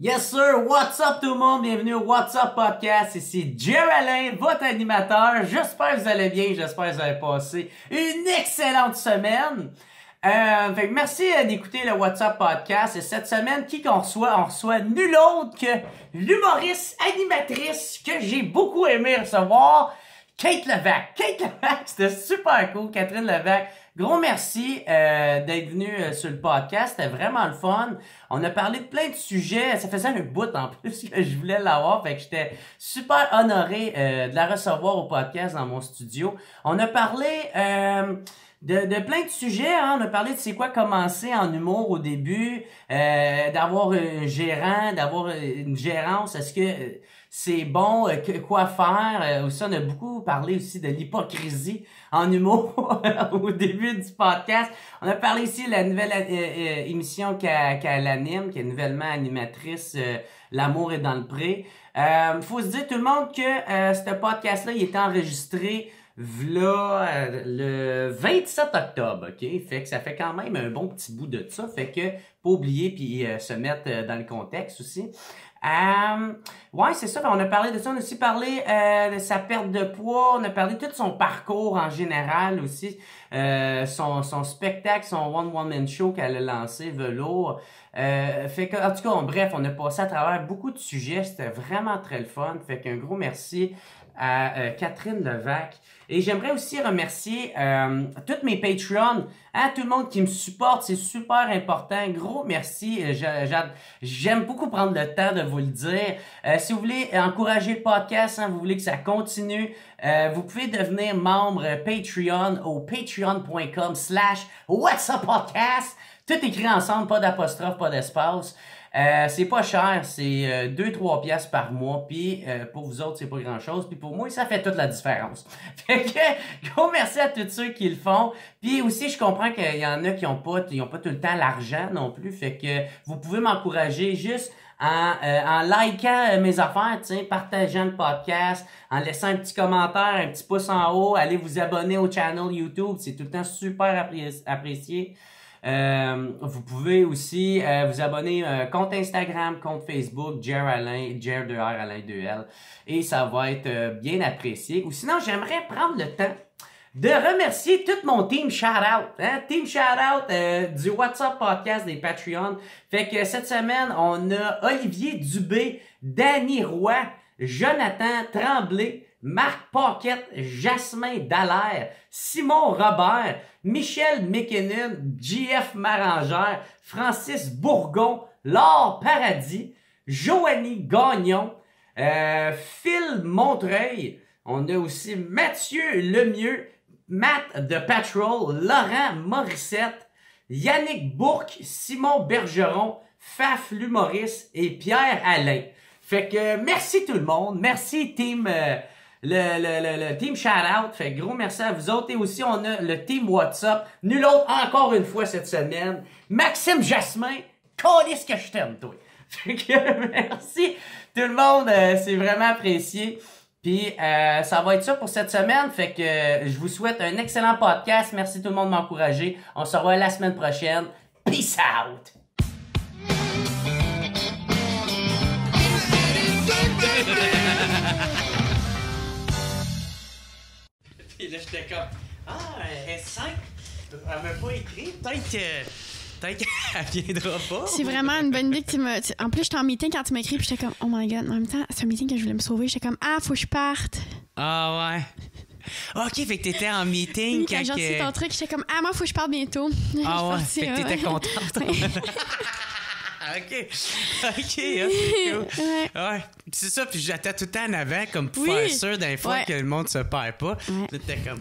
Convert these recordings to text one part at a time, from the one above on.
Yes sir, what's up tout le monde, bienvenue au What's Up Podcast, ici Jerry Alain, votre animateur, j'espère que vous allez bien, j'espère que vous avez passé une excellente semaine. Fait que merci d'écouter le What's Up Podcast, et cette semaine, qui qu'on reçoit? On reçoit nul autre que l'humoriste, animatrice que j'ai beaucoup aimé recevoir, Kate Levac. Kate Levac, c'était super cool, Catherine Levac. Gros merci d'être venu sur le podcast, c'était vraiment le fun. On a parlé de plein de sujets, ça faisait un bout en plus que je voulais l'avoir, fait que j'étais super honoré de la recevoir au podcast dans mon studio. On a parlé de plein de sujets, hein. On a parlé de c'est quoi commencer en humour au début, d'avoir un gérant, d'avoir une gérance, est-ce que c'est bon, quoi faire. Aussi, on a beaucoup parlé aussi de l'hypocrisie en humour au début du podcast. On a parlé ici de la nouvelle émission qu'elle anime, qui est nouvellement animatrice, L'amour est dans le pré. Faut se dire tout le monde que ce podcast-là, il était enregistré le 27 octobre, ok? Fait que ça fait quand même un bon petit bout de ça. Fait que, pas oublier puis se mettre dans le contexte aussi. Ouais, c'est ça. On a parlé de ça. On a aussi parlé de sa perte de poids. On a parlé de tout son parcours en général aussi. Son spectacle, son one-woman show qu'elle a lancé, Velours. Fait que, en tout cas, bref, on a passé à travers beaucoup de sujets. C'était vraiment très le fun. Fait qu'un gros merci à Catherine Levac. Et j'aimerais aussi remercier tous mes Patreons, hein, tout le monde qui me supporte, c'est super important. Gros merci, j'aime beaucoup prendre le temps de vous le dire. Si vous voulez encourager le podcast, hein, vous voulez que ça continue, vous pouvez devenir membre Patreon au patreon.com/whatsupodcast. Tout écrit ensemble, pas d'apostrophe, pas d'espace. C'est pas cher, c'est 2-3 piastres par mois, puis pour vous autres, c'est pas grand-chose, puis pour moi, ça fait toute la différence. Fait que, gros merci à tous ceux qui le font, puis aussi, je comprends qu'il y en a qui ont pas tout le temps l'argent non plus, fait que vous pouvez m'encourager juste en likant mes affaires, partageant le podcast, en laissant un petit commentaire, un petit pouce en haut, allez vous abonner au channel YouTube, c'est tout le temps super apprécié. Vous pouvez aussi vous abonner à un compte Instagram, compte Facebook, Jer Alain, Jer 2R, Alain 2L, et ça va être bien apprécié. Ou sinon, j'aimerais prendre le temps de remercier tout mon team shout-out, hein? Team shout-out du What's Up Podcast des Patreons. Fait que cette semaine, on a Olivier Dubé, Danny Roy, Jonathan Tremblay, Marc Paquette, Jasmin Dallaire, Simon Robert, Michel McKinnon, JF Marangère, Francis Bourgon, Laure Paradis, Joanie Gagnon, Phil Montreuil, on a aussi Mathieu Lemieux, Matt de Patrol, Laurent Morissette, Yannick Bourque, Simon Bergeron, Faf l'humoriste et Pierre Alain. Fait que merci tout le monde, merci team le team shout-out, fait gros merci à vous autres. Et aussi on a le team WhatsApp, nul autre encore une fois cette semaine, Maxime Jasmin, calisse que je t'aime toi. Fait que merci tout le monde, c'est vraiment apprécié. Puis ça va être ça pour cette semaine, fait que je vous souhaite un excellent podcast, merci tout le monde de m'encourager, on se revoit la semaine prochaine, peace out! Puis là, j'étais comme, S5, elle m'a pas écrit, peut-être qu'elle viendra pas. C'est vraiment une bonne idée que tu me... En plus, j'étais en meeting quand tu m'as écrit, puis j'étais comme, oh my god, en même temps, c'est un meeting que je voulais me sauver. J'étais comme, faut que je parte. Ah ouais. Ok, fait que t'étais en meeting quand j'ai reçu ton truc, j'étais comme, moi, faut que je parte bientôt. Ah ouais, fait que t'étais contente. OK, c'est cool. Ouais. C'est ça, puis j'attends tout le temps en avant, comme pour faire sûr d'un fois que le monde se perd pas. Là, t'es comme,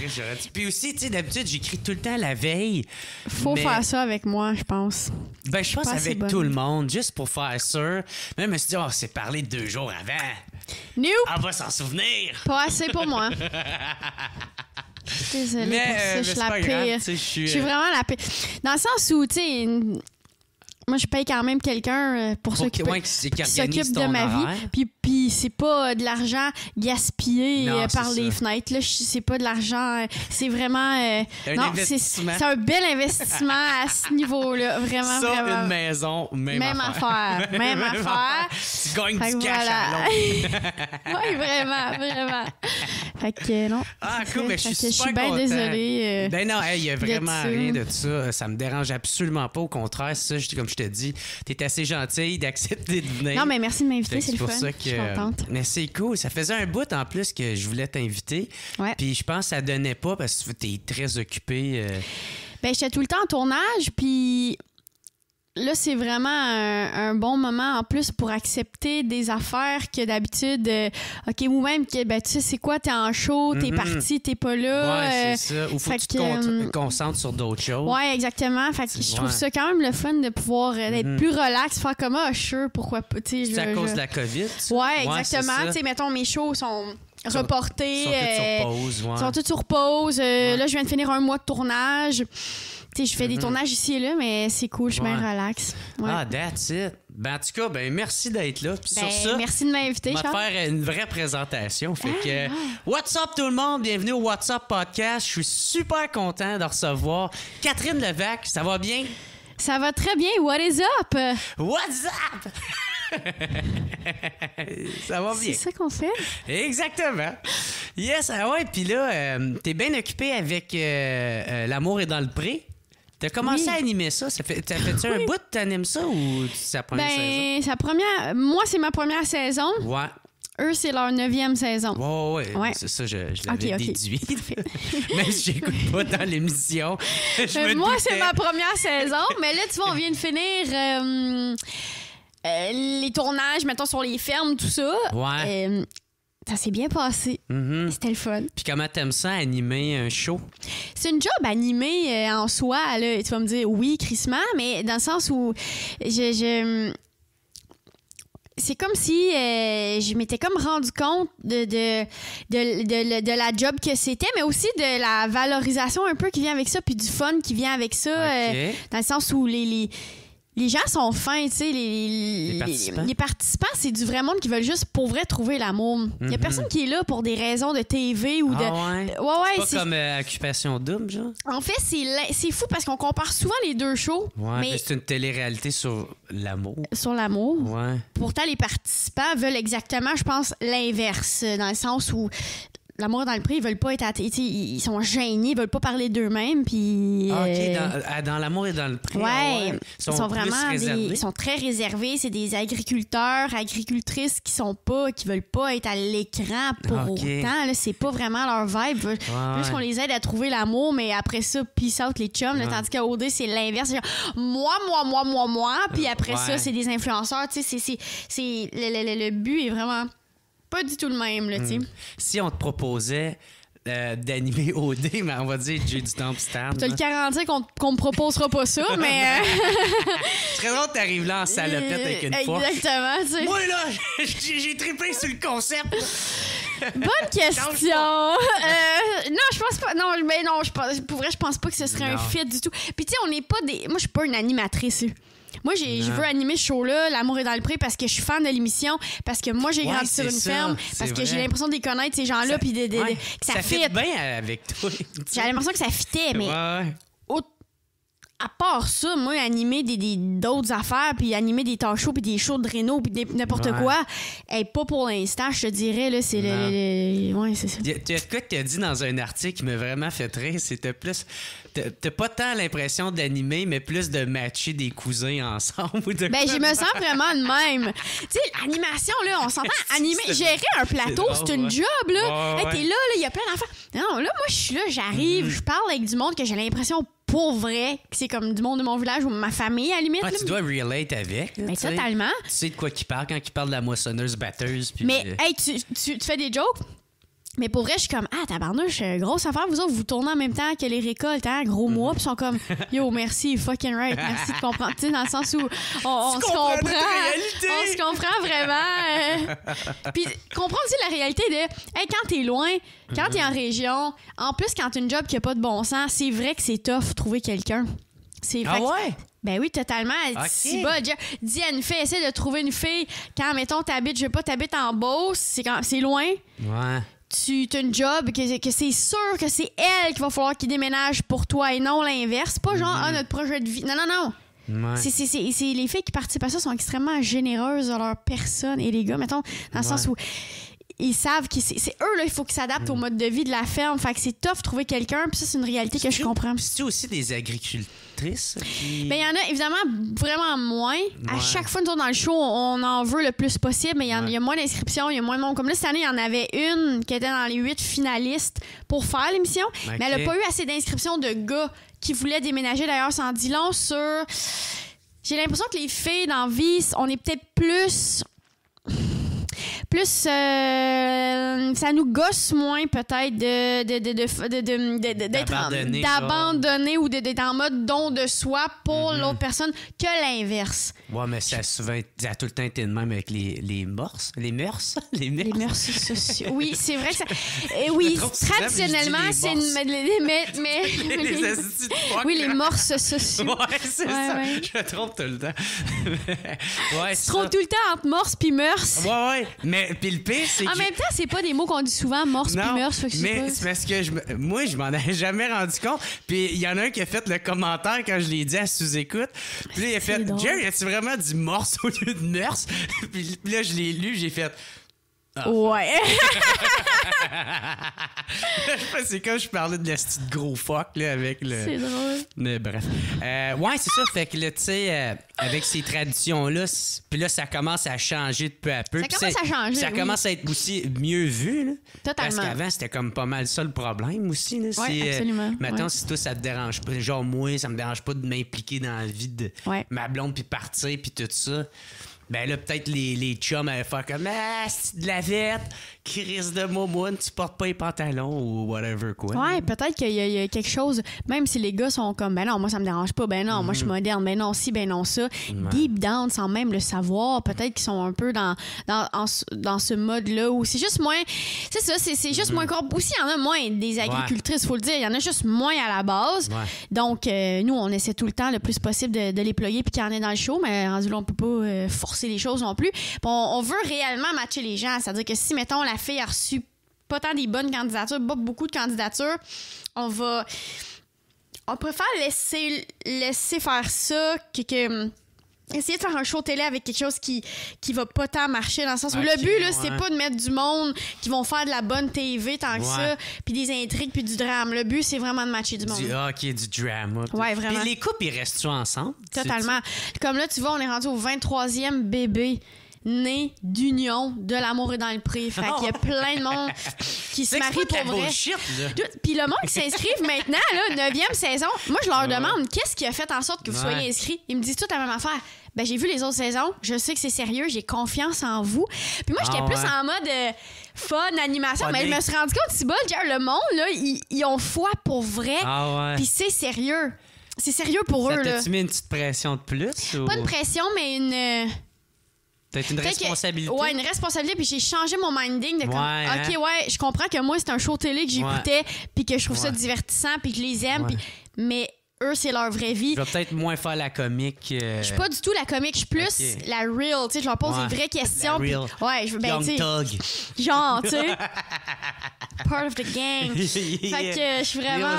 j'aurais dit. Puis aussi, tu sais, d'habitude, j'écris tout le temps la veille. Faut faire ça avec moi, je pense. Ben, je pense avec tout le monde, juste pour faire sûr. Mais je me suis dit, c'est parlé 2 jours avant. Nope. On va s'en souvenir. Pas assez pour moi. Désolée pour ça, je suis la pire. Je suis vraiment la pire. Dans le sens où, tu sais... Moi, je paye quand même quelqu'un pour s'occuper qui de ma vie. Puis Puis c'est pas de l'argent gaspillé Non, par c'est les ça. fenêtres. Là, c'est pas de l'argent. C'est vraiment. Un investissement. C'est un bel investissement à ce niveau-là. Vraiment, Ça, vraiment. une maison, même affaire. Même affaire. Tu gagnes Fait du que cash à voilà. long. Oui, vraiment. Fait que non. Ah, cool, mais je suis Fait que super je suis bien content. désolée. Ben non, il y a vraiment ça. rien de ça. Ça me dérange absolument pas. Au contraire, ça, comme je te dis, t'es assez gentille d'accepter de venir. Non, mais merci de m'inviter, Fait que c'est le pour fun. ça Je suis contente. Mais c'est cool. Ça faisait un bout en plus que je voulais t'inviter. Ouais. Puis je pense que ça donnait pas parce que t'es très occupé. Ben, j'étais tout le temps en tournage, puis là, c'est vraiment un bon moment en plus pour accepter des affaires que d'habitude, OK, ou même que, ben, tu sais, c'est quoi, t'es en show, t'es parti, t'es pas là. Ouais, c'est ça. Ou faut que tu te concentres sur d'autres choses. Ouais, exactement. Fait que je trouve ça quand même le fun de pouvoir être plus relax, faire comme, sure, pourquoi pas, tu sais. C'est à cause de la COVID, ça? Ouais, exactement. Tu sais, mettons, mes shows sont reportés. Ils sont tous sur pause, ouais. Ils sont tous sur pause. Là, je viens de finir un mois de tournage. Tu sais, je fais des tournages ici et là, mais c'est cool, je suis bien relax. Ouais. Ah, that's it. Ben, en tout cas, ben, merci d'être là. Puis Ben, sur ça, merci de m'inviter, on va te Charles. faire une vraie présentation. Fait que, what's up tout le monde? Bienvenue au What's Up Podcast. Je suis super content de recevoir Catherine Levac. Ça va bien? Ça va très bien. What is up? What's up? Ça va bien. C'est ça qu'on fait? Exactement. Yes, ah ouais. Puis là, t'es bien occupé avec L'amour est dans le pré. T'as commencé à animer ça. T'as fait-tu un bout que t'animes ça ou c'est la première saison? Moi, c'est ma première saison. Ouais. Eux, c'est leur 9e saison. Ouais. C'est ça, je l'avais déduit. Même si j'écoute pas dans l'émission. Moi, c'est ma première saison. Mais là, tu vois, on vient de finir les tournages, mettons, sur les fermes, tout ça. Ouais. Ça s'est bien passé. C'était le fun. Puis comment t'aimes ça, animer un show? C'est une job animée en soi. Là. Tu vas me dire oui, crissement, mais dans le sens où c'est comme si je m'étais comme rendu compte de la job que c'était, mais aussi de la valorisation un peu qui vient avec ça, puis du fun qui vient avec ça, dans le sens où les gens sont fins, tu sais, les participants, c'est du vrai monde qui veulent juste pour vrai trouver l'amour. Il y a personne qui est là pour des raisons de TV ou de... Ouais. C'est pas comme Occupation Double, genre? En fait, c'est fou parce qu'on compare souvent les deux shows. Ouais, mais c'est une télé-réalité sur l'amour. Sur l'amour. Ouais. Pourtant, les participants veulent exactement, je pense, l'inverse, dans le sens où l'amour dans le pré, ils veulent pas être ils sont gênés, ils veulent pas parler d'eux-mêmes, puis dans l'amour et dans le pré. Ouais, ils sont vraiment ils sont très réservés, c'est des agriculteurs, agricultrices qui veulent pas être à l'écran pour autant, là, c'est pas vraiment leur vibe. Juste qu'on les aide à trouver l'amour, mais après ça, peace out les chums, là, tandis qu'à OD, c'est l'inverse, c'est genre moi, puis après ça, c'est des influenceurs, tu sais, c'est le but est vraiment pas du tout le même, là, tu sais. Si on te proposait d'animer OD, mais on va dire Jay du Temple Stan. Je te le garantis qu'on me proposera pas ça, mais... C'est très drôle que t'arrives là en salopette avec une fois. Exactement, tu sais. Moi, là, j'ai trippé sur le concept. Bonne question. Non, je pense pas. Non, mais non, pour vrai, je pense pas que ce serait un fit du tout. Puis tu sais, on n'est pas des... Moi, je suis pas une animatrice. Moi, je veux animer ce show-là, L'amour est dans le pré, parce que je suis fan de l'émission, parce que moi, j'ai grandi sur une ferme, parce que j'ai l'impression de les connaître, ces gens-là, puis que ça fit bien avec toi. J'ai l'impression que ça fitait, mais à part ça, moi, animer d'autres affaires, puis animer des talk shows, puis des shows de réno, puis n'importe quoi, pas pour l'instant, je te dirais, là, c'est ouais, c'est ça. Il y a quoi que tu as dit dans un article qui m'a vraiment fait rire, c'était plus... T'as pas tant l'impression d'animer, mais plus de matcher des cousins ensemble. Je me sens vraiment de même. Tu sais, l'animation, là, on s'entend animer, gérer un plateau, c'est une job, là. Hey, t'es là, il y a plein d'affaires. Non, là, moi, je suis là, j'arrive, je parle avec du monde que j'ai l'impression pour vrai, que c'est comme du monde de mon village ou ma famille, à la limite. Tu dois relate avec. Là, totalement. Tu sais de quoi qu'il parle quand il parle de la moissonneuse-batteuse. Mais, hey, tu fais des jokes? Mais pour vrai, je suis comme, tabarnouche, grosse affaire, vous autres, vous tournez en même temps que les récoltes, hein, gros mois, puis ils sont comme, yo, merci, fucking right, merci de comprendre, tu sais, dans le sens où on se comprend vraiment. Puis comprendre aussi la réalité de, hey, quand t'es loin, quand t'es en région, en plus, quand t'as une job qui a pas de bon sens, c'est vrai que c'est tough trouver quelqu'un. Ah ouais? Ben oui, totalement. Okay. Si bas, dis à une fille, essaie de trouver une fille. Quand, mettons, t'habites en Beauce, c'est loin. Ouais. Tu as une job que c'est sûr que c'est elle qu'il va falloir qu'il déménage pour toi et non l'inverse. C'est pas genre, notre projet de vie. Non. Ouais. C'est les filles qui participent à ça sont extrêmement généreuses dans leur personne. Et les gars, mettons, dans le sens où ils savent que c'est eux, là, il faut qu'ils s'adaptent au mode de vie de la ferme. Fait que c'est tough de trouver quelqu'un. Puis ça, c'est une réalité que je comprends. C'est aussi des agricultrices qui... Ben, il y en a évidemment vraiment moins. À chaque fois, nous autres, dans le show, on en veut le plus possible, mais il y a moins d'inscriptions, il y a moins de monde. Comme là, cette année, il y en avait une qui était dans les 8 finalistes pour faire l'émission, mais elle n'a pas eu assez d'inscriptions de gars qui voulaient déménager. D'ailleurs, ça en dit long sur... J'ai l'impression que les filles dans la vie, on est peut-être plus ça nous gosse moins peut-être d'abandonner ou d'être en mode don de soi pour l'autre personne que l'inverse. Ouais, mais ça a tout le temps été de même avec les mœurs. Les mœurs sociaux. Oui, c'est vrai que ça. Oui, traditionnellement, c'est une. Oui, les morses sociaux. Ouais, c'est ça. Ouais. Je me trompe tout le temps. Tu te trompes tout le temps entre morse puis mœurs. Ouais. Mais puis le pire, c'est en même temps, c'est pas des mots qu'on dit souvent, morse puis mœurs. Mais c'est parce que moi, je m'en avais jamais rendu compte. Puis il y en a un qui a fait le commentaire quand je l'ai dit à sous-écoute. Puis là, il a fait « Jerry, as-tu vraiment dit morse au lieu de mœurs? » Puis là, je l'ai lu, j'ai fait... Ah. Ouais. C'est comme je parlais de la petite gros fuck là, avec le... C'est drôle. Mais bref. Ouais, c'est ça. Fait que là, tu sais, avec ces traditions-là, puis là, ça commence à changer de peu à peu. Ça commence à changer, ça commence à être aussi mieux vu. Là. Totalement. Parce qu'avant, c'était comme pas mal ça le problème aussi. Oui, absolument. Maintenant, si toi, ça te dérange pas, genre moi, ça me dérange pas de m'impliquer dans la vie de ma blonde, puis partir, puis tout ça. Ben là, peut-être les chums allaient faire comme « Ah, c'est de la vette, crise de momoune, tu portes pas les pantalons ou whatever quoi. » Ouais, peut-être qu'il y a quelque chose, même si les gars sont comme « Ben non, moi ça me dérange pas, ben non, moi je suis moderne, ben non, si, ben non, ça. » Deep down, sans même le savoir, peut-être qu'ils sont un peu dans ce mode-là où c'est juste moins... C'est ça, c'est juste moins corps. Aussi, il y en a moins des agricultrices, faut le dire. Il y en a juste moins à la base. Ouais. Donc, nous, on essaie tout le temps, le plus possible, de les ployer puis qu'il y en ait dans le show, mais rendu là, on peut pas forcer les choses non plus. On veut réellement matcher les gens. C'est-à-dire que si, mettons, la fille a reçu pas tant des bonnes candidatures, pas beaucoup de candidatures, on préfère laisser faire ça que essayer de faire un show télé avec quelque chose qui va pas tant marcher, dans le sens où le but, là, c'est pas de mettre du monde qui vont faire de la bonne TV tant que ça, puis des intrigues, puis du drame. Le but, c'est vraiment de matcher du monde. Du drama. Ouais, vraiment. Puis les couples, ils restent-tu ensemble? Totalement. Comme là, tu vois, on est rendu au 23e bébé né d'union de l'amour est dans le pré. Fait qu'il y a plein de monde qui se marie pour vrai. Puis le monde qui s'inscrive maintenant, là, 9e saison, moi, je leur demande qu'est-ce qui a fait en sorte que vous soyez inscrits. Ils me disent toute la même affaire. Ben, j'ai vu les autres saisons, je sais que c'est sérieux, j'ai confiance en vous. Puis moi, j'étais plus en mode fun, animation, mais je me suis rendu compte, c'est bon, le monde, là, ils ont foi pour vrai. Puis c'est sérieux. C'est sérieux pour eux. T'as-tu mis une petite pression de plus? Pas une pression, mais une... Peut-être une responsabilité. Ouais, une responsabilité. Puis j'ai changé mon minding de comme, OK, je comprends que moi, c'est un show télé que j'écoutais, puis que je trouve ça divertissant, puis que je les aime, mais eux, c'est leur vraie vie. Je vais peut-être moins faire la comique. Je suis pas du tout la comique, je suis plus la real. Tu sais, je leur pose des vraies questions. La real. Ouais, je veux bien, tu sais. Genre, tu sais. Part of the gang. Fait que je suis vraiment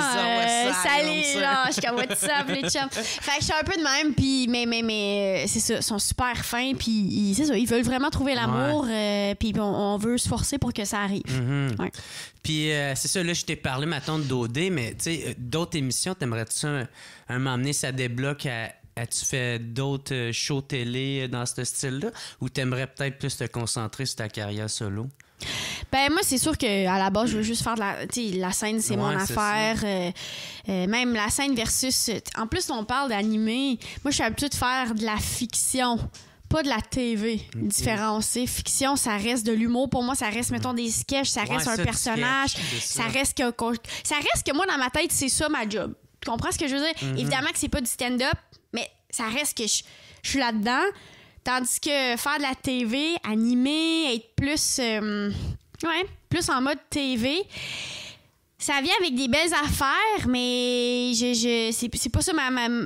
salée, là. Je suis comme WhatsApp, les chums. Fait que je suis un peu de même, puis mais c'est ça, ils sont super fins, puis c'est ça, ils veulent vraiment trouver l'amour, puis on veut se forcer pour que ça arrive. Puis c'est ça, là, je t'ai parlé maintenant d'OD, mais tu sais, d'autres émissions, t'aimerais-tu un moment donné, ça débloque as-tu fait d'autres shows télé dans ce style-là, ou t'aimerais peut-être plus te concentrer sur ta carrière solo? Ben moi, c'est sûr qu'à la base, je veux juste faire de la scène, c'est mon affaire. Même la scène versus... En plus, on parle d'animé. Moi, je suis habituée de faire de la fiction. Pas de la TV. Différencier. Fiction, ça reste de l'humour. Pour moi, ça reste, mettons, des sketchs, ça reste un personnage. Ça reste que moi, dans ma tête, c'est ça ma job. Tu comprends ce que je veux dire? Évidemment que c'est pas du stand-up, mais ça reste que je suis là-dedans. Tandis que faire de la TV, animer, être plus... plus en mode TV... ça vient avec des belles affaires, mais c'est pas ça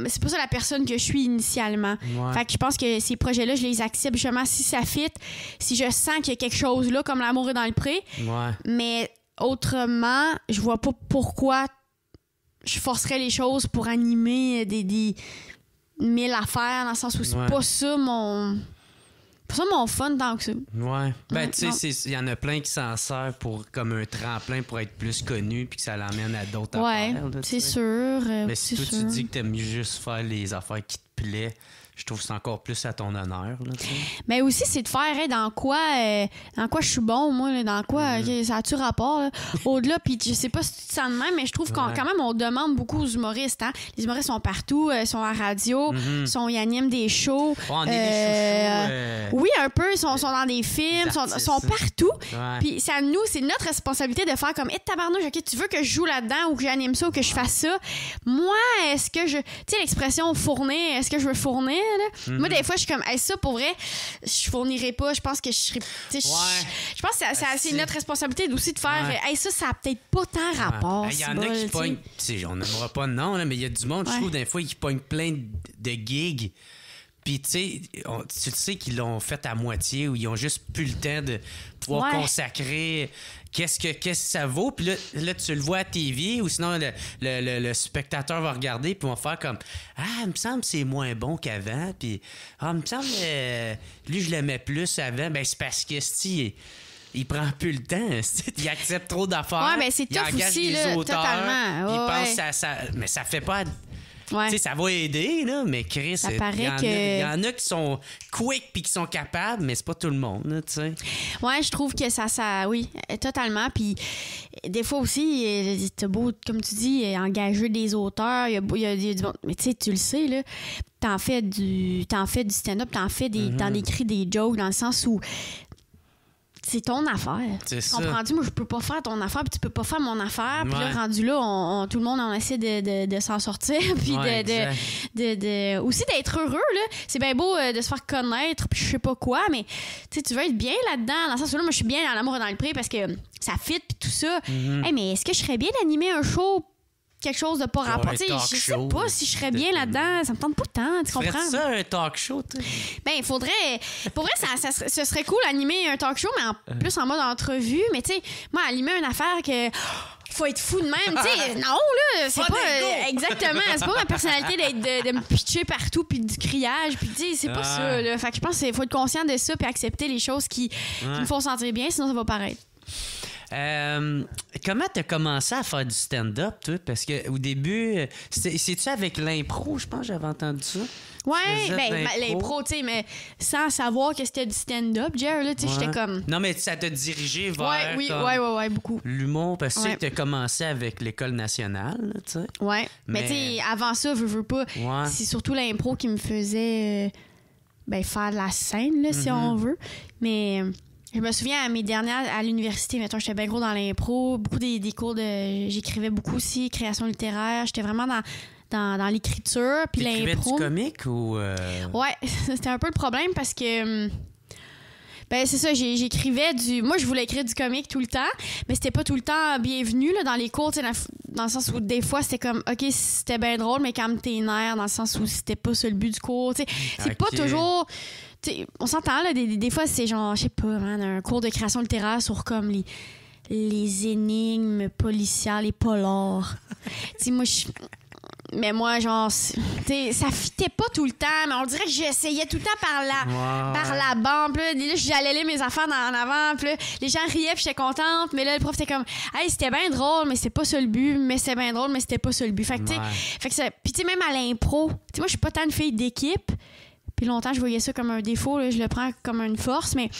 c'est pas ça la personne que je suis initialement. Ouais. Fait que je pense que ces projets-là, je les accepte justement si ça fit, si je sens qu'il y a quelque chose là, comme L'amour est dans le pré. Ouais. Mais autrement, je vois pas pourquoi je forcerais les choses pour animer des 1000 affaires, dans le sens où c'est pas ça mon fun tant que ça. Ouais. Ben, tu sais, il y en a plein qui s'en servent comme un tremplin pour être plus connu puis que ça l'emmène à d'autres affaires. Là, c'est sûr. Mais si toi, tu dis que t'aimes juste faire les affaires qui te plaisent, je trouve que c'est encore plus à ton honneur. Là, mais aussi, c'est de faire dans quoi je suis bon, moi, là, dans quoi ça a-tu rapport là, au-delà. Puis je sais pas si tu te sens de même, mais je trouve quand même, on demande beaucoup aux humoristes. Hein? Les humoristes sont partout, sont à la radio, ils animent des shows. On est des chouchous. Oui, un peu, ils sont dans des films, sont partout. Ouais. Puis c'est notre responsabilité de faire comme tabarnouche, OK, tu veux que je joue là-dedans ou que j'anime ça ou que je fasse ça. Moi, est-ce que tu sais l'expression fournir, est-ce que je veux fournir? Moi, des fois, je suis comme, ça, pour vrai, je fournirai pas. Je pense que je serais. Je pense que c'est notre responsabilité aussi de faire, ça a peut-être pas tant rapport. Il y en a qui pognent, on n'aimera pas de nom, là, mais il y a du monde, je trouve, des fois, qui pognent plein de gigs. Puis, tu sais qu'ils l'ont fait à moitié ou ils ont juste plus le temps de pouvoir consacrer qu'est-ce que ça vaut. Puis là, tu le vois à TV ou sinon le spectateur va regarder puis va faire comme il me semble que c'est moins bon qu'avant. Puis, il me semble lui, je l'aimais plus avant. Ben, c'est parce que il prend plus le temps. Il accepte trop d'affaires. Ouais, ben, c'est tough il engage aussi, les là, auteurs. totalement. Il pense à ça. Mais ça fait pas. Ouais. Tu sais, ça va aider, là, mais Chris, il y en a qui sont quick puis qui sont capables, mais c'est pas tout le monde, tu sais. Ouais, je trouve que ça, oui, totalement. Puis des fois aussi, t'as beau, comme tu dis, engager des auteurs, il y a du monde. Mais tu sais, tu le sais, là, t'en fais du stand-up, t'en écris des jokes dans le sens où c'est ton affaire. C'est ça. Comprends-tu? Moi, je peux pas faire ton affaire, puis tu peux pas faire mon affaire. Puis là, rendu là, tout le monde, on essaie de s'en sortir. Puis aussi d'être heureux, là. C'est bien beau de se faire connaître, puis je sais pas quoi, mais tu veux être bien là-dedans. Dans le sens où là, moi, je suis bien dans L'amour est dans le pré parce que ça fit, puis tout ça. Hey, mais est-ce que je serais bien d'animer un show? Quelque chose de pas rapport. Je sais pas si je serais bien là-dedans. Ça me tente pas tant, tu comprends? Ferais-tu ça un talk show, tu sais? Ben, il faudrait. Pour vrai, ce serait cool d'animer un talk show, mais plus en mode entrevue. Mais tu sais, moi, animer une affaire que. Faut être fou de même, tu sais. Non, là, c'est pas. Exactement. C'est pas ma personnalité de me pitcher partout, puis du criage, puis tu sais, c'est pas ça, là. Fait que je pense qu'il faut être conscient de ça, puis accepter les choses qui me font sentir bien, sinon ça va paraître. Comment t'as commencé à faire du stand-up, toi? Parce qu'au début, c'est-tu avec l'impro, je pense que j'avais entendu ça? Ouais, l'impro, tu sais, mais sans savoir que c'était du stand-up, Jerry, là, tu sais, j'étais comme... Non, mais ça t'a dirigé vers... Ouais, beaucoup. L'humour, parce que t'as commencé avec l'École nationale, tu sais. Ouais, mais tu sais, avant ça, je veux pas, c'est surtout l'impro qui me faisait faire de la scène, là, si on veut, mais... Je me souviens à mes dernières à l'université, mettons, j'étais bien gros dans l'impro, beaucoup des cours j'écrivais beaucoup aussi, création littéraire, j'étais vraiment dans l'écriture, puis l'impro. T'écrivais du comique ou Ouais, c'était un peu le problème parce que c'est ça, j'écrivais moi je voulais écrire du comique tout le temps, mais c'était pas tout le temps bienvenu là dans les cours, tu sais, dans le sens où des fois c'était comme OK, c'était bien drôle mais calme tes nerfs, dans le sens où c'était pas ça le but du cours, tu sais, c'est pas toujours. T'sais, on s'entend, là, des fois, c'est genre, je sais pas, un cours de création littéraire sur comme les énigmes policières, les polars. Tu sais, moi, genre, t'sais, ça fitait pas tout le temps, mais on dirait que j'essayais tout le temps par la bande. Puis là, j'allais lire mes affaires en avant. Puis là, les gens riaient, puis j'étais contente. Mais là, le prof était comme, hey, c'était bien drôle, mais c'était pas ça le but. Mais c'était bien drôle, mais c'était pas ça le but. Fait que, puis tu sais, même à l'impro, tu sais, moi, je suis pas tant une fille d'équipe. Puis longtemps, je voyais ça comme un défaut. Là, je le prends comme une force, mais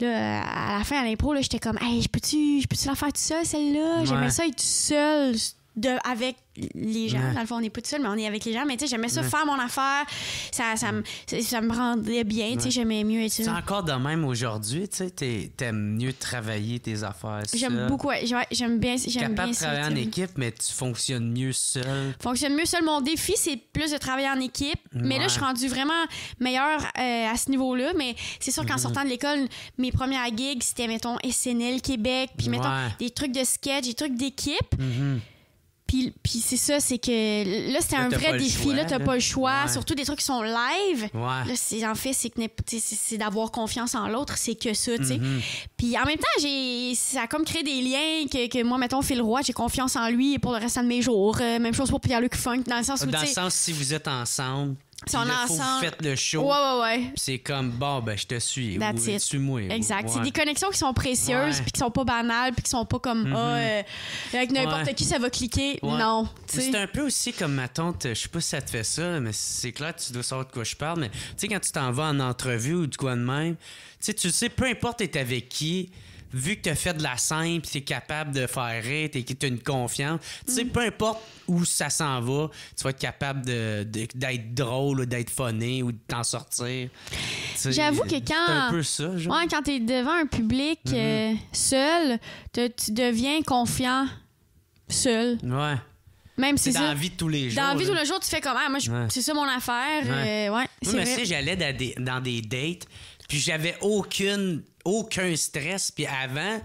là, à la fin, à l'impro, là, j'étais comme, hey, je peux-tu la faire tout seul, celle-là? J'aimais ça être tout seul avec les gens. Dans le fond, on n'est pas tout seul, mais on est avec les gens. Mais tu sais, j'aimais ça faire mon affaire. Ça me rendait bien. Tu sais, j'aimais mieux être C'est encore de même aujourd'hui. Tu sais, t'aimes mieux travailler tes affaires. J'aime beaucoup. J'aime bien ça. Capable de travailler en équipe, mais tu fonctionnes mieux seul. Mon défi, c'est plus de travailler en équipe. Mais là, je suis rendue vraiment meilleure à ce niveau-là. Mais c'est sûr qu'en sortant de l'école, mes premières gigs, c'était, mettons, SNL Québec. Puis, mettons, des trucs de sketch, des trucs d'équipe. Puis c'est ça, c'est que là, c'était un vrai défi. Là, t'as pas le choix. Surtout des trucs qui sont live. Là, en fait, c'est d'avoir confiance en l'autre. C'est que ça, tu sais. Puis en même temps, ça a comme créé des liens que moi, mettons, Phil Roy, j'ai confiance en lui pour le restant de mes jours. Même chose pour Pierre-Luc Funk, dans le sens où, si vous êtes ensemble... Si on est ensemble. Vous faites le show. Ouais. C'est comme, bon, ben, je te suis. Suis-moi. Exact. C'est des connexions qui sont précieuses, puis qui sont pas banales, puis qui sont pas comme, avec n'importe qui, ça va cliquer. Non. C'est un peu aussi comme ma tante, je sais pas si ça te fait ça, mais c'est clair, tu dois savoir de quoi je parle, mais tu sais, quand tu t'en vas en entrevue ou de quoi de même, tu sais, peu importe t'es avec qui, vu que tu as fait de la scène pis tu es capable de faire rire, tu as une confiance, tu sais, peu importe où ça s'en va, tu vas être capable d'être drôle ou d'être funny ou de t'en sortir. T'sais, j'avoue que quand... C'est un peu ça, genre. Ouais, quand tu es devant un public seul, tu deviens confiant seul. Ouais. Même c'est dans la vie de tous les jours. Dans la vie de tous les jours, tu fais comment? Moi, c'est ça mon affaire. C'est mais vrai. tu sais, j'allais dans des dates, puis j'avais aucun stress. Puis avant,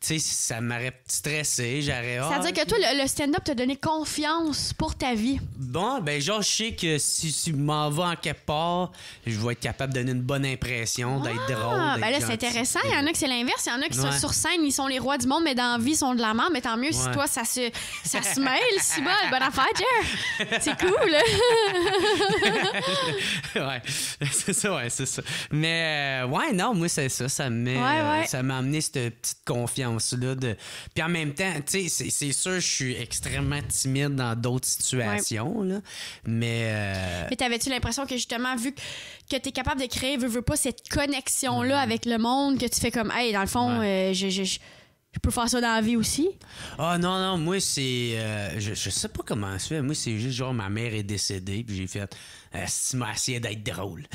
tu sais, ça m'aurait stressé. C'est-à-dire que toi, le stand-up t'a donné confiance pour ta vie. Bon, ben genre, je sais que si je m'en vais en quelque part, je vais être capable de donner une bonne impression, d'être drôle. Ah, ben là, c'est intéressant. Il y en a que c'est l'inverse. Il y en a qui sont sur scène, ils sont les rois du monde, mais dans la vie, ils sont de la merde. Mais tant mieux si toi, ça se mêle. Si bon, bonne affaire, Jer. C'est cool. c'est ça. Mais, non, moi, c'est ça. Ça m'a amené cette petite confiance. Puis en même temps, tu sais, c'est sûr, je suis extrêmement timide dans d'autres situations, là, mais t'avais-tu l'impression que justement, vu que t'es capable de créer, veux pas, cette connexion-là avec le monde, que tu fais comme, hey, dans le fond, je peux faire ça dans la vie aussi? Ah non, moi, c'est... je sais pas comment ça fait. Moi, c'est juste genre, ma mère est décédée, puis j'ai fait... tu m'as essayé d'être drôle.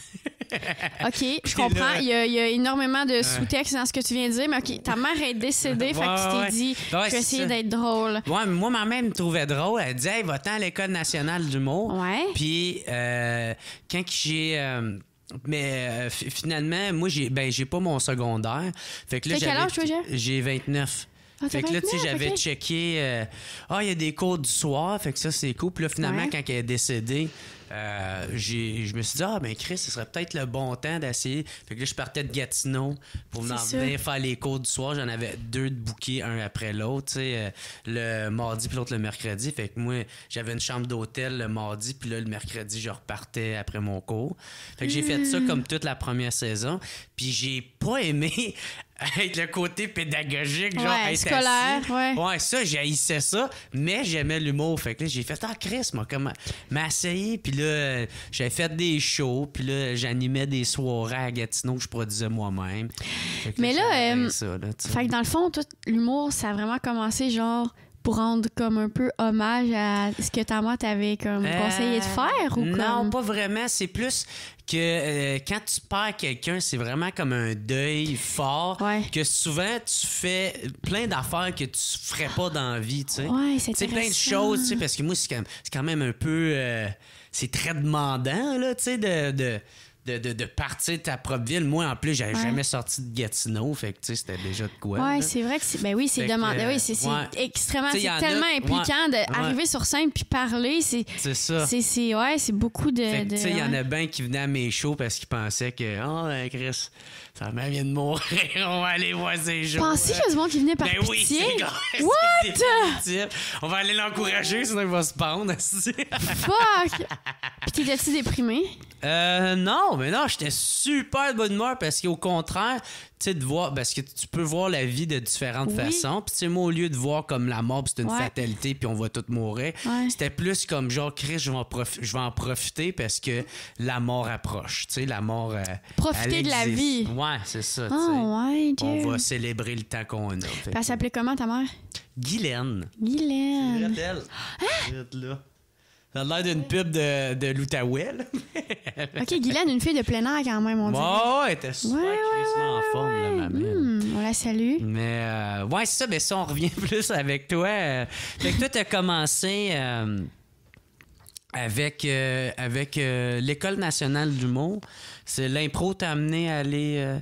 OK, je comprends. Là, il y a énormément de sous-texte dans ce que tu viens de dire, mais OK, ta mère est décédée, fait que tu t'es dit, je vais essayer d'être drôle. Ouais, mais moi, ma mère me trouvait drôle. Elle disait, hey, va-t'en à l'École nationale d'humour. Ouais. Puis, quand j'ai... mais finalement, moi, j'ai pas mon secondaire. Fait que là, quel âge, toi, j'ai 29. Fait que là, tu sais, j'avais checké... il y a des cours du soir, fait que ça, c'est cool. Puis là, finalement, quand elle est décédée, je me suis dit, ben Chris, ce serait peut-être le bon temps d'essayer. Fait que là, je partais de Gatineau pour m'en venir faire les cours du soir. J'en avais 2 de bookés, un après l'autre, tu sais, le mardi puis l'autre le mercredi. Fait que moi, j'avais une chambre d'hôtel le mardi, puis là, le mercredi, je repartais après mon cours. Fait que j'ai fait ça comme toute la première saison. Puis j'ai pas aimé... être le côté pédagogique, genre être scolaire, assis. Ouais, ça, j'haïssais ça, mais j'aimais l'humour. Fait que là, j'ai fait, Chris, moi, comment m'essayer. Puis là, j'avais fait des shows, puis là, j'animais des soirées à Gatineau que je produisais moi-même. Mais là, fait que dans le fond, tout l'humour, ça a vraiment commencé, genre, pour rendre comme un peu hommage à ce que ta mère t'avait comme conseillé de faire ou non, pas vraiment. C'est plus que quand tu perds quelqu'un, c'est vraiment comme un deuil fort que souvent tu fais plein d'affaires que tu ferais pas dans la vie, tu sais. Ouais, c'est intéressant. Plein de choses, tu sais, parce que moi, c'est quand même un peu... c'est très demandant, là, tu sais, de partir de ta propre ville. Moi, en plus, j'avais jamais sorti de Gatineau, fait que, tu sais, c'était déjà de quoi. Ouais, là. C'est vrai que c'est... Ben oui, c'est demandé. Oui, c'est extrêmement... C'est tellement impliquant d'arriver sur scène puis parler. C'est ça. C'est beaucoup de... Fait que, tu sais, il y en a bien qui venaient à mes shows parce qu'ils pensaient que, Chris, sa mère vient de mourir, on va aller voir ses shows. Pensez qu'il y a du monde qui venait par pitié? Oui, c'est What? On va aller l'encourager, sinon il va se pendre. Fuck! Puis t'étais-tu déprimé? Non, mais non, j'étais super de bonne humeur parce qu'au contraire, tu sais, de voir, parce que tu peux voir la vie de différentes façons. Puis, tu sais, moi, au lieu de voir comme la mort, puis c'est une fatalité, puis on va tous mourir, c'était plus comme genre, Chris, je vais en profiter parce que la mort approche. Tu sais, la mort. Profiter de la vie. Ouais, c'est ça. On va célébrer le temps qu'on a. Elle s'appelait comment, ta mère? Guylaine. Guylaine. C'est elle. Là. Ça a l'air d'une pub de l'Outaouais, là. OK, Guylaine, une fille de plein air quand même, on dirait. Ouais, elle était super crissement en forme, là, ma mère. On la salue. Mais, ouais, c'est ça. Mais ça, on revient plus avec toi. Fait que toi, t'as commencé avec l'École nationale d'humour. C'est l'impro t'a amené à aller...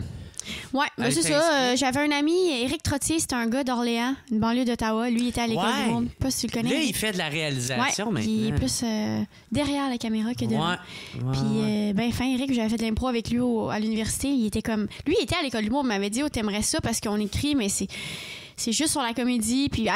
Ouais, ben c'est ça. J'avais un ami, Éric Trottier, c'était un gars d'Orléans, une banlieue d'Ottawa. Lui, il était à l'École du monde. Pas si tu le connais. Là, il fait de la réalisation maintenant. Il est plus derrière la caméra que devant. Puis, ben, fin, Éric, j'avais fait de l'impro avec lui à l'université. Il était comme... Lui, il était à l'École du monde. Il m'avait dit, t'aimerais ça parce qu'on écrit, mais c'est juste sur la comédie. Puis,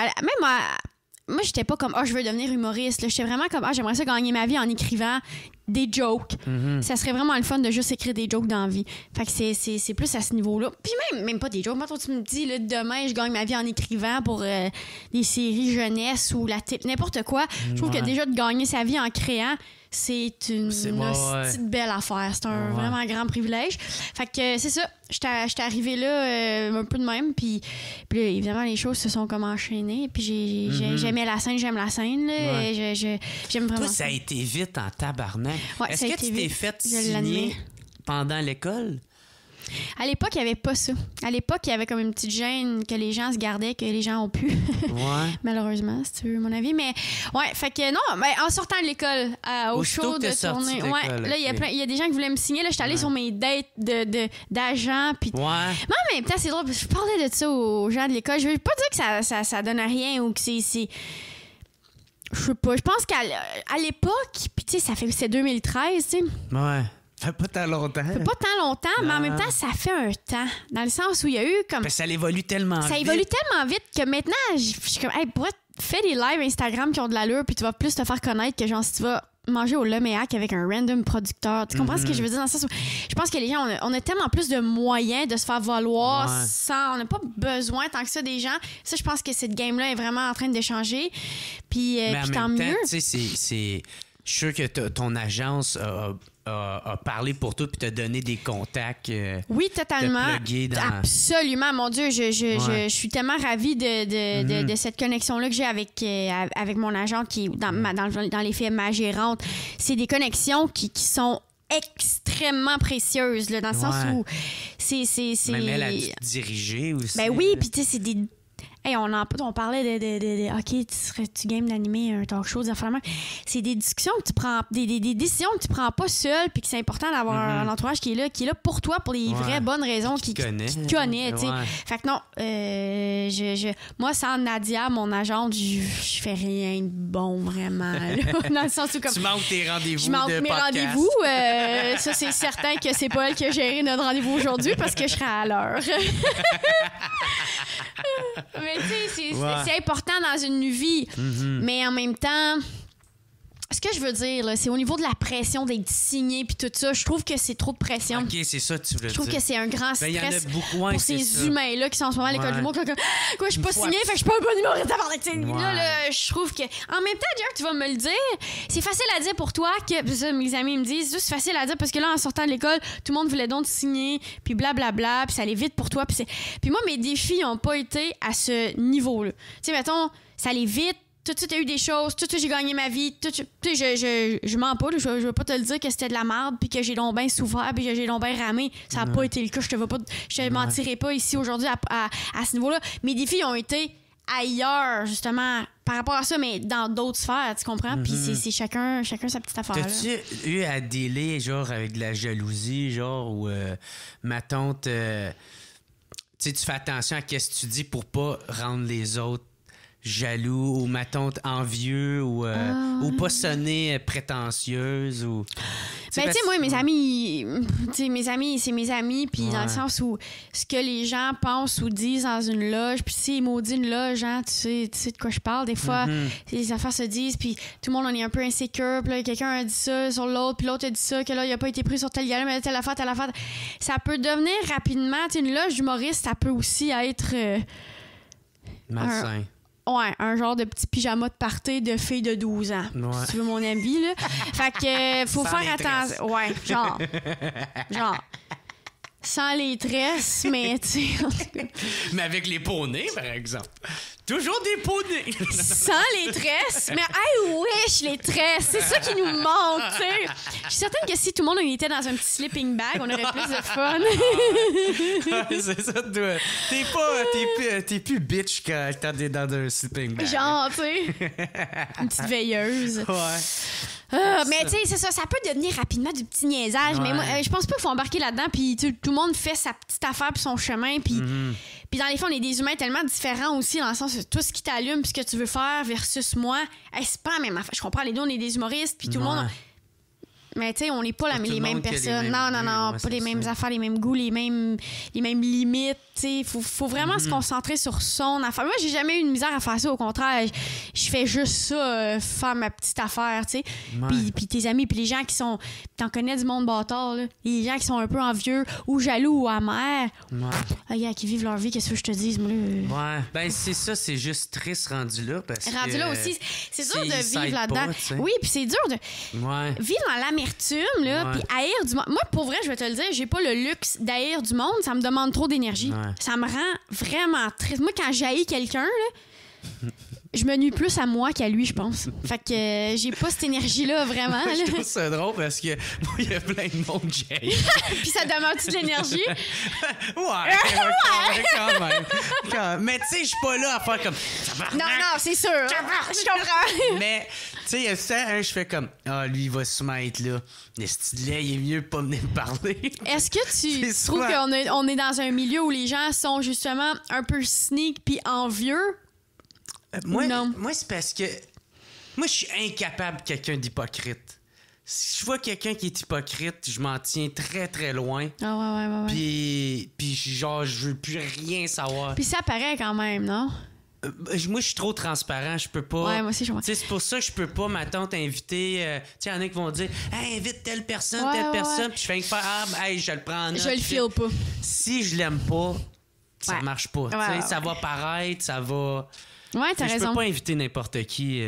moi, j'étais pas comme, je veux devenir humoriste. J'étais vraiment comme, j'aimerais ça gagner ma vie en écrivant des jokes. Ça serait vraiment le fun de juste écrire des jokes dans la vie. Fait que c'est plus à ce niveau-là. Puis même pas des jokes. Moi, toi, tu me dis, là, demain, je gagne ma vie en écrivant pour des séries jeunesse ou n'importe quoi. Je trouve que déjà de gagner sa vie en créant, c'est une petite belle affaire. C'est un vraiment grand privilège. Fait que c'est ça. J'étais arrivée là un peu de même. Puis là, évidemment, les choses se sont comme enchaînées. Puis j'aimais la scène, j'aime la scène. Là, j'aime vraiment. Toi, ça a été vite en tabarnak. Ouais, est-ce que tu t'es fait signer pendant l'école? À l'époque, il n'y avait pas ça. À l'époque, il y avait comme une petite gêne que les gens se gardaient, que les gens ont pu. Malheureusement, si tu veux mon avis. Mais ouais, fait que non, en sortant de l'école, au show de tournée. Là, il y a des gens qui voulaient me signer. Là, j'étais allée sur mes dates d'agents. Puis... Mais en même temps, c'est drôle, parce que je parlais de ça aux gens de l'école. Je veux pas dire que ça donne à rien ou que c'est... Je sais pas. Je pense qu'à l'époque, puis tu sais, c'est 2013, tu sais. Ouais. Fait pas tant longtemps. Mais en même temps, ça fait un temps. Dans le sens où il y a eu comme... Ça évolue tellement vite. Ça évolue tellement vite que maintenant, je suis comme, fais des lives Instagram qui ont de l'allure, puis tu vas plus te faire connaître que genre si tu vas manger au Leméac avec un random producteur. Tu comprends ce que je veux dire? Dans le sens où je pense que les gens, on a tellement plus de moyens de se faire valoir sans... On n'a pas besoin tant que ça des gens. Ça, je pense que cette game-là est vraiment en train de changer. Puis tant mieux. Tu sais, c'est... Je suis sûr que ton agence a parlé pour toi puis t'a donné des contacts. Oui, totalement. Absolument. Mon Dieu, je suis tellement ravie de cette connexion-là que j'ai avec mon agent qui est dans les faits ma gérante. C'est des connexions qui sont extrêmement précieuses, là, dans le sens où c'est... Même elle a dû te diriger aussi. Ben oui, puis tu sais, c'est des... Hey, on parlait de OK, tu game d'animer un talk show, des affaires. C'est des discussions que tu prends, des décisions que tu prends pas seul, puis que c'est important d'avoir un entourage qui est là pour toi, pour les vraies bonnes raisons, qui te connaît, tu sais. Fait que non, moi, sans Nadia, mon agente, je fais rien de bon, vraiment. Là, dans le sens où comme... Tu manques tes rendez-vous. Je manque mes rendez-vous. Ça, c'est certain que c'est pas elle qui a géré notre rendez-vous aujourd'hui parce que je serai à l'heure. Mais tu sais, c'est important dans une vie. Mais en même temps, ce que je veux dire, là, c'est au niveau de la pression d'être signé puis tout ça, je trouve que c'est trop de pression. OK, c'est ça que tu veux dire. Je trouve que c'est un grand stress y en a beaucoup, pour ces humains-là qui sont en ce moment à l'école du monde. Quoi, je suis pas signée, fait que je suis pas un bon humoriste à parler. Là, je trouve que... En même temps, Jack, tu vas me le dire, c'est facile à dire pour toi que... Ça, mes amis me disent, c'est facile à dire parce que là, en sortant de l'école, tout le monde voulait donc te signer, puis blablabla, puis ça allait vite pour toi. Puis moi, mes défis n'ont pas été à ce niveau-là. Tu sais, mettons, ça allait vite, tout de suite, il y a eu des choses. Tout de suite, j'ai gagné ma vie. Tu sais, je mens pas. Je veux pas te le dire que c'était de la merde, puis que j'ai donc bien souffert, puis que j'ai donc bien ramé. Ça n'a pas été le cas. Je te mentirai pas ici aujourd'hui à ce niveau-là. Mes défis ont été ailleurs, justement, par rapport à ça, mais dans d'autres sphères, tu comprends? Puis c'est chacun sa petite affaire. T'as-tu eu à dealer, genre, avec de la jalousie, genre, où ma tante... tu sais, tu fais attention à ce que tu dis pour pas rendre les autres jaloux ou ma tante envieux ou pas sonner prétentieuse ou... Ben, tu sais, moi, mes amis, c'est mes amis, puis dans le sens où ce que les gens pensent ou disent dans une loge, puis si ils maudissent une loge, hein, tu sais de quoi je parle. Des fois, les affaires se disent, puis tout le monde, on est un peu insécure, puis là, quelqu'un a dit ça sur l'autre, puis l'autre a dit ça, que là, il a pas été pris sur tel gars, mais telle affaire. Ça peut devenir rapidement, tu sais, une loge d'humoriste, ça peut aussi être... malsain. Un genre de petit pyjama de party de fille de 12 ans. Ouais. Si tu veux mon avis, là. Fait que faut Sans faire les attention. Ouais, genre. Sans les tresses, mais tu sais. Mais avec les poneys, par exemple. Toujours des poneys. Sans les tresses, mais I wish les tresses. C'est ça qui nous manque, tu sais. Je suis certaine que si tout le monde était dans un petit sleeping bag, on aurait plus de fun. C'est ça, toi. T'es plus bitch quand t'es dans un sleeping bag. Genre, tu sais. Une petite veilleuse. Ouais. Mais tu sais, c'est ça, ça peut devenir rapidement du petit niaisage. Mais moi, je pense pas qu'il faut embarquer là-dedans. Puis tout le monde fait sa petite affaire puis son chemin. Puis dans les faits, on est des humains tellement différents aussi, dans le sens de tout ce qui t'allume puis ce que tu veux faire versus moi. Hey, c'est pas la même affaire. Je comprends, les deux, on est des humoristes. Puis tout le monde... Mais tu sais, on n'est pas les mêmes personnes. Non, pas les mêmes affaires, les mêmes goûts, les mêmes limites. Tu sais, faut vraiment se concentrer sur son affaire. Moi, j'ai jamais eu de misère à faire ça. Au contraire, je fais juste ça, faire ma petite affaire, tu sais. Puis tes amis, puis les gens qui sont... T'en connais du monde bâtard, là. Les gens qui sont un peu envieux ou jaloux ou amers. Qui vivent leur vie, qu'est-ce que je te dis, moi, là? Ouais. Ben, c'est ça, c'est juste triste rendu là. Rendu là aussi, c'est dur de vivre là-dedans. Oui, puis c'est dur de vivre dans l'amertume, là, puis haïr du monde. Moi, pour vrai, je vais te le dire, j'ai pas le luxe d'haïr du monde. Ça me demande trop d'énergie. Ça me rend vraiment triste. Moi, quand j'haïs quelqu'un, là, je me nuis plus à moi qu'à lui, je pense. Fait que j'ai pas cette énergie-là, vraiment. Là. Je trouve ça drôle parce que moi, il y a plein de monde que j'haïs. Puis ça demande-tu de l'énergie? Quand même. Mais tu sais, je suis pas là à faire comme... Non, c'est sûr. Je comprends. Mais, tu sais, il y a ça, je fais comme... lui, il va sûrement être là. Le style-là, il est mieux de pas venir me parler. Est-ce que tu trouves qu'on est dans un milieu où les gens sont justement un peu sneak puis envieux? Moi, c'est parce que... Moi, je suis incapable de quelqu'un d'hypocrite. Si je vois quelqu'un qui est hypocrite, je m'en tiens très, très loin. Ouais. Puis genre, je veux plus rien savoir. Puis ça paraît quand même, non? Moi, je suis trop transparent, je peux pas... Ouais, moi aussi, je vois. C'est pour ça que je peux pas, ma tante, inviter... tu sais, il y en a qui vont dire « Hey, invite telle personne, Puis je fais faire « Hey, je le prends en note. » Je le file pas. Si je l'aime pas, ça marche pas. Ça va paraître, ça va... Ouais, t'as raison. Je peux pas inviter n'importe qui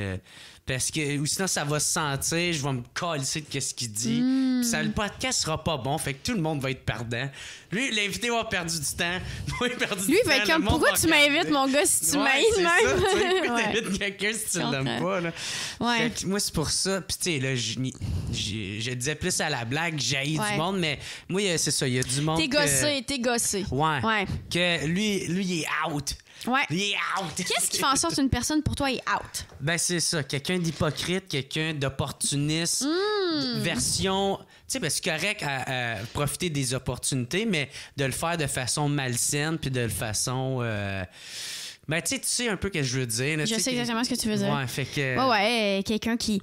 parce que ou sinon ça va se sentir, je vais me calisser de ce qu'il dit. Puis le podcast sera pas bon, fait que tout le monde va être perdant. Lui, l'invité va avoir perdu du temps. Moi, il a perdu du temps. Lui, il va être comme pourquoi tu m'invites, mon gars, si tu m'aides même? Pourquoi t'invites quelqu'un si tu l'aimes pas, là? Ouais. Fait que moi, c'est pour ça. Puis tu sais, là, je disais plus à la blague, j'haïs du monde, mais moi, c'est ça, il y a du monde. T'es gossé. Ouais. Que lui, il est out. Ouais. Il est out. Qu'est-ce qui fait en sorte qu'une personne, pour toi, est out? Ben, c'est ça. Quelqu'un d'hypocrite, quelqu'un d'opportuniste. Version... Tu sais, ben, c'est correct à profiter des opportunités, mais de le faire de façon malsaine puis de façon... Ben, tu sais un peu ce que je veux dire. Là, je sais exactement ce que tu veux dire. Ouais, fait que... quelqu'un qui...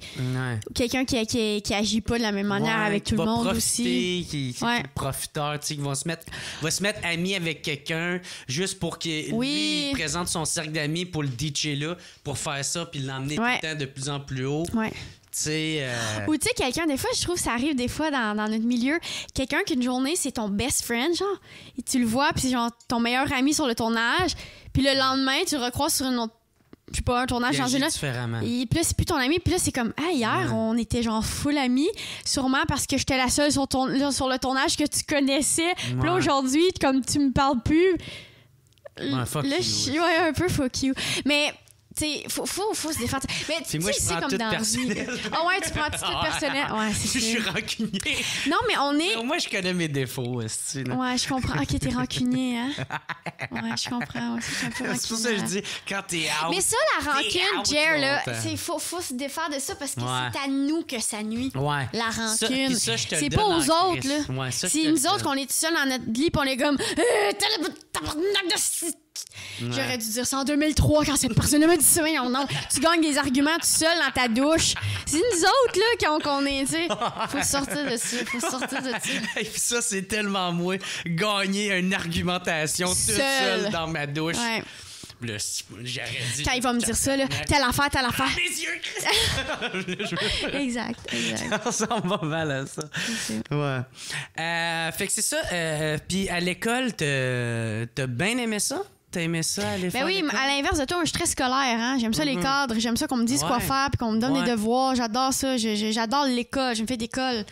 Quelqu'un qui agit pas de la même manière avec tout le monde aussi. Qui est profiteur, tu sais, qui va se mettre ami avec quelqu'un juste pour qu'il lui présente son cercle d'amis pour le ditcher là, pour faire ça puis l'emmener tout le temps de plus en plus haut. Ouais. Ou tu sais, quelqu'un, des fois, je trouve que ça arrive des fois dans notre milieu, quelqu'un qu'une journée, c'est ton best friend, genre, et tu le vois, puis c'est genre ton meilleur ami sur le tournage, puis le lendemain, tu le recroises sur une autre, je sais pas, un tournage changé là. Et puis là, c'est plus ton ami, puis là, c'est comme, hier, on était genre full amis, sûrement parce que j'étais la seule sur le tournage que tu connaissais, puis là, aujourd'hui, comme tu me parles plus, fuck là, you. Un peu fuck you. Mais... Tu sais, faut se défendre. Mais tu sais, c'est comme dans la vie. Ah ouais, tu prends tout personnel. Ouais, c'est Je suis rancunier. Non, mais on est... Moi, je connais mes défauts. Ouais, je comprends. OK, t'es rancunier, hein? Ouais, je comprends. C'est pour ça que je dis, quand t'es out... Mais ça, la rancune, Jer, là, faut se défaire de ça parce que c'est à nous que ça nuit. Ouais. La rancune. C'est pas aux autres, là. Ouais, c'est nous autres qu'on est tout seuls dans notre lit pis on est comme... J'aurais dû dire ça en 2003 quand cette personne m'a dit ça. Non, tu gagnes des arguments tout seul dans ta douche. C'est nous autres, là, qu'on est, tu sais. Faut sortir de ça. Et puis ça, c'est tellement moi, gagner une argumentation tout seul dans ma douche. Ouais. Là, j'aurais dit... Quand il va me dire ça, là, telle affaire. Les yeux! Exact. Ça ressemble pas mal à ça. Ouais. Fait que c'est ça. Puis à l'école, t'as bien aimé ça? T'as aimé ça, aller faire oui, l'école? à l'inverse de toi, moi, je suis très scolaire. Hein? J'aime ça les cadres. J'aime ça qu'on me dise quoi faire puis qu'on me donne des devoirs. J'adore ça. J'adore l'école. Je me fais d'école.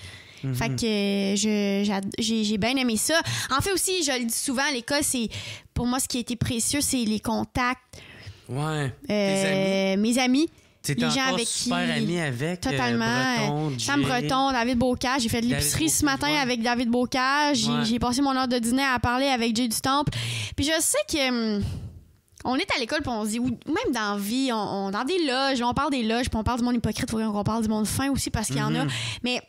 Fait que j'ai bien aimé ça. En fait aussi, je le dis souvent, l'école, c'est pour moi ce qui a été précieux, c'est les contacts. Ouais. Tes amis. Mes amis. T'es les gens encore avec super qui. ami avec Totalement. Sam Breton, David Bocage. J'ai fait de l'épicerie ce matin avec David Bocage. J'ai passé mon heure de dîner à parler avec Jay du Temple. Puis je sais que. On est à l'école puis on se dit, ou même dans la vie, on dans des loges, on parle des loges puis on parle du monde hypocrite, faut qu'on parle du monde fin aussi parce qu'il y en a. Mais.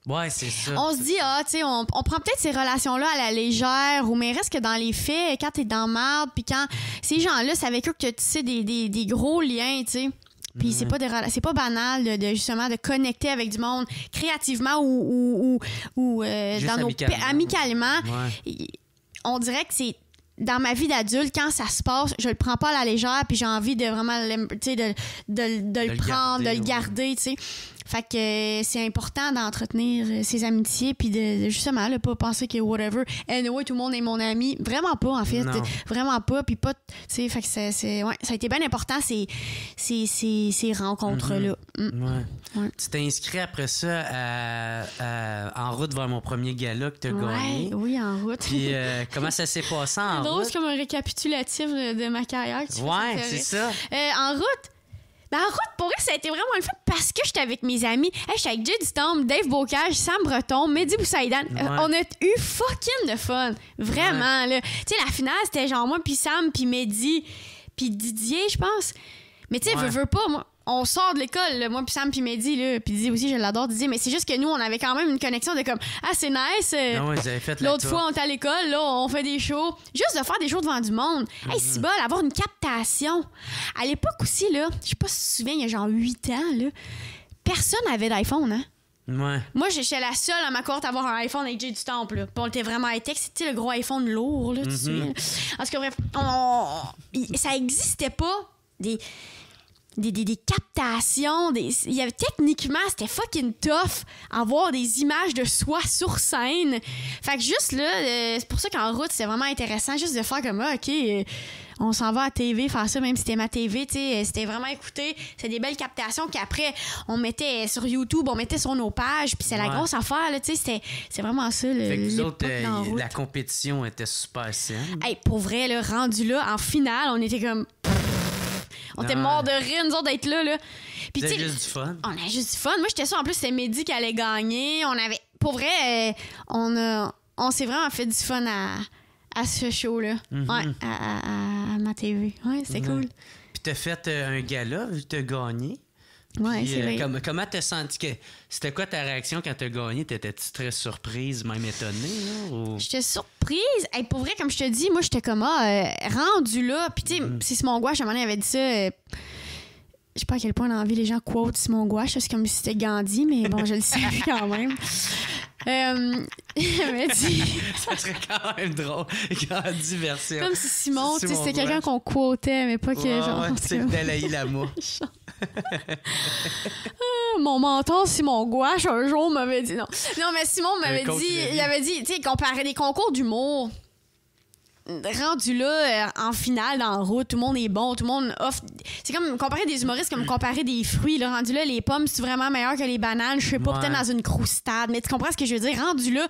Ouais, c'est ça. On se dit, tu sais, on prend peut-être ces relations-là à la légère, ou mais reste que dans les faits, quand t'es dans marde, puis quand ces gens-là, c'est avec eux que tu sais des gros liens, tu sais. Puis c'est pas banal de justement de connecter avec du monde créativement ou dans nos amicalement. Ouais. On dirait que c'est dans ma vie d'adulte, quand ça se passe, je le prends pas à la légère, puis j'ai envie de vraiment de le prendre, de le garder, tu sais. Fait que c'est important d'entretenir ses amitiés puis de justement là, pas penser que whatever anyway tout le monde est mon ami, vraiment pas en fait, vraiment pas, puis pas, tu sais, fait que c'est ça a été bien important ces rencontres là. Ouais. Tu t'es inscrit après ça en route vers mon premier gala que t'as gagné. Oui, en route. Puis comment ça s'est passé en route? C'est comme un récapitulatif de ma carrière que tu fais, c'est ça. En route. Ben, en route, pour vrai, ça a été vraiment le fun parce que j'étais avec mes amis. J'étais avec Jay du Temple, Dave Bocage, Sam Breton, Mehdi Boussaïdan. On a eu fucking de fun. Vraiment, là. Tu sais, la finale, c'était genre moi, puis Sam, puis Mehdi, puis Didier, je pense. Mais tu sais, veux pas, moi. On sort de l'école, là, moi, puis Sam, puis Mehdi, là, puis Didier aussi, je l'adore, Didier, mais c'est juste que nous, on avait quand même une connexion de comme, c'est nice. Non, ils avaient fait l'autre fois, on était à l'école, là, on fait des shows. Juste de faire des shows devant du monde. C'est bol, avoir une captation. À l'époque aussi, là, je sais pas si tu te souviens, il y a genre 8 ans, là, personne n'avait d'iPhone, hein. Ouais. Moi, j'étais la seule à ma cohorte à avoir un iPhone avec Jay du Temple. Là. Puis on était vraiment high-tech. C'était le gros iPhone lourd, là, tu te souviens. En tout cas, bref, ça existait pas des captations, il y avait techniquement, c'était fucking tough avoir des images de soi sur scène. Fait que juste là, c'est pour ça qu'en route, c'est vraiment intéressant juste de faire comme OK, on s'en va à TV faire ça, même si c'était ma TV, tu sais, c'était vraiment écouté. C'est des belles captations qu'après on mettait sur YouTube, on mettait sur nos pages, puis c'est la grosse affaire là, tu sais, c'est vraiment ça le. Fait que vous autres, la compétition était super saine. Hey, pour vrai là, rendu là en finale, on était comme on était morts de rire, nous autres, d'être là. Puis, tu sais, juste du fun. On a juste du fun. Moi, j'étais sûre, en plus, c'était Mehdi qui allait gagner. On avait... Pour vrai, on s'est vraiment fait du fun à ce show-là. Ouais, à ma TV. Ouais, c'était cool. Puis, t'as fait un gala, vu que t'as gagné. Ouais, c'est vrai. Comment t'as senti que... C'était quoi ta réaction quand t'as gagné? T'étais-tu très surprise, même étonnée? Là, ou... J'étais surprise. Hey, pour vrai, comme je te dis, moi, j'étais comme, rendu là. Puis, tu sais, c'est Simon Gouache, à un moment donné, il avait dit ça. Je sais pas à quel point dans la vie les gens quotent Simon Gouache. C'est comme si c'était Gandhi, mais bon, je le savais quand même. Il m'a dit... Ça serait quand même drôle. Gandhi version. Comme si Simon, tu sais, c'était quelqu'un qu'on quotait, mais pas que genre... c'est le Dalai Lama. Mon mentor Simon Gouache un jour m'avait dit non mais Simon m'avait dit, il avait dit, tu sais, comparer des concours d'humour rendu là en finale dans la route, tout le monde est bon, tout le monde offre, c'est comme comparer des humoristes comme comparer des fruits là, rendu là les pommes c'est vraiment meilleur que les bananes, je sais pas, peut-être dans une croustade, mais tu comprends ce que je veux dire, rendu là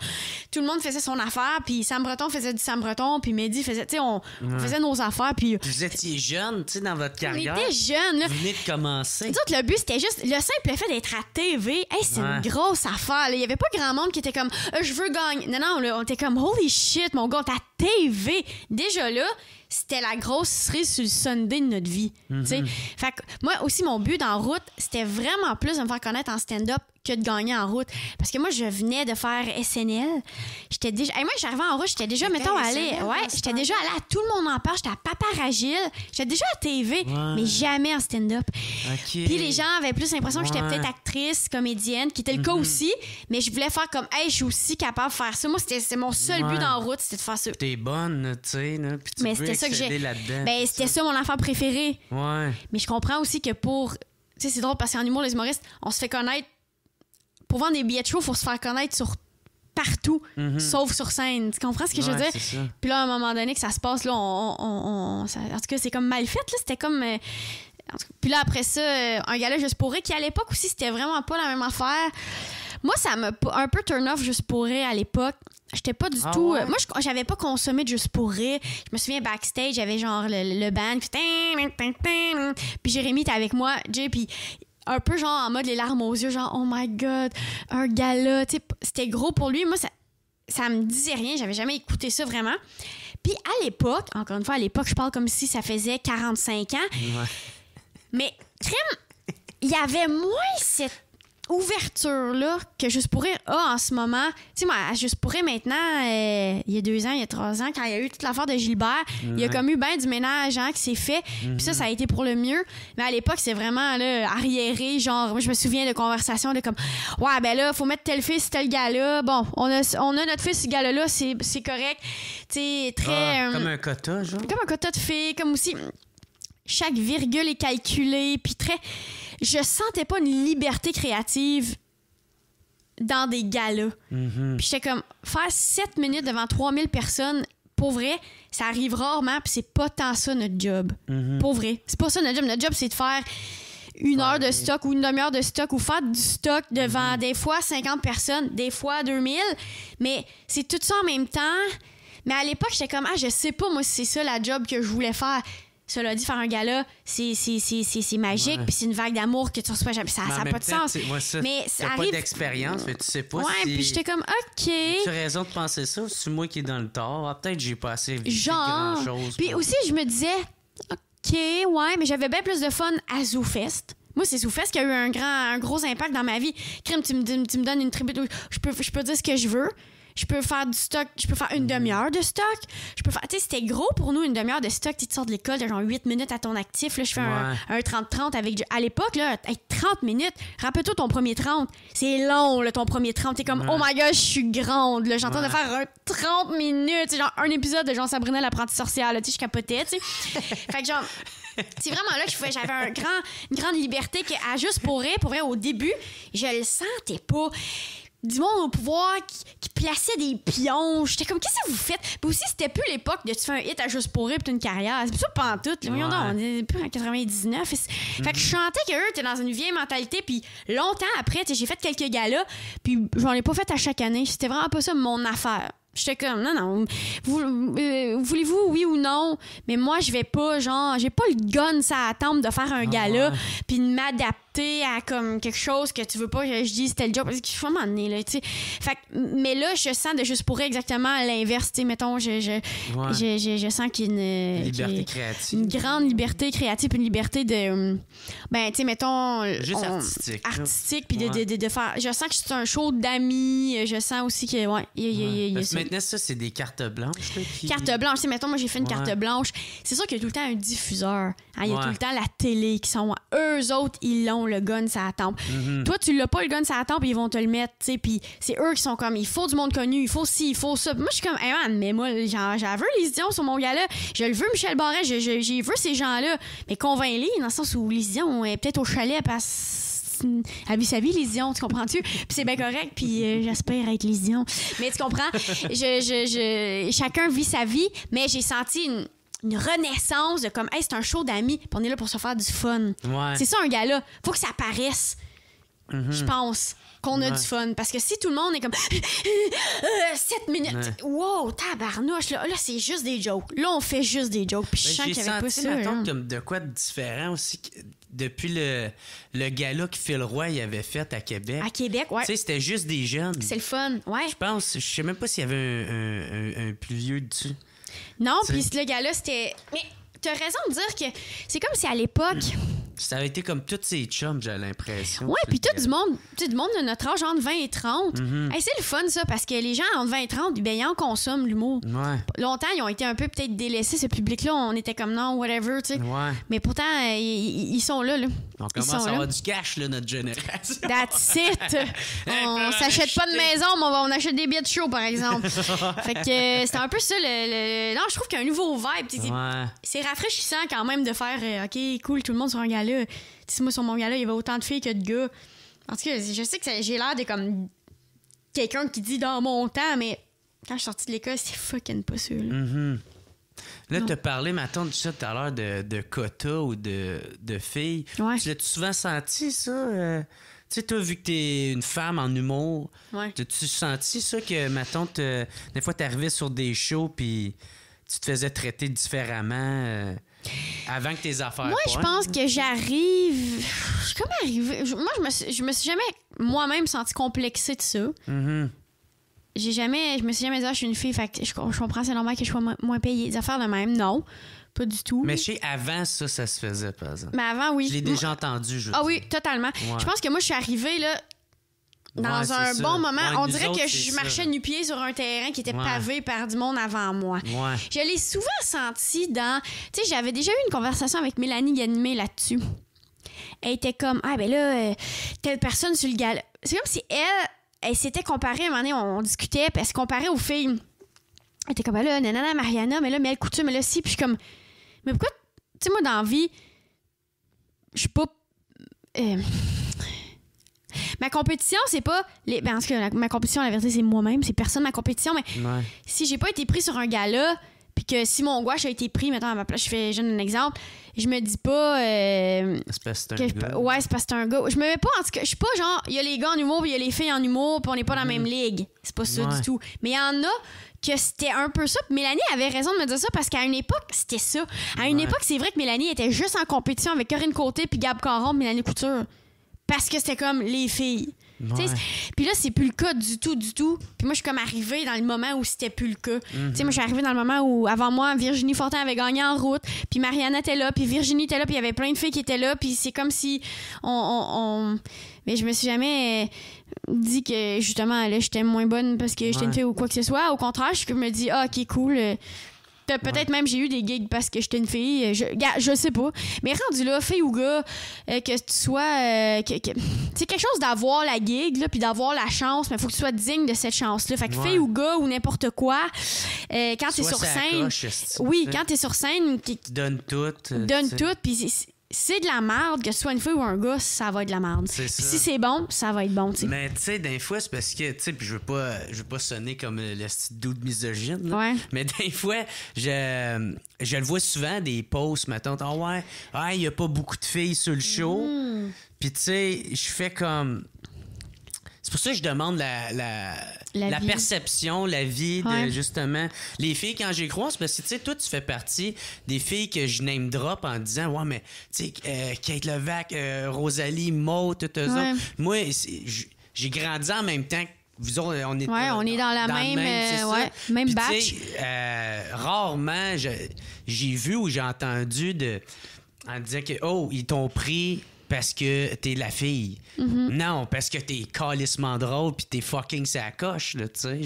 tout le monde faisait son affaire, puis Sam Breton faisait du Sam Breton, puis Mehdi faisait, tu sais, on faisait nos affaires, puis vous étiez jeune, tu sais, dans votre carrière, on était jeunes là, vous venez de commencer, nous autres, le but c'était juste le simple fait d'être à TV, c'est une grosse affaire là. Il y avait pas grand monde qui était comme je veux gagner, non là, on était comme holy shit mon gars, t'as TV. Déjà là, c'était la grosse cerise sur le Sunday de notre vie. Fait que moi aussi, mon but dans Route, c'était vraiment plus de me faire connaître en stand-up que de gagner en route. Parce que moi, je venais de faire SNL. J'étais déjà... moi, j'arrivais en route, j'étais déjà, mettons, allée... Ouais, j'étais déjà allée à Tout le monde en parle, j'étais à Paparagile, j'étais déjà à TV, mais jamais en stand-up. OK. Puis les gens avaient plus l'impression que j'étais peut-être actrice, comédienne, qui était le cas aussi, mais je voulais faire comme, hey, je suis aussi capable de faire ça. Moi, c'est mon seul but dans la route, c'était de faire ça. T'es bonne, tu sais, là, puis tu mais veux c'était ça que j'ai. là-dedans. Ben, c'était ça mon affaire préférée. Ouais. Mais je comprends aussi que pour... Tu sais, c'est drôle parce qu'en humour, les humoristes, on se fait connaître. Pour vendre des billets de show, il faut se faire connaître sur partout, sauf sur scène. Tu comprends ce que je veux dire? Puis là, à un moment donné, que ça se passe, là, en tout cas, c'est comme mal fait, là. C'était comme... Puis là, après ça, un gala Juste pour rire, qui à l'époque aussi, c'était vraiment pas la même affaire. Moi, ça m'a un peu turn off Juste pour rire à l'époque. J'étais pas du tout... ouais? moi, j'avais pas consommé de Juste pour rire. Je me souviens, backstage, j'avais genre le band, puis Jérémy était avec moi, Jay, puis... un peu genre en mode les larmes aux yeux, genre oh my god, un gala, tu sais, c'était gros pour lui. Moi, ça me disait rien, j'avais jamais écouté ça vraiment. Puis à l'époque, encore une fois, à l'époque, je parle comme si ça faisait 45 ans, mais crème, il y avait moins cette ouverture-là que Juste pour rire a en ce moment. Tu sais, moi, Juste pour rire maintenant, il y a 2 ans, il y a 3 ans, quand il y a eu toute l'affaire de Gilbert, il y a comme eu bien du ménage hein, qui s'est fait. Puis ça a été pour le mieux. Mais à l'époque, c'est vraiment là, arriéré. Genre, moi, je me souviens de conversations de comme, ouais, ben là, faut mettre tel fils, tel gars-là. Bon, on a notre fils, ce gars-là, c'est correct. Tu sais, très... comme un quota, genre? Comme un quota de filles, comme aussi... Chaque virgule est calculée, puis très... Je sentais pas une liberté créative dans des galas. Puis j'étais comme, faire 7 minutes devant 3000 personnes, pour vrai, ça arrive rarement, puis c'est pas tant ça notre job. Pour vrai. C'est pas ça notre job. Notre job, c'est de faire 1 heure de stock ou une demi-heure de stock ou faire du stock devant des fois 50 personnes, des fois 2000. Mais c'est tout ça en même temps. Mais à l'époque, j'étais comme, je sais pas, moi, si c'est ça la job que je voulais faire. Cela dit, faire un gala, c'est magique, puis c'est une vague d'amour que tu reçois jamais. Ça n'a pas de sens. Mais ça t'as arrive... pas d'expérience, tu sais pas si... puis j'étais comme, OK. Tu as raison de penser ça, c'est moi qui est dans le tort. Peut-être que j'ai pas assez vu grand-chose. Puis aussi, je me disais, OK, ouais, mais j'avais bien plus de fun à ZooFest. Moi, c'est ZooFest qui a eu un gros impact dans ma vie. Crème, tu me donnes une tribune où je peux dire ce que je veux. Je peux faire du stock, je peux faire une demi-heure de stock. Je peux faire, tu sais, c'était gros pour nous, une demi-heure de stock. Tu sors de l'école, t'as genre 8 minutes à ton actif. Là, je fais un 30-30 avec. À l'époque, là, 30 minutes. Rappelle-toi ton premier 30. C'est long, là, ton premier 30. T'es comme, oh my god, je suis grande. Là, j'entends de faire un 30 minutes. C'est genre un épisode de Jean-Sabrina l'apprentie sorcière. Tu sais, je capotais, tu sais. Fait que genre. C'est vraiment là que j'avais une grande liberté à Juste pour rire, au début, je le sentais pas. Du monde au pouvoir qui plaçait des pions. J'étais comme, qu'est-ce que vous faites? Puis aussi, c'était plus l'époque de tu fais un hit à Juste pour rire pis une carrière. C'est plus ça pantoute. Voyons donc, on est plus en 99. Fait que je sentais qu'eux étaient dans une vieille mentalité. Puis longtemps après, j'ai fait quelques galas. Puis j'en ai pas fait à chaque année. C'était vraiment pas ça mon affaire. J'étais comme, non, voulez-vous, oui ou non? Mais moi, je vais pas, genre, j'ai pas le gun ça attendre de faire un gala puis de m'adapter à comme quelque chose que tu veux pas que je dise tel job. Parce qu'il faut m'emmener, là, tu sais. Fait que, mais là, je sens de Juste pour rire exactement l'inverse, tu sais. Mettons, je sens qu'il y a une liberté créative. Une grande liberté créative, une liberté de, ben, tu sais, mettons. Juste artistique. Artistique, puis de faire. Je sens que c'est un show d'amis. Je sens aussi que, il y a ça. Maintenant, ça, c'est des cartes blanches. Carte blanche. Tu sais, mettons, moi, j'ai fait une carte blanche. C'est sûr qu'il y a tout le temps un diffuseur. Hein, il y a tout le temps la télé qui sont... Eux autres, ils l'ont, le gun, ça attend. Toi, tu l'as pas, le gun, ça attend, puis ils vont te le mettre, tu sais. Puis c'est eux qui sont comme, il faut du monde connu, il faut ci, il faut ça. Puis moi, je suis comme, hey man, mais moi, j'en veux les Dion sur mon gars-là. Je le veux, Michel Barret. J'ai vu ces gens-là. Mais convainc-les, dans le sens où les Dion est peut-être au chalet parce... Elle vit sa vie, les Dion, tu comprends-tu? Puis c'est bien correct, puis j'espère être les Dion. Mais tu comprends? Chacun vit sa vie, mais j'ai senti une renaissance de comme, hey, c'est un show d'amis, puis on est là pour se faire du fun. C'est ça, un gars-là. Faut que ça paraisse, je pense, qu'on a du fun. Parce que si tout le monde est comme 7 minutes, wow, tabarnouche, là c'est juste des jokes. Là, on fait juste des jokes, puis je sens qu'il y avait pas ça. J'ai senti comme de quoi de différent aussi. Depuis le gala que Phil Roy il avait fait à Québec. À Québec, ouais. Tu sais, c'était juste des jeunes. C'est le fun, ouais. Je sais même pas s'il y avait un plus vieux dessus. Non, puis le gala, c'était... Mais t'as raison de dire que c'est comme si à l'époque, Ça avait été comme tous ces chums, j'ai l'impression. Ouais, puis tout du monde de notre âge, entre 20 et 30. Hey, c'est le fun, ça, parce que les gens entre 20 et 30, ben, ils en consomment l'humour. Ouais. Longtemps, ils ont été un peu peut-être délaissés, ce public-là. On était comme non, whatever, tu sais. Ouais. Mais pourtant, ils sont là. On commence à avoir du cash, là, notre génération. That's it! On s'achète pas de maison, mais on achète des billets de show, par exemple. Fait que c'était un peu ça, Non, je trouve qu'il y a un nouveau vibe. Ouais. C'est rafraîchissant quand même de faire OK, cool, tout le monde sur un gala. Si moi, sur mon gala, il y avait autant de filles que de gars. En tout cas, je sais que j'ai l'air de comme quelqu'un qui dit dans mon temps, mais quand je suis sortie de l'école, c'est fucking pas ça. Là, tu as parlé, maintenant de ça tout à l'heure, de quotas ou de filles. Ouais. Tu l'as-tu souvent senti, ça? Tu sais, toi, vu que t'es une femme en humour, t'as-tu senti ça que, mettons, des fois, t'arrivais sur des shows puis tu te faisais traiter différemment avant que tes affaires Moi, je pense que j'arrive... Je suis comme arrivée... Moi, je me suis jamais moi-même sentie complexée de ça. Je me suis jamais dit, je suis une fille, fait que je comprends, c'est normal que je sois moins payée. Des affaires de même, non. Pas du tout. Mais je sais, avant, ça se faisait, par exemple. Mais avant, oui. Je l'ai déjà entendu, je veux Ah dire. oui, totalement. Ouais. Je pense que moi, je suis arrivée, là, dans un bon moment. Ouais, on nous dirait autres, que je marchais nu-pied sur un terrain qui était pavé par du monde avant moi. Ouais. Je l'ai souvent senti dans... Tu sais, j'avais déjà eu une conversation avec Mélanie Ganimé là-dessus. Elle était comme, ben là, telle personne sur le gala. C'est comme si elle s'était comparée, à un moment donné, on discutait, puis elle se comparait aux filles. Elle était comme, ben là, nanana, Mariana, mais là, Mel Couture, mais là, si, puis je suis comme, mais pourquoi, tu sais, moi, dans la vie, je suis pas... ma compétition, c'est pas... parce que ma compétition, la vérité, c'est moi-même, c'est personne ma compétition, mais si j'ai pas été pris sur un gala, puis que si mon gouache a été pris, mettons, à ma place, je donne un exemple, je me dis pas... c'est parce que c'est un gars. Ouais, c'est parce que c'est un gars. Je me mets pas, en tout cas, je suis pas genre, il y a les gars en humour, puis il y a les filles en humour, puis on n'est pas dans la même ligue. C'est pas ça du tout. Mais il y en a que c'était un peu ça. Puis Mélanie avait raison de me dire ça parce qu'à une époque, c'était ça. À une époque, c'est vrai que Mélanie était juste en compétition avec Corinne Côté, puis Gab Caron, puis Mélanie Couture. Parce que c'était comme les filles. Puis là, c'est plus le cas du tout. Puis moi, je suis comme arrivée dans le moment où c'était plus le cas. Tu sais, moi, je suis arrivée dans le moment où, avant moi, Virginie Fortin avait gagné en route, puis Mariana était là, puis Virginie était là, puis il y avait plein de filles qui étaient là, puis c'est comme si Mais je me suis jamais dit que, justement, là, j'étais moins bonne parce que j'étais une fille ou quoi que ce soit. Au contraire, je me dis, OK, cool... Peut-être même j'ai eu des gigs parce que j'étais une fille. Je sais pas. Mais rendu là, fille ou gars, que tu sois... c'est quelque chose d'avoir la gig, là, puis d'avoir la chance, mais il faut que tu sois digne de cette chance-là. Fait que fille ou gars ou n'importe quoi, quand t'es sur scène... quand t'es sur scène... Donne tout. Puis c'est de la merde, que ce soit une fille ou un gars, ça va être de la merde. Si c'est bon, ça va être bon, tu sais. Mais tu sais, des fois, c'est parce que, tu sais, puis je veux pas sonner comme le petit dude misogyne, là. Ouais. Mais des fois, je le vois souvent, des posts, mettons, il y a pas beaucoup de filles sur le show. Puis tu sais, je fais comme... C'est pour ça que je demande la perception, la vie de, justement, les filles quand j'y croise, parce que, tu sais, toi, tu fais partie des filles que je name drop en disant, ouais, mais, tu sais, Kate Levac, Rosalie, Maud, toutes eux autres. Moi, j'ai grandi en même temps que vous autres, on est dans la même batch. Rarement, j'ai vu ou j'ai entendu en disant que, ils t'ont pris parce que t'es la fille. Non, parce que t'es calissement drôle pis t'es fucking sa coche, là, tu sais.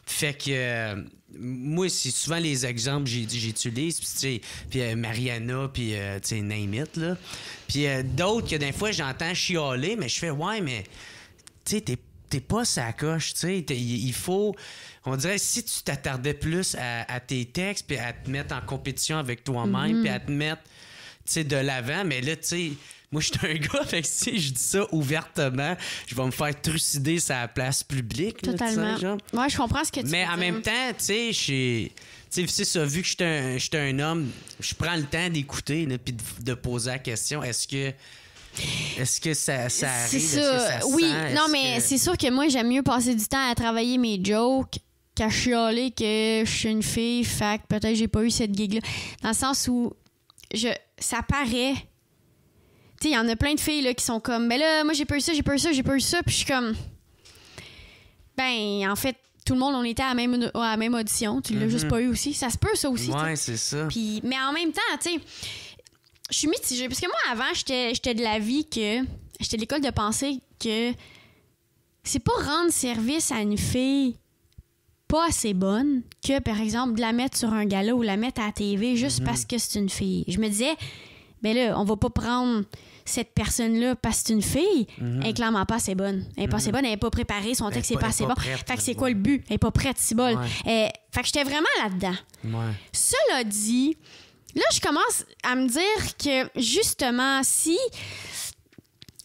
Fait que moi, c'est souvent les exemples que j'utilise, puis Mariana, puis tu sais, name it, là. Puis d'autres que des fois, j'entends chialer, mais je fais, ouais, mais tu sais, t'es pas sa coche, tu sais. Il faut... On dirait, si tu t'attardais plus à tes textes, puis à te mettre en compétition avec toi-même, puis à te mettre, tu sais, de l'avant, mais là, tu sais... Moi, je suis un gars, fait que si je dis ça ouvertement, je vais me faire trucider sur la place publique. Totalement. Là, ouais, je comprends ce que tu veux dire. Mais en même temps, tu sais, c'est ça, vu que je suis un homme, je prends le temps d'écouter puis de poser la question, est-ce que ça arrive? C'est ça. Mais c'est sûr que moi, j'aime mieux passer du temps à travailler mes jokes qu'à chialer que je suis une fille, fait que peut-être j'ai pas eu cette gig-là. Dans le sens où ça paraît... Il y en a plein de filles là, qui sont comme, ben là, moi j'ai pas eu ça, puis je suis comme, ben, en fait, tout le monde, on était à la même audition, tu l'as juste pas eu aussi. Ça se peut, ça aussi. Ouais, c'est ça. Mais en même temps, tu sais, Je suis mitigée. Parce que moi, avant, j'étais de l'avis que... J'étais de l'école de pensée que c'est pas rendre service à une fille pas assez bonne que, par exemple, de la mettre sur un gala ou la mettre à la TV juste parce que c'est une fille. Je me disais, ben là, on va pas prendre cette personne-là parce que c'est une fille. Elle est clairement pas assez bonne. Elle est pas assez bonne, elle est pas préparée, son texte est pas assez bon. Fait que c'est quoi le but? Elle est pas prête, si bol. Fait que j'étais vraiment là-dedans. Cela dit, là, je commence à me dire que, justement, si...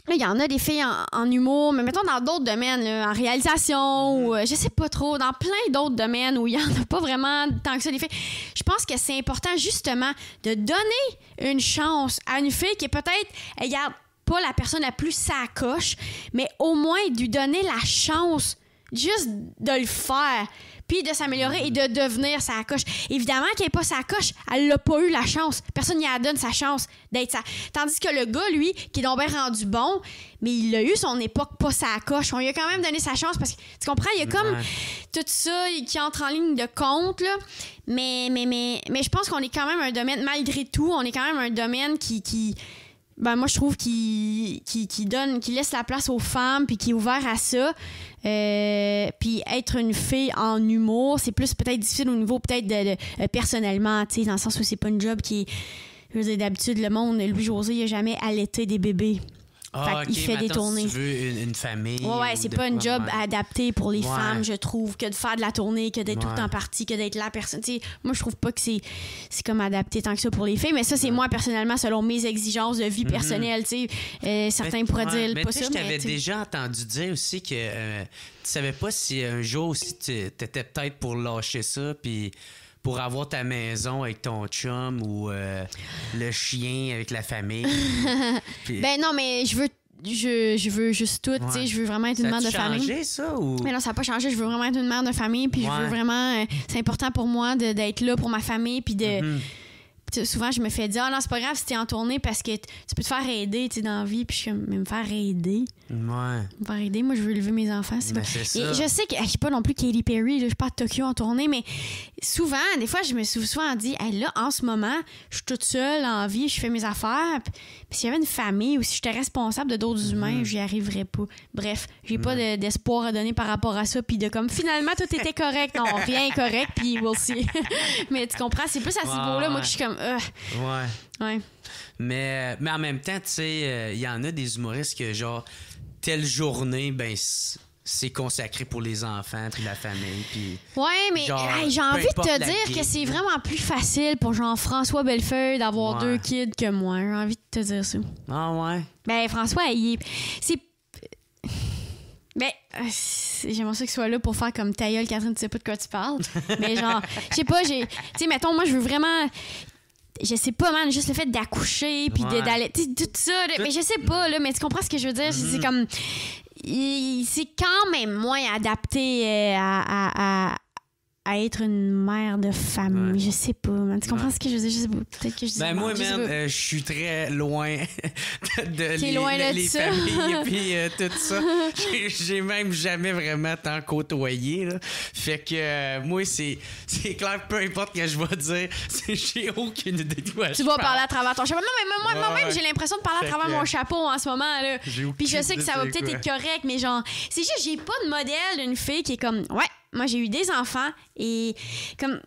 Là, il y en a des filles en humour, mais mettons dans d'autres domaines, là, en réalisation ou je sais pas trop, dans plein d'autres domaines où il y en a pas vraiment tant que ça des filles. Je pense que c'est important justement de donner une chance à une fille qui est peut-être, regarde, pas la personne la plus sacoche, mais au moins de lui donner la chance juste de le faire, puis de s'améliorer et de devenir sa coche. Évidemment qu'elle n'est pas sa coche, elle n'a pas eu la chance. Personne n'y a donné sa chance d'être ça. Tandis que le gars, lui, qui est donc bien rendu bon, mais il a eu son époque pas sa coche. On lui a quand même donné sa chance parce que, tu comprends, il y a comme tout ça qui entre en ligne de compte, là. Mais je pense qu'on est quand même un domaine, malgré tout, on est quand même un domaine qui ben moi je trouve qui laisse la place aux femmes puis qui est ouvert à ça. Puis être une fille en humour, c'est plus peut-être difficile au niveau peut-être de personnellement, tu sais, dans le sens où c'est pas une job qui est, je veux dire, d'habitude le monde, Louis-José, il a jamais allaité des bébés. Il fait des tournées. Si tu veux une famille. Ouais, c'est pas un job adapté pour les femmes, je trouve, que de faire de la tournée, que d'être tout le temps parti, que d'être la personne. T'sais, moi, je trouve pas que c'est comme adapté tant que ça pour les filles, mais ça, c'est moi, personnellement, selon mes exigences de vie personnelle. Certains pourraient dire pas ça. Je t'avais déjà entendu dire aussi que tu savais pas si un jour aussi t'étais peut-être pour lâcher ça, puis pour avoir ta maison avec ton chum ou le chien avec la famille. Puis... Ben non, mais je veux juste tout, tu sais, je veux vraiment être une mère de famille. Ça a changé, ça, ou... Mais non, ça n'a pas changé, je veux vraiment être une mère de famille, puis je veux vraiment... c'est important pour moi d'être là pour ma famille, puis de... Souvent, je me fais dire, non, c'est pas grave si t'es en tournée parce que tu peux te faire aider, tu sais, dans la vie. Puis je suis comme, mais me faire aider. Me faire aider, moi, je veux élever mes enfants. C'est ça. Et je sais que je suis pas non plus Katy Perry, là, je suis pas à Tokyo en tournée, mais souvent, des fois, je me suis souvent dit, hey, là, en ce moment, je suis toute seule en vie, je fais mes affaires. Puis s'il y avait une famille ou si j'étais responsable de d'autres humains, j'y arriverais pas. Bref, j'ai pas d'espoir à donner par rapport à ça. Puis de comme, finalement, tout était correct. Non, rien est correct, puis we'll see. Mais tu comprends, c'est plus à ce niveau-là, moi, que je suis comme, Ouais. Mais en même temps, tu sais, il y en a des humoristes que, genre, telle journée, ben, c'est consacré pour les enfants puis la famille. Puis, ouais, mais j'ai envie de te dire que c'est vraiment plus facile pour Jean-François Bellefeuille d'avoir 2 kids que moi. J'ai envie de te dire ça. Ah ouais? Ben, François, c'est... Ben, j'aimerais ça qu'il soit là pour faire comme ta gueule, Catherine, tu sais pas de quoi tu parles. Mais genre, je sais pas, tu sais, mettons, moi, je veux vraiment... Je sais pas, man, juste le fait d'accoucher, puis d'aller... Tout ça, mais je sais pas, là, mais tu comprends ce que je veux dire? C'est comme... C'est quand même moins adapté à être une mère de famille. Je sais pas, man. Tu comprends ce que je veux dire? Je sais pas. Peut-être que je dis moi, man, je suis très loin de les familles puis tout ça. J'ai même jamais vraiment tant côtoyé, là. Fait que moi, c'est clair, peu importe ce que je vais dire, j'ai aucune idée de quoi tu vas parler à travers ton chapeau. Non, mais moi-même, j'ai l'impression de parler à travers mon chapeau en ce moment, là. Puis je sais que ça va peut-être être correct, mais genre, c'est juste, j'ai pas de modèle d'une fille qui est comme, moi, j'ai eu des enfants et comme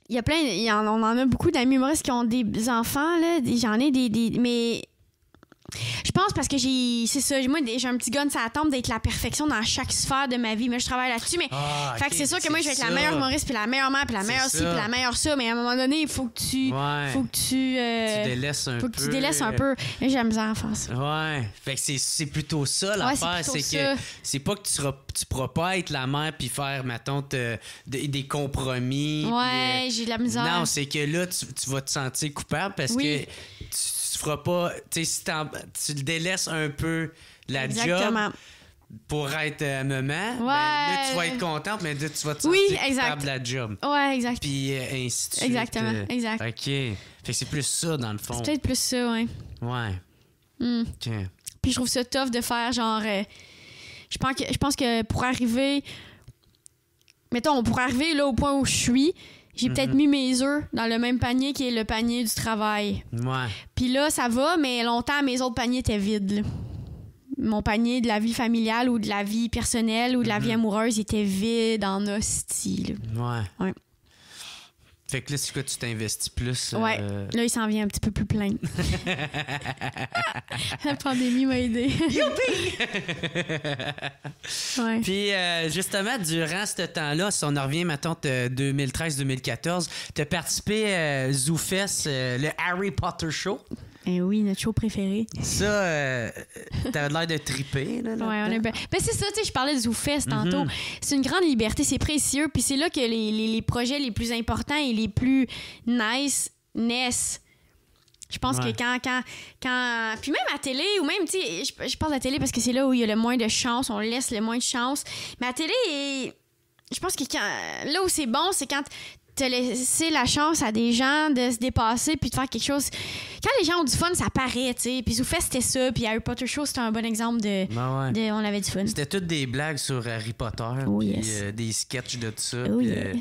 il y a plein, on en a beaucoup d'amis humoristes qui ont des enfants là, j'en ai mais je pense parce que c'est ça, moi j'ai un petit gun sur la tombe d'être la perfection dans chaque sphère de ma vie, mais je travaille là-dessus, mais fait que c'est sûr que moi je vais être la meilleure humoriste puis la meilleure mère puis la meilleure ci puis la meilleure ça, mais à un moment donné il faut que tu tu délaisses un peu. Faut que tu délaisses un peu. Mais j'ai la misère à faire ça. Ouais. Fait que c'est plutôt ça l'affaire, c'est que c'est pas que tu pourras pas être la mère puis faire mettons des compromis. Ouais, j'ai de la misère. Non, c'est que là tu vas te sentir coupable parce que tu feras pas, tu sais, si tu délaisses un peu la job pour être maman, ben, là, tu vas être contente, mais là, tu vas te sentir coupable de la job. Ouais, exact. Puis ainsi de suite. Exactement, exact. OK. Fait que c'est plus ça, dans le fond. C'est peut-être plus ça, ouais. Ouais. OK. Puis je trouve ça tough de faire, genre... je pense que pour arriver... Mettons, pour arriver là au point où je suis... J'ai peut-être mis mes œufs dans le même panier qui est le panier du travail. Ouais. Puis là, ça va, mais longtemps, mes autres paniers étaient vides. Là. Mon panier de la vie familiale ou de la vie personnelle ou de la vie amoureuse, il était vide en hostie. Là. Ouais. Fait que là, c'est quoi, tu t'investis plus? Ouais. Là, il s'en vient un petit peu plus plein. La pandémie m'a aidé. Youpi! Ouais. Puis, justement, durant ce temps-là, si on en revient, maintenant, 2013-2014, tu as participé ZooFest, le Harry Potter Show. Eh oui, notre show préféré. Ça, t'avais l'air de triper, là. Ouais, on est ben, c'est ça, tu sais, je parlais de ZooFest tantôt. C'est une grande liberté, c'est précieux, puis c'est là que les projets les plus importants et les plus nice naissent. Je pense que quand... Puis même à télé, ou même, tu sais, je parle de la télé parce que c'est là où il y a le moins de chance, on laisse le moins de chance. Mais à télé, je pense que là où c'est bon, c'est quand te laisser la chance à des gens de se dépasser puis de faire quelque chose. Quand les gens ont du fun, ça paraît, tu sais. Puis ZooFest, c'était ça. Puis Harry Potter Show, c'était un bon exemple de on avait du fun. C'était toutes des blagues sur Harry Potter. Oh, puis yes. Des sketchs de tout ça. Oh, puis, yeah.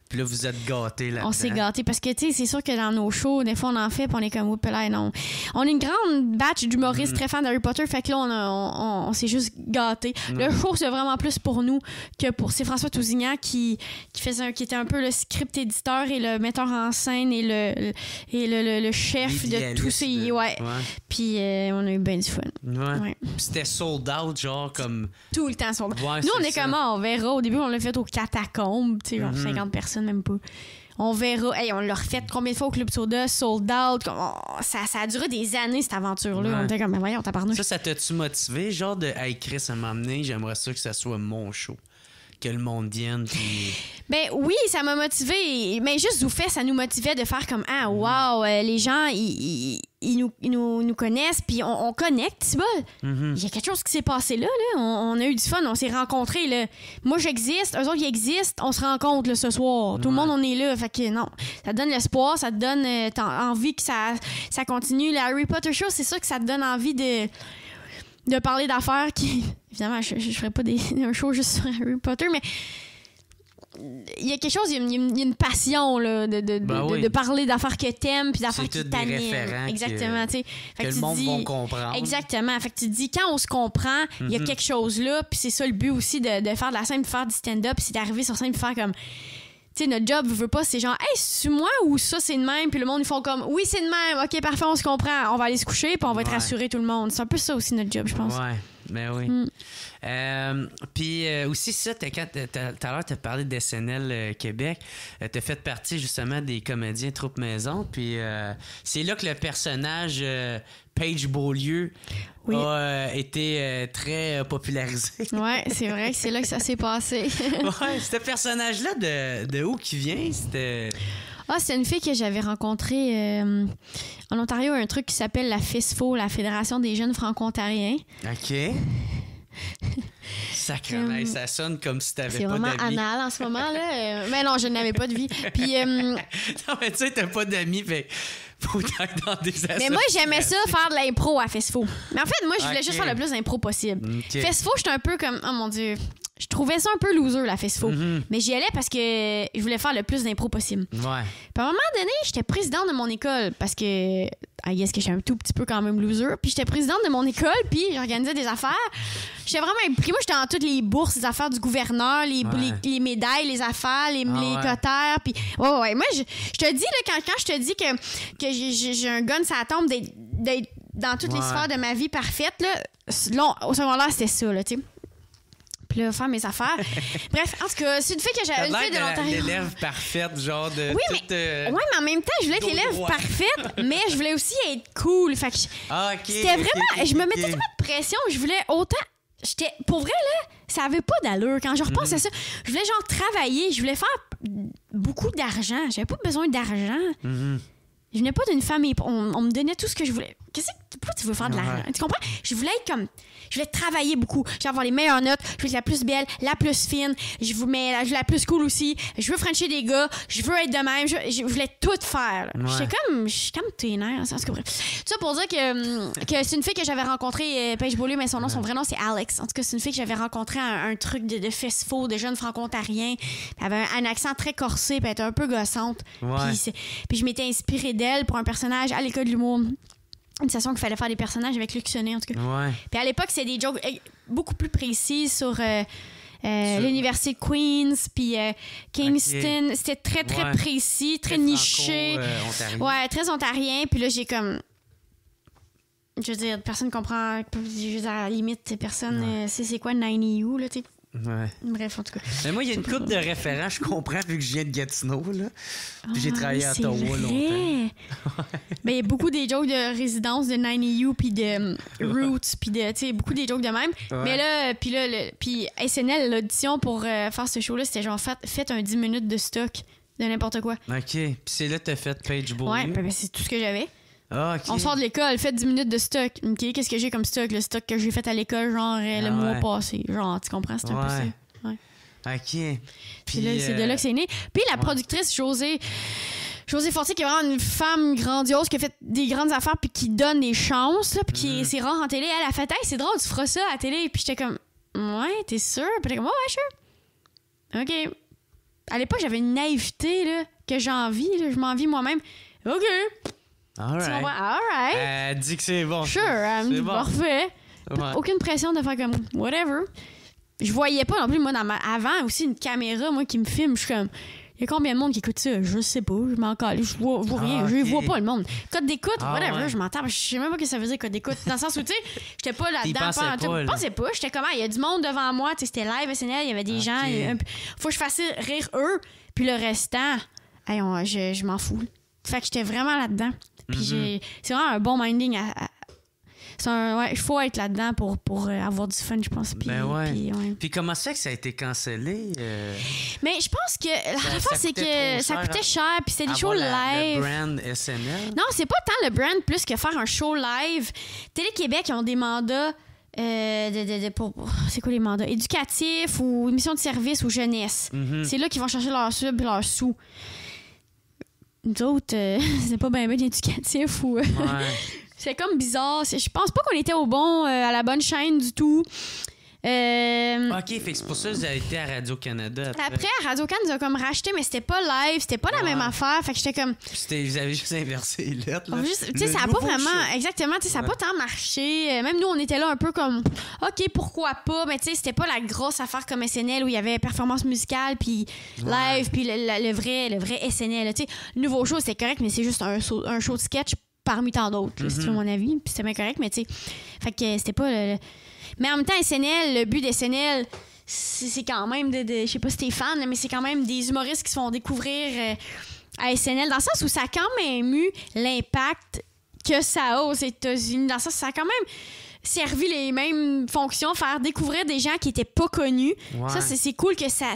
Puis là, vous êtes gâtés là-dedans. On s'est gâtés parce que, tu sais, c'est sûr que dans nos shows, des fois, on en fait puis on est comme, oups là, non. On est une grande batch d'humoristes très fans d'Harry Potter, fait que là, on s'est juste gâtés. Le show, c'est vraiment plus pour nous que pour... C'est François Tousignan qui était un peu le script éditeur et le metteur en scène et le chef de tous ces... Ouais. Puis on a eu bien du fun. Ouais. Puis c'était sold out, genre comme... Tout le temps sold out. Ouais, nous, on est ça. comme, on verra. Au début, on l'a fait aux catacombes, tu sais, genre 50 personnes, même pas. On verra. Hey, on l'a refait combien de fois au Club Soda, sold out. Ça a duré des années, cette aventure-là. Ouais. On était comme, mais voyons, tabarnouche. Ça t'a-tu motivé? Genre de, hey Chris, à m'emmener, j'aimerais ça que ça soit mon show. Que le monde vienne. Puis... Ben oui, ça m'a motivé. Mais juste ZooFest, ça nous motivait de faire comme, ah, wow, les gens, ils nous connaissent, puis on connecte, c'est bon. Il y a quelque chose qui s'est passé là. On a eu du fun, on s'est rencontrés. Là. Moi, j'existe, eux autres, ils existent, on se rencontre là, ce soir. Tout le monde, on est là. Fait que non, ça te donne l'espoir, ça te donne envie que ça continue. Le Harry Potter Show, c'est ça que ça te donne envie de parler d'affaires qui... Évidemment, je ferais pas un show juste sur Harry Potter, mais il y a quelque chose, il y a une passion là, de parler d'affaires que t'aimes puis d'affaires qui t'animent. Exactement, tu sais. Que le monde va comprendre. Exactement. Fait que tu te dis, quand on se comprend, il y a quelque chose là, puis c'est ça le but aussi de faire de la scène, de faire du stand-up, c'est d'arriver sur scène et faire comme... Tu sais, notre job, veut pas, c'est genre, hey, c'est moi ou ça, c'est de même? Puis le monde, ils font comme, oui, c'est de même. OK, parfait, on se comprend. On va aller se coucher, puis on va être rassuré tout le monde. C'est un peu ça aussi, notre job, je pense. Ouais, ben oui. Puis aussi, ça, quand tout à l'heure, tu as parlé de SNL Québec. Tu as fait partie, justement, des comédiens Troupe Maison. Puis c'est là que le personnage Paige Beaulieu a été très popularisé. Ouais, c'est vrai que c'est là que ça s'est passé. Ouais, ce personnage-là, de où qui vient? C'était... Ah, c'est une fille que j'avais rencontrée en Ontario, un truc qui s'appelle la FISFO, la Fédération des jeunes franco-ontariens. OK. Sacrément, ça sonne comme si t'avais pas de vie. C'est vraiment anal en ce moment, là. Mais non, je n'avais pas de vie. Puis... Non, mais tu sais, t'as pas d'amis, fait... Faut être dans des associations. Mais moi, j'aimais ça, faire de l'impro à FESFO. Mais en fait, moi, je voulais juste faire le plus d'impro possible. FESFO, j'étais un peu comme... Oh mon Dieu... Je trouvais ça un peu loser, la FESFO. Mais j'y allais parce que je voulais faire le plus d'impro possible. Ouais. Puis à un moment donné, j'étais présidente de mon école parce que... I guess que j'étais un tout petit peu quand même loser. Puis j'étais présidente de mon école, puis j'organisais des affaires. J'étais vraiment impliquée. Moi, j'étais dans toutes les bourses, les affaires du gouverneur, les médailles, les affaires, les cotères. Puis ouais. Moi, je te dis, là, quand je te dis que j'ai un gun, ça tombe d'être dans toutes les sphères de ma vie parfaite, là, au secondaire, c'était ça, là, tu sais. Puis là, faire mes affaires. Bref, en tout cas, c'est une fille que j'avais... Une fille de l'Ontario. L'élève parfaite, genre de... Oui, mais en même temps, je voulais être l'élève parfaite, mais je voulais aussi être cool. Fait que c'était vraiment... Je me mettais tellement de pression. Je voulais autant... Pour vrai, là, ça avait pas d'allure. Quand je repense à ça, je voulais genre travailler. Je voulais faire beaucoup d'argent. J'avais pas besoin d'argent. Je venais pas d'une famille. On me donnait tout ce que je voulais. pourquoi tu veux faire de l'argent? Tu comprends? Je voulais travailler beaucoup. Je voulais avoir les meilleures notes. Je veux être la plus belle, la plus fine. Je veux la plus cool aussi. Je veux frencher des gars. Je veux être de même. Je voulais tout faire. Je suis comme ténère. Tout ça pour dire que c'est une fille que j'avais rencontrée, Paige Beaulieu, mais son nom, c'est Alex. En tout cas, c'est une fille que j'avais rencontrée à un truc de festival de jeunes franco-ontariens. Elle avait un accent très corsé, puis elle était un peu gossante. Puis je m'étais inspirée d'elle pour un personnage à l'école de l'humour. Une session qu'il fallait faire des personnages avec Luc Sonnet, en tout cas. Puis à l'époque, c'était des jokes beaucoup plus précis sur l'université de Queens, puis Kingston. C'était très, très précis, très niché. Très ontarien. Puis là, j'ai comme... Je veux dire, personne comprend... Je veux dire, à la limite, personne sait c'est quoi 90U, là, tu sais. Bref, en tout cas. Mais moi, il y a une couple de référents, je comprends, vu que je viens de Gatineau, là. Puis j'ai travaillé à Ottawa longtemps. Ben, il y a beaucoup des jokes de résidence de 90U, puis de Roots, puis de, tu sais, beaucoup des jokes de même. Mais là, puis SNL, l'audition pour faire ce show-là, c'était genre, fait un 10 minutes de stock de n'importe quoi. OK. Puis c'est là que t'as fait Paige Beaulieu. Ouais, ben, c'est tout ce que j'avais. Ah, OK. On sort de l'école, fait 10 minutes de stock. OK, qu'est-ce que j'ai comme stock? Le stock que j'ai fait à l'école, genre, le mois passé. Genre, tu comprends? C'est un peu ça. OK. Puis là, c'est de là que c'est né. Puis la productrice, Josée Fortier, qui est vraiment une femme grandiose, qui a fait des grandes affaires, puis qui donne des chances, là, puis qui c'est rare en télé. Elle a fait, hey, c'est drôle, tu feras ça à la télé. Puis j'étais comme, ouais, t'es sûre? Puis j'étais comme, ouais, sure. OK. À l'époque, j'avais une naïveté, là, que j'envie, là. Je m'envie moi-même. OK. All right. Elle dit que c'est bon. Sure, c'est bon. Parfait. Aucune pression de faire comme whatever. Je voyais pas non plus, moi, avant aussi, une caméra, moi, qui me filme. Je suis comme, il y a combien de monde qui écoute ça? Je sais pas. Je m'en cale. Je vois rien. Je vois pas le monde. Code d'écoute, whatever. Je m'entends. Je sais même pas ce que ça veut dire, code d'écoute. Dans le sens où, tu sais, j'étais pas là-dedans. Je pensais pas. J'étais comment? Il y a du monde devant moi. Tu sais, c'était live SNL. Il y avait des gens. Faut que je fasse rire eux. Puis le restant, hey, je m'en fous. Fait que j'étais vraiment là-dedans. Puis c'est vraiment un bon minding. Il faut être là-dedans pour avoir du fun, je pense. Puis, Puis comment ça que ça a été cancellé? Mais je pense que l'affaire, c'est que ça coûtait cher. Puis c'était des shows live. Le brand SNL? Non, c'est pas tant le brand plus que faire un show live. Télé-Québec, ils ont des mandats. C'est quoi les mandats? Éducatifs ou mission de service ou jeunesse. C'est là qu'ils vont chercher leur sub et leur sous. Nous autres, c'est pas bien éducatif ou... c'est comme bizarre. Je pense pas qu'on était à la bonne chaîne du tout. OK, fait que c'est pour ça que vous avez été à Radio-Canada. Après, Radio-Can nous a comme racheté, mais c'était pas live, c'était pas la même affaire. Fait que j'étais comme... Vous avez juste inversé les lettres, là. Tu sais, ça a pas vraiment... Exactement, tu sais, ça a pas tant marché. Même nous, on était là un peu comme... OK, pourquoi pas? Mais tu sais, c'était pas la grosse affaire comme SNL où il y avait performance musicale, puis live, puis le vrai SNL. Tu sais, le nouveau show, c'était correct, mais c'est juste un show de sketch parmi tant d'autres, si tu veux mon avis. Puis c'était bien correct, mais tu sais... Fait que c'était pas... Mais en même temps, SNL, le but de SNL, c'est quand même je sais pas si t'es fan, mais c'est quand même des humoristes qui se font découvrir à SNL, dans le sens où ça a quand même eu l'impact que ça a aux États-Unis. Dans le sens où ça a quand même servi les mêmes fonctions, faire découvrir des gens qui étaient pas connus. Ça, c'est cool que ça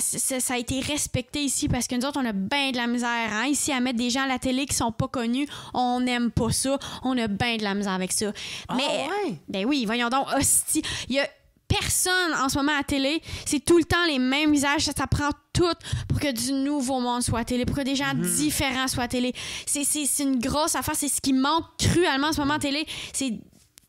a été respecté ici, parce que nous autres, on a bien de la misère ici à mettre des gens à la télé qui sont pas connus. On n'aime pas ça. On a bien de la misère avec ça. Mais, ben oui, voyons donc, hostie. Il y a personne en ce moment à la télé. C'est tout le temps les mêmes visages. Ça prend tout pour que du nouveau monde soit à la télé, pour que des gens différents soient à la télé. C'est une grosse affaire. C'est ce qui manque cruellement en ce moment à la télé.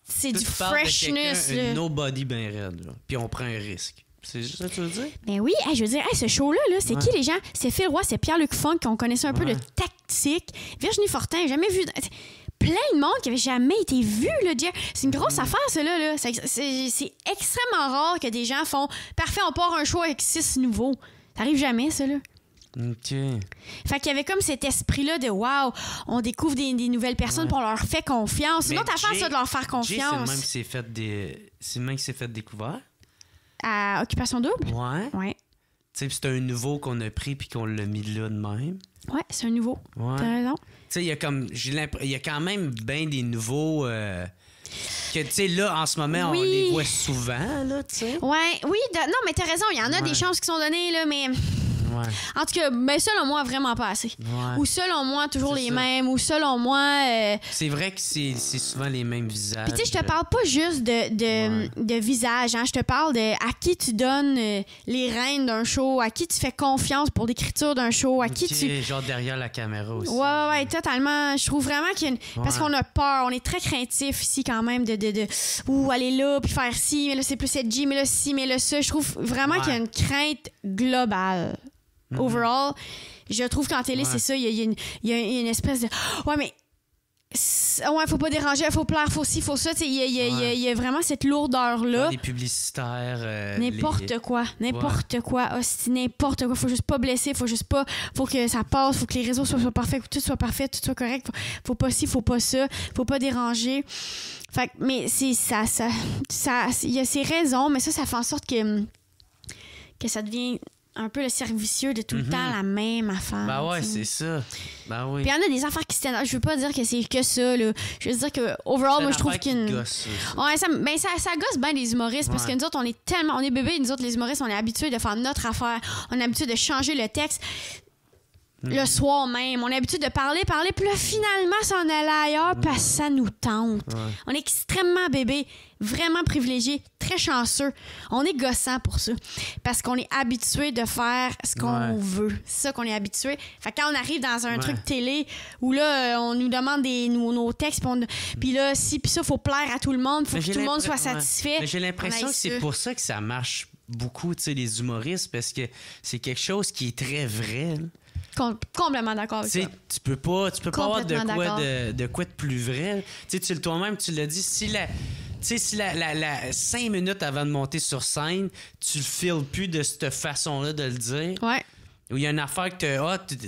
C'est du freshness. Un nobody ben raide, là. Puis on prend un risque. C'est juste ça que tu veux dire? Ben oui, je veux dire, ce show-là, c'est qui les gens? C'est Phil Roy, c'est Pierre-Luc Funk, qu'on connaissait un peu de tactique. Virginie Fortin, j'ai jamais vu... Plein de monde qui avait jamais été vu, là, Jerry. C'est une grosse affaire, ça, là. C'est extrêmement rare que des gens font « Parfait, on part un show avec 6 nouveaux. » Ça arrive jamais, ça, là. OK. Fait qu'il y avait comme cet esprit-là de wow, on découvre des nouvelles personnes puis on leur fait confiance. C'est une autre affaire, ça, de leur faire confiance. C'est le même qui s'est fait découvert. À Occupation Double? Ouais. Tu sais, c'est un nouveau qu'on a pris puis qu'on l'a mis là de même. Ouais, c'est un nouveau. Ouais. T'as raison. Tu sais, il y a quand même bien des nouveaux... que, tu sais, là, en ce moment, on les voit souvent, là, tu sais. Ouais, oui, non, mais t'as raison, il y en a des chances qui sont données, là, mais... Ouais. En tout cas, ben selon moi, vraiment pas assez. Ouais. Ou selon moi, toujours C'est les ça. mêmes. Ou selon moi... C'est vrai que c'est souvent les mêmes visages. Puis tu sais, je te parle pas juste de visage, hein. Je te parle de à qui tu donnes les rênes d'un show, à qui tu fais confiance pour l'écriture d'un show, à qui tu... Genre derrière la caméra aussi. Ouais, totalement. Je trouve vraiment qu'il y a une... Parce qu'on a peur, on est très craintif ici quand même de aller là, puis faire ci, mais là c'est plus edgy, mais là ci, mais là ça. Je trouve vraiment qu'il y a une crainte globale. Overall, je trouve qu'en télé, c'est ça, il y a une espèce de... Ouais, mais... Ouais, faut pas déranger, faut plaire, faut ci, faut ça. Il y a vraiment cette lourdeur-là. Les publicitaires. N'importe quoi. Hostie, n'importe quoi. Faut juste pas blesser, faut que ça passe, faut que les réseaux soient parfaits, que tout soit parfait, tout soit correct. Faut pas ci, faut pas ça, faut pas déranger. Fait que, mais c'est ça. Il y a ces raisons, mais ça fait en sorte que ça devient un peu le cercle vicieux de tout le temps la même affaire. Ben ouais, c'est ça. Ben oui. Puis il y en a des affaires qui se tiennent. Je veux pas dire que c'est que ça, là. Je veux dire que, overall, moi, je trouve qu'il y a une. Ouais, ça gosse bien les humoristes parce que nous autres, on est bébés, nous autres, les humoristes, on est habitués de faire notre affaire. On est habitués de changer le texte le soir même. On est habitué de parler, puis là, finalement, s'en aller ailleurs parce que ça nous tente. Ouais. On est extrêmement bébés, vraiment privilégiés, très chanceux. On est gossant pour ça. Parce qu'on est habitué de faire ce qu'on veut. C'est ça qu'on est habitué. Fait que quand on arrive dans un truc télé où là, on nous demande nos textes, puis là, puis ça, faut plaire à tout le monde, faut que tout le monde soit satisfait. Mais j'ai l'impression que c'est pour ça que ça marche beaucoup, tu sais, les humoristes, parce que c'est quelque chose qui est très vrai, là. Complètement d'accord avec ça. Tu peux pas avoir de quoi de plus vrai. Toi-même, tu l'as dit, si la 5 minutes avant de monter sur scène, tu le files plus de cette façon-là de le dire. Ouais. Ou il y a une affaire que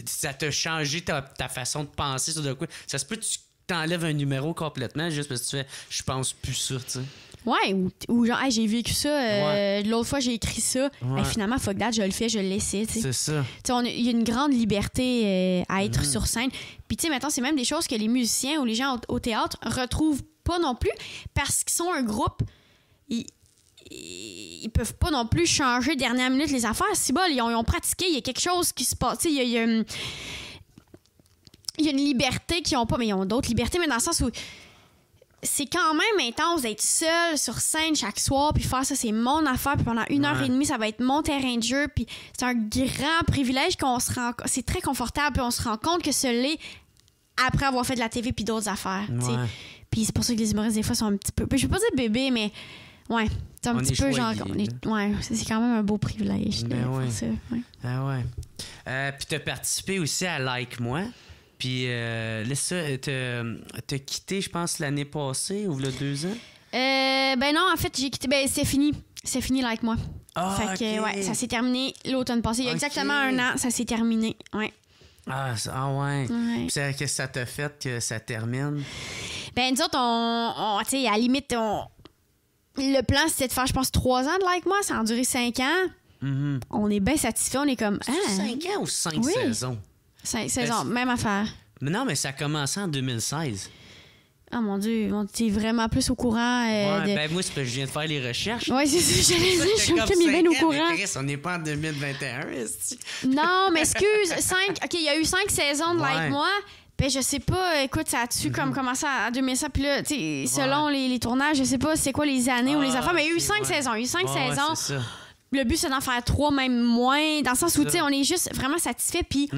ça t'a changé ta façon de penser sur de quoi. Ça se peut que tu t'enlèves un numéro complètement juste parce que tu fais « je pense plus ça », tu sais. Ouais, ou genre, hey, j'ai vécu ça, l'autre fois j'ai écrit ça, mais finalement, fuck that, je le fais, je le laissais. C'est ça. Il y a une grande liberté à être sur scène. Puis, tu sais, maintenant, c'est même des choses que les musiciens ou les gens au théâtre retrouvent pas non plus parce qu'ils sont un groupe. Ils peuvent pas non plus changer dernière minute les affaires. Si bol, ils ont pratiqué, il y a quelque chose qui se passe. Il y a une liberté qu'ils ont pas, mais ils ont d'autres libertés, mais dans le sens où c'est quand même intense d'être seul sur scène chaque soir puis faire ça, c'est mon affaire, puis pendant 1h30 ça va être mon terrain de jeu, puis c'est un grand privilège c'est très confortable, puis on se rend compte que ce l'est après avoir fait de la TV puis d'autres affaires. Puis c'est pour ça que les humoristes des fois sont un petit peu, je vais pas dire bébé, mais ouais, c'est un petit peu genre c'est quand même un beau privilège de faire ça. Puis t'as participé aussi à Like Moi. Puis là, ça, t'as quitté, je pense, l'année passée ou il y a 2 ans? Ben non, en fait, j'ai quitté. Ben, c'est fini. C'est fini là avec moi. Fait que, ça s'est terminé l'automne passé. Il y a exactement 1 an, ça s'est terminé. Ouais. Ouais. Puis qu'est-ce que ça t'a fait que ça termine? Ben, nous autres, tu sais, à la limite, le plan, c'était de faire, je pense, 3 ans de Like Moi. Ça a duré 5 ans. Mm-hmm. On est bien satisfaits. On est comme. 5 ans ou 5 saisons? 5 saisons, même affaire. Mais non, mais ça a commencé en 2016. Ah mon Dieu, t'es vraiment plus au courant. Ben moi, c'est parce que je viens de faire les recherches. Oui, c'est ça, j'allais dire, je suis bien au courant. Mais Chris, on n'est pas en 2021, est-ce que... Non, mais excuse, OK, il y a eu 5 saisons de Like Moi. Ben, je sais pas, écoute, ça a-tu comme commencé en 2007, puis là, tu sais, selon les tournages, je sais pas c'est quoi les années ou les affaires, mais il y a eu 5 saisons. Il y a eu 5 saisons. C'est ça. Le but, c'est d'en faire 3, même moins, dans le sens où, tu sais, on est juste vraiment satisfait, puis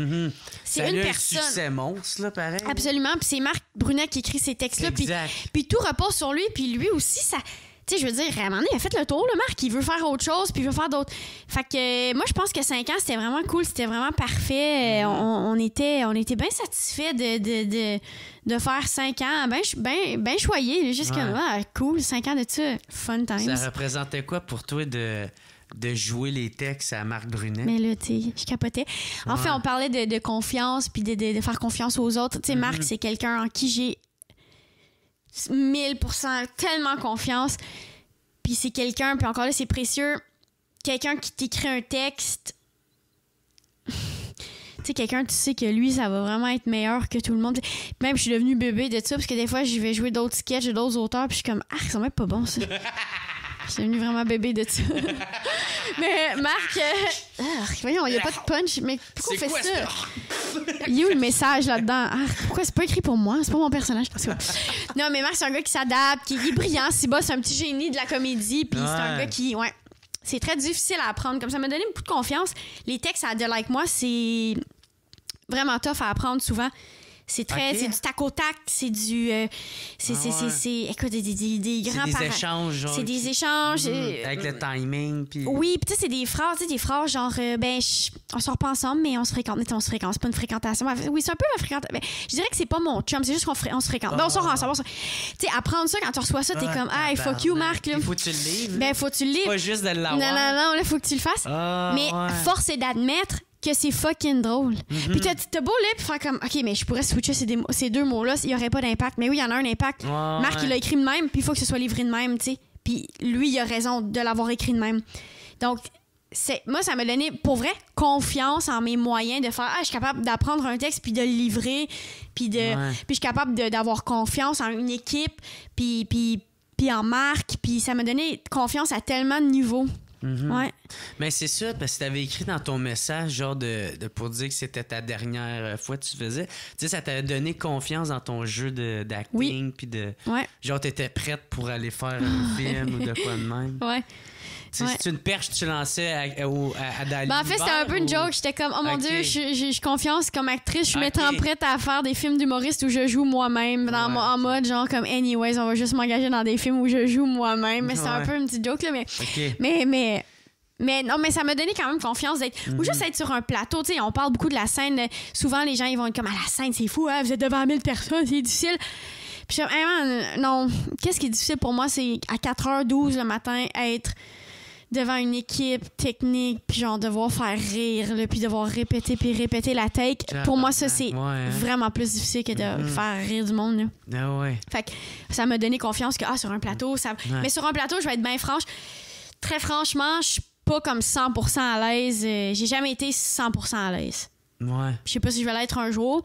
c'est une personne. Un succès monstre, là, pareil. Absolument, puis c'est Marc Brunet qui écrit ces textes-là, puis tout repose sur lui, puis lui aussi, ça... Tu sais, je veux dire, à un moment donné, il a fait le tour, le Marc, il veut faire autre chose, puis il veut faire d'autres... Fait que moi, je pense que 5 ans, c'était vraiment cool, c'était vraiment parfait. On était bien satisfaits de faire 5 ans, ben choyés, juste comme, cool, 5 ans de ça, fun times. Ça représentait quoi pour toi de jouer les textes à Marc Brunet? Mais là, tu sais, je capotais. En fait, on parlait de confiance, puis de faire confiance aux autres. Tu sais, Marc, c'est quelqu'un en qui j'ai 1000% tellement confiance. Puis c'est quelqu'un, puis encore là, c'est précieux, quelqu'un qui t'écrit un texte. Tu sais, quelqu'un, tu sais que lui, ça va vraiment être meilleur que tout le monde. Même, je suis devenue bébé de ça, parce que des fois, je vais jouer d'autres sketchs de d'autres auteurs, puis je suis comme, ils sont même pas bons, ça. Je suis devenue vraiment bébé de ça. Mais Marc, voyons, il n'y a pas de punch. Mais pourquoi on fait ça? Il y a où le message là-dedans? Pourquoi c'est pas écrit pour moi? C'est pas mon personnage. Non, mais Marc, c'est un gars qui s'adapte, qui est brillant. Siba, c'est un petit génie de la comédie. Puis c'est un gars qui... Ouais. C'est très difficile à apprendre. Comme ça m'a donné beaucoup de confiance. Les textes à De Like Moi, c'est vraiment tough à apprendre souvent. C'est du tac au tac, c'est du... écoute, des grands... C'est des échanges, genre. C'est des échanges. Avec le timing, puis... Oui, puis tu sais, c'est des phrases genre, on sort pas ensemble, mais on se fréquente. Mais on se fréquente, c'est pas une fréquentation. Oui, c'est un peu ma fréquentation. Je dirais que c'est pas mon chum, c'est juste qu'on se fréquente. On sort ensemble. Tu sais, apprendre ça, quand tu reçois ça, t'es comme, hey, fuck you, Marc. Il faut que tu le livres. Faut que tu le livres. Pas juste de l'avoir. Non, là, faut que tu le fasses. Mais force est d'admettre que c'est fucking drôle. Puis t'as beau là, puis faire comme, OK, mais je pourrais switcher ces deux mots-là, il y aurait pas d'impact. Mais oui, il y en a un impact. Marc, il l'a écrit de même, puis il faut que ce soit livré de même, tu sais. Puis lui, il a raison de l'avoir écrit de même. Donc, moi, ça m'a donné, pour vrai, confiance en mes moyens de faire, je suis capable d'apprendre un texte, puis de le livrer, puis je suis capable d'avoir confiance en une équipe, puis en Marc, puis ça m'a donné confiance à tellement de niveaux. Ouais. Mais c'est ça, parce que tu avais écrit dans ton message, genre pour dire que c'était ta dernière fois que tu faisais. Tu sais, ça t'a donné confiance dans ton jeu d'acting, puis genre, t'étais prête pour aller faire un film ou de quoi de même. Ouais. C'est une perche que tu lançais à Dali. En fait, c'était un peu une joke. J'étais comme, oh mon Dieu, j'ai confiance comme actrice. Je suis maintenant prête à faire des films d'humoristes où je joue moi-même. En mode, genre, comme, anyways, on va juste m'engager dans des films où je joue moi-même. Mais c'est un peu une petite joke, là. Mais non, mais ça m'a donné quand même confiance d'être. Ou juste être sur un plateau. Tu sais, on parle beaucoup de la scène. Souvent, les gens, ils vont être comme, à la scène, c'est fou, hein, vous êtes devant 1000 personnes, c'est difficile. Puis, non, qu'est-ce qui est difficile pour moi, c'est à 4h12 le matin, être devant une équipe technique, puis genre devoir faire rire, là, puis devoir répéter la take. Pour moi, ça, c'est vraiment plus difficile que de faire rire du monde. Là. Fait que ça m'a donné confiance que sur un plateau, mais sur un plateau, je vais être bien franche. Très franchement, je suis pas comme 100% à l'aise. J'ai jamais été 100% à l'aise. Je sais pas si je vais l'être un jour.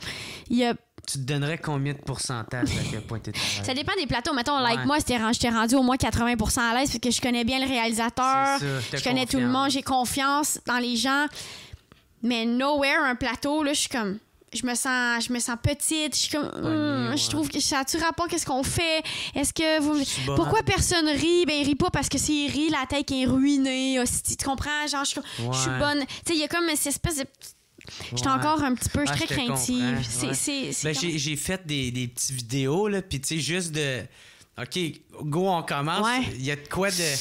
Tu te donnerais combien de pourcentage à quel point t'es à l'aise? Ça dépend des plateaux. Mettons, Like Moi, j'étais rendu au moins 80% à l'aise parce que je connais bien le réalisateur. Je connais tout le monde. J'ai confiance dans les gens. Mais nowhere, un plateau, là, je suis comme... Je me sens petite. Je suis comme... Je trouve que ça a-tu rapport qu'est-ce qu'on fait? Est-ce que vous... Pourquoi personne rit? Ben, il rit pas parce que s'il rit, la tête est ruinée. Tu comprends? Genre, je suis bonne. Tu sais, il y a comme cette espèce de... J'étais encore un petit peu, je suis très craintive. J'ai fait des petites vidéos, là, puis tu sais, juste de... OK, go, on commence. Il y a de quoi de...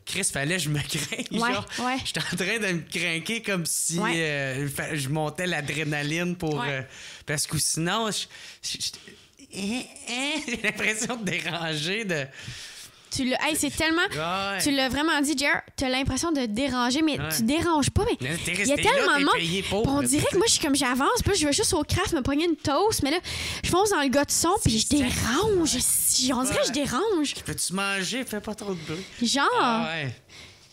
Chris, fallait que je me crains. J'étais en train de me craquer comme si je montais l'adrénaline pour... parce que sinon, j'ai l'impression de déranger, de... c'est tellement... Tu l'as vraiment dit, Jer, t'as l'impression de déranger, mais tu déranges pas. Mais il y a tellement de monde. On dirait que moi, je suis comme j'avance, puis je vais juste au craft me pogner une toast, mais là, je fonce dans le gars de son, puis je dérange. On dirait que je dérange. Peux-tu manger? Fais pas trop de bruit. Genre.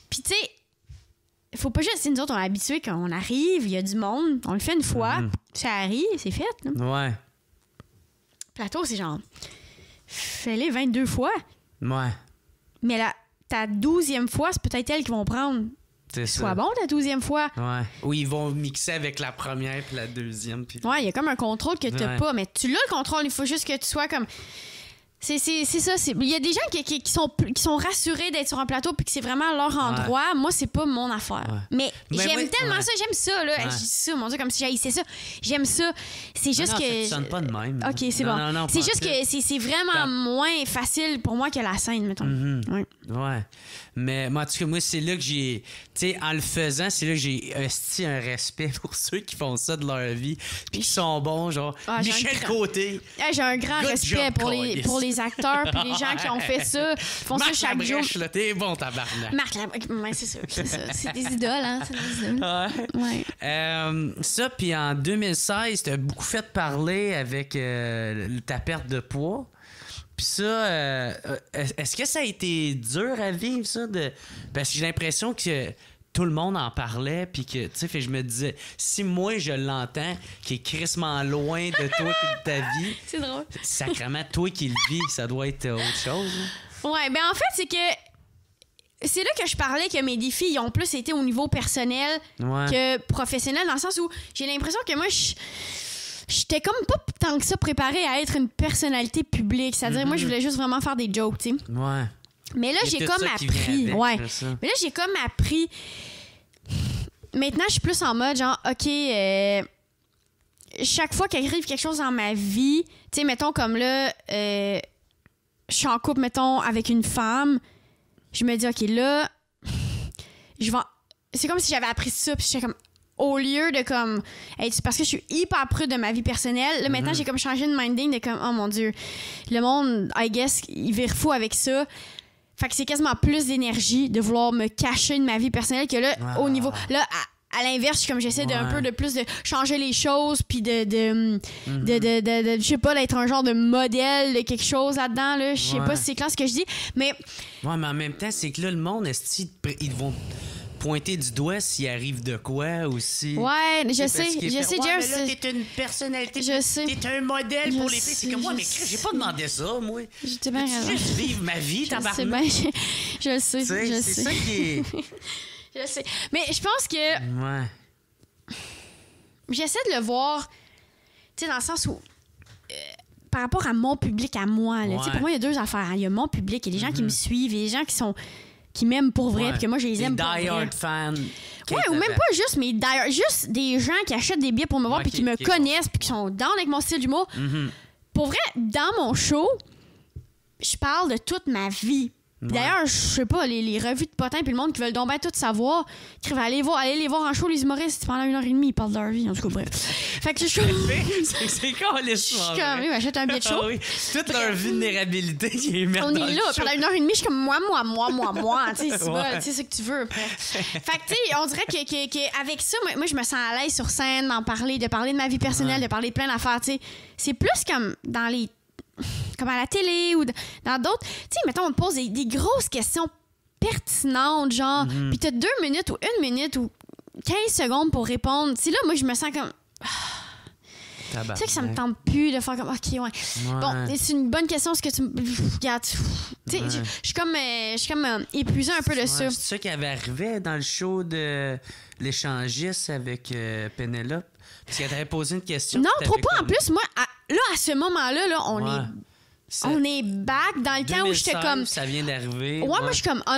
Puis tu sais, faut pas juste... Nous autres, on est habitués qu'on arrive, il y a du monde, on le fait une fois, ça arrive, c'est fait. Là. Plateau, c'est genre... Fais-les 22 fois. Mais ta 12e fois, c'est peut-être elles qui vont prendre. C'est ça. Soit bon ta 12e fois. Ou ils vont mixer avec la première puis la deuxième. Puis... il y a comme un contrôle que t'as pas. Mais tu l'as le contrôle, il faut juste que tu sois comme... C'est ça. Il y a des gens qui sont rassurés d'être sur un plateau puis que c'est vraiment leur endroit. Moi, c'est pas mon affaire. Mais j'aime tellement ça. J'aime ça. Là. Je dis ça, mon Dieu, comme si j'haïssais ça. J'aime ça. C'est juste que... Ça sonne pas de même. OK, c'est bon. Non, c'est juste que c'est vraiment moins facile pour moi que la scène, mettons. Mais en tout cas, moi, c'est là que j'ai... Tu sais, en le faisant, c'est là que j'ai un respect pour ceux qui font ça de leur vie puis qui sont bons, genre Michel Côté. J'ai un grand respect pour les acteurs puis les gens qui ont fait ça, qui font Marc ça chaque jour. Là, t'es bon, tabarnak. Marc Labrèche, c'est ça. C'est des idoles, hein? C'est des idoles. Ça, puis en 2016, t'as beaucoup fait parler avec ta perte de poids. Puis ça, est-ce que ça a été dur à vivre, ça? Parce que j'ai l'impression que tout le monde en parlait, puis que, tu sais, je me disais, si moi, je l'entends, qui est crissement loin de toi et de ta vie... C'est drôle. Sacrément, toi qui le vis, ça doit être autre chose. Hein? Ouais, ben en fait, c'est que c'est là que je parlais que mes défis ils ont plus été au niveau personnel que professionnel, dans le sens où j'ai l'impression que moi, j'étais comme pas tant que ça préparée à être une personnalité publique. C'est-à-dire, moi, je voulais juste vraiment faire des jokes, tu sais. Ouais. Mais là, j'ai comme appris. Mais là, j'ai comme appris. Maintenant, je suis plus en mode genre, OK, chaque fois qu'il arrive quelque chose dans ma vie, tu sais, mettons comme là, je suis en couple, mettons, avec une femme, je me dis, OK, là, c'est comme si j'avais appris ça, puis j'étais comme, au lieu de comme, hey, parce que je suis hyper prude de ma vie personnelle, là, maintenant, j'ai comme changé de minding de comme, oh mon Dieu, le monde, I guess, il vire fou avec ça. Fait que c'est quasiment plus d'énergie de vouloir me cacher de ma vie personnelle que là, au niveau, là, à l'inverse, comme j'essaie d'un peu de plus de changer les choses, puis de je sais pas, d'être un genre de modèle de quelque chose là-dedans, là. Je sais pas si c'est clair ce que je dis, mais... Ouais, mais en même temps, c'est que là, le monde, ils vont pointer du doigt s'il arrive de quoi aussi. Ouais, je sais, Jeff. Mais là, t'es une personnalité. Je sais. T'es un modèle pour les filles. C'est comme moi, mais j'ai pas demandé ça, moi. J'étais bien raison. Juste vivre ma vie, tabarnak. Je le sais, c'est ça qui est... Je sais. Mais je pense que... Ouais. J'essaie de le voir, tu sais, dans le sens où... par rapport à mon public, à moi, là. Tu sais, pour moi, il y a deux affaires. Il y a mon public, il y a des gens qui me suivent, et des gens qui m'aiment pour vrai, puis que moi, je les aime pour vrai. Des die-hard fans. Ouais, ou même pas juste mes die-hard, juste des gens qui achètent des billets pour me voir, puis qui me connaissent, puis qui sont down avec mon style d'humour. Pour vrai, dans mon show, je parle de toute ma vie. D'ailleurs, je sais pas, les revues de potins puis le monde qui veulent donc bien tout savoir, allez les voir en show, les humoristes, pendant 1h30, ils parlent de leur vie, en tout cas, bref. Fait que je suis c'est quoi l'histoire? Je suis comme, oui, achète un billet de show. Oui. Toute leur vulnérabilité, ils mettent on dans est le là, show. pendant 1h30, je suis comme moi, tu sais, c'est ce que tu veux. Fait que, tu sais, on dirait qu'avec ça, moi, je me sens à l'aise sur scène, de parler de ma vie personnelle, de parler de plein d'affaires, tu sais. C'est plus comme dans les... comme à la télé ou dans d'autres. Tu sais, mettons, on te pose des grosses questions pertinentes, genre, puis t'as 2 minutes ou 1 minute ou 15 secondes pour répondre. Tu sais, là, moi, je me sens comme... Tu sais que ça me tente plus de faire comme... OK, ouais. Bon, c'est une bonne question, ce que tu me... Regarde, tu sais, je suis comme épuisée un peu de ça. C'est ça qui avait arrivé dans le show de l'échangiste avec Pénélope. Parce qu'elle t'avait posé une question. Non, trop pas. En plus, moi, à ce moment-là, là, on est back dans le temps où j'étais comme... ça vient d'arriver. Ouais, moi, je suis comme, oh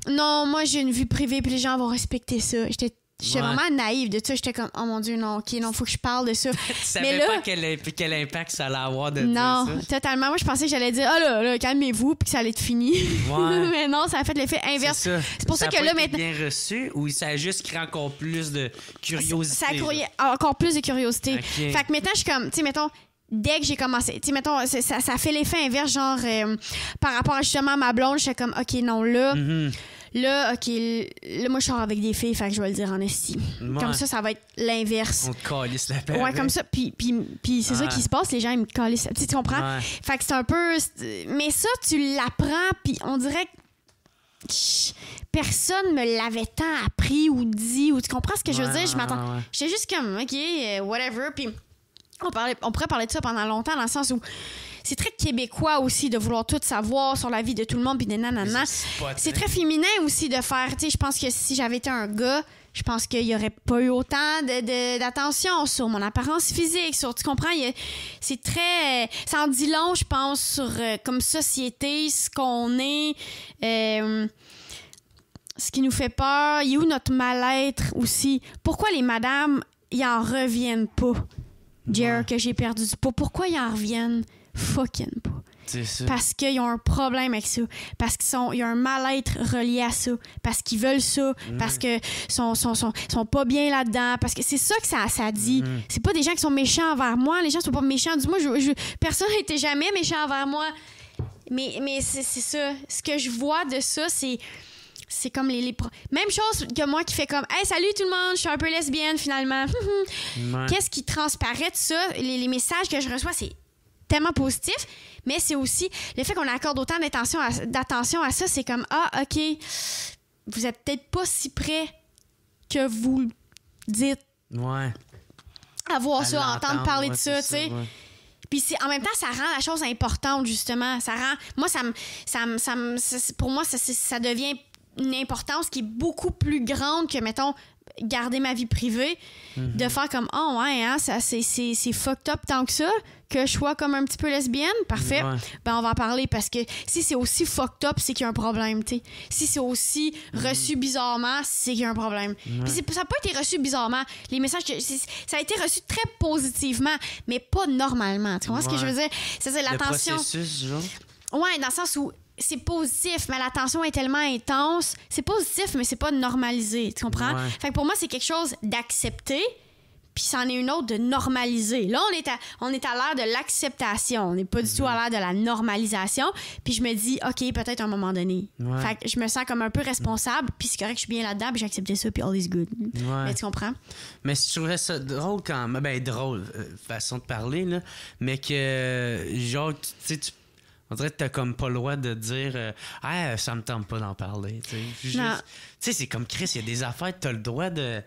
non, moi, j'ai une vie privée, puis les gens vont respecter ça. J'étais vraiment naïve de ça. J'étais comme, oh mon Dieu, non, OK, non, faut que je parle de ça. Tu savais pas quel impact ça allait avoir de dire ça? Non, totalement. Moi, je pensais que j'allais dire, oh là, calmez-vous, puis que ça allait être fini. Ouais. Mais non, ça a fait l'effet inverse. C'est pour ça que là, maintenant. Bien reçu ou ça a juste créé encore plus de curiosité? Ça a créé encore plus de curiosité. Okay. Fait que maintenant, je suis comme, tu sais, mettons, dès que j'ai commencé, tu sais, mettons, ça fait l'effet inverse, genre, par rapport à justement à ma blonde, j'étais comme, OK, non, là. Là, OK, là, moi, je sors avec des filles, fait que je vais le dire en esti. Ouais. Comme ça va être l'inverse. On te calisse la paix. Ouais, comme ça. Puis c'est ça qui se passe, les gens, ils me calissent. Tu comprends? Ouais. Fait que c'est un peu... Mais ça, tu l'apprends, puis on dirait que personne me l'avait tant appris ou dit, ou tu comprends ce que je veux dire? Je m'attends... J'étais juste comme, OK, whatever, puis on pourrait parler de ça pendant longtemps, dans le sens où c'est très québécois aussi de vouloir tout savoir sur la vie de tout le monde puis de nanana. C'est très féminin aussi de faire, tu sais, je pense que si j'avais été un gars, je pense qu'il y aurait pas eu autant d'attention sur mon apparence physique, sur, tu comprends, c'est très, ça en dit long, je pense, sur comme société, ce qu'on est, ce qui nous fait peur, il y a où notre mal-être aussi. Pourquoi les madames, ils en reviennent pas? Jer, que j'ai perdu du poids. Pourquoi ils en reviennent? Fucking pas. C'est ça. Parce qu'ils ont un problème avec ça. Parce qu'il y a un mal-être relié à ça. Parce qu'ils veulent ça. Parce que sont pas bien là-dedans. Parce que c'est ça que ça dit. C'est pas des gens qui sont méchants envers moi. Les gens sont pas méchants. Dis-moi, personne n'a été jamais méchant envers moi. Mais c'est ça. Ce que je vois de ça, c'est comme même chose que moi qui fait comme « Hey, salut tout le monde, je suis un peu lesbienne finalement. » Qu'est-ce qui transparaît de ça? Les messages que je reçois, c'est tellement positif, mais c'est aussi le fait qu'on accorde autant d'attention à ça, c'est comme « Ah, OK, vous êtes peut-être pas si près que vous dites. » Ouais. Avoir ça, entendre parler de ça, tu sais. Puis en même temps, ça rend la chose importante, justement. Ça rend... Moi, pour moi, ça devient une importance qui est beaucoup plus grande que, mettons, garder ma vie privée, de faire comme, oh ouais, hein, ça, c'est fucked up tant que ça, que je sois comme un petit peu lesbienne, parfait, ben on va en parler, parce que si c'est aussi fucked up, c'est qu'il y a un problème, tu sais. Si c'est aussi reçu bizarrement, c'est qu'il y a un problème. Puis ça n'a pas été reçu bizarrement. Les messages, ça a été reçu très positivement, mais pas normalement, tu vois ce que je veux dire? C'est-à-dire l'attention... Le processus, genre? Ouais, dans le sens où c'est positif, mais la tension est tellement intense. C'est positif, mais c'est pas normalisé. Tu comprends? Ouais. Fait que pour moi, c'est quelque chose d'accepter, puis c'en est une autre de normaliser. Là, on est à l'ère de l'acceptation. On n'est pas du tout à l'ère de la normalisation. Puis je me dis, OK, peut-être à un moment donné. Ouais. Fait que je me sens comme un peu responsable, puis c'est correct que je suis bien là-dedans, puis j'ai accepté ça, puis all is good. Ouais. Mais tu comprends? Mais je trouverais ça drôle quand même. Ben, drôle, façon de parler, là. Mais que, genre, tu sais, on dirait que t'as comme pas le droit de dire ah, ça me tente pas d'en parler. Tu sais, c'est comme Chris, il y a des affaires, t'as le droit de.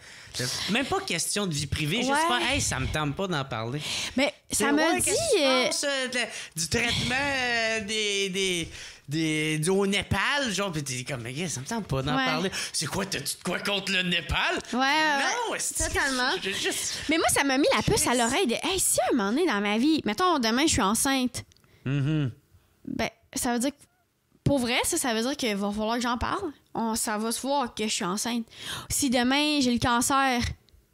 Même pas question de vie privée, juste faire hey, ça me tente pas d'en parler. Mais ça me dit. Du traitement au Népal, genre, pis t'es comme, mais ça me tente pas d'en parler. C'est quoi, t'as-tu de quoi contre le Népal? Non, totalement. Mais moi, ça m'a mis la puce à l'oreille de hey, si un moment donné dans ma vie, mettons, demain, je suis enceinte. Ben, ça veut dire que, pour vrai, ça veut dire qu'il va falloir que j'en parle. Ça va se voir que je suis enceinte. Si demain, j'ai le cancer,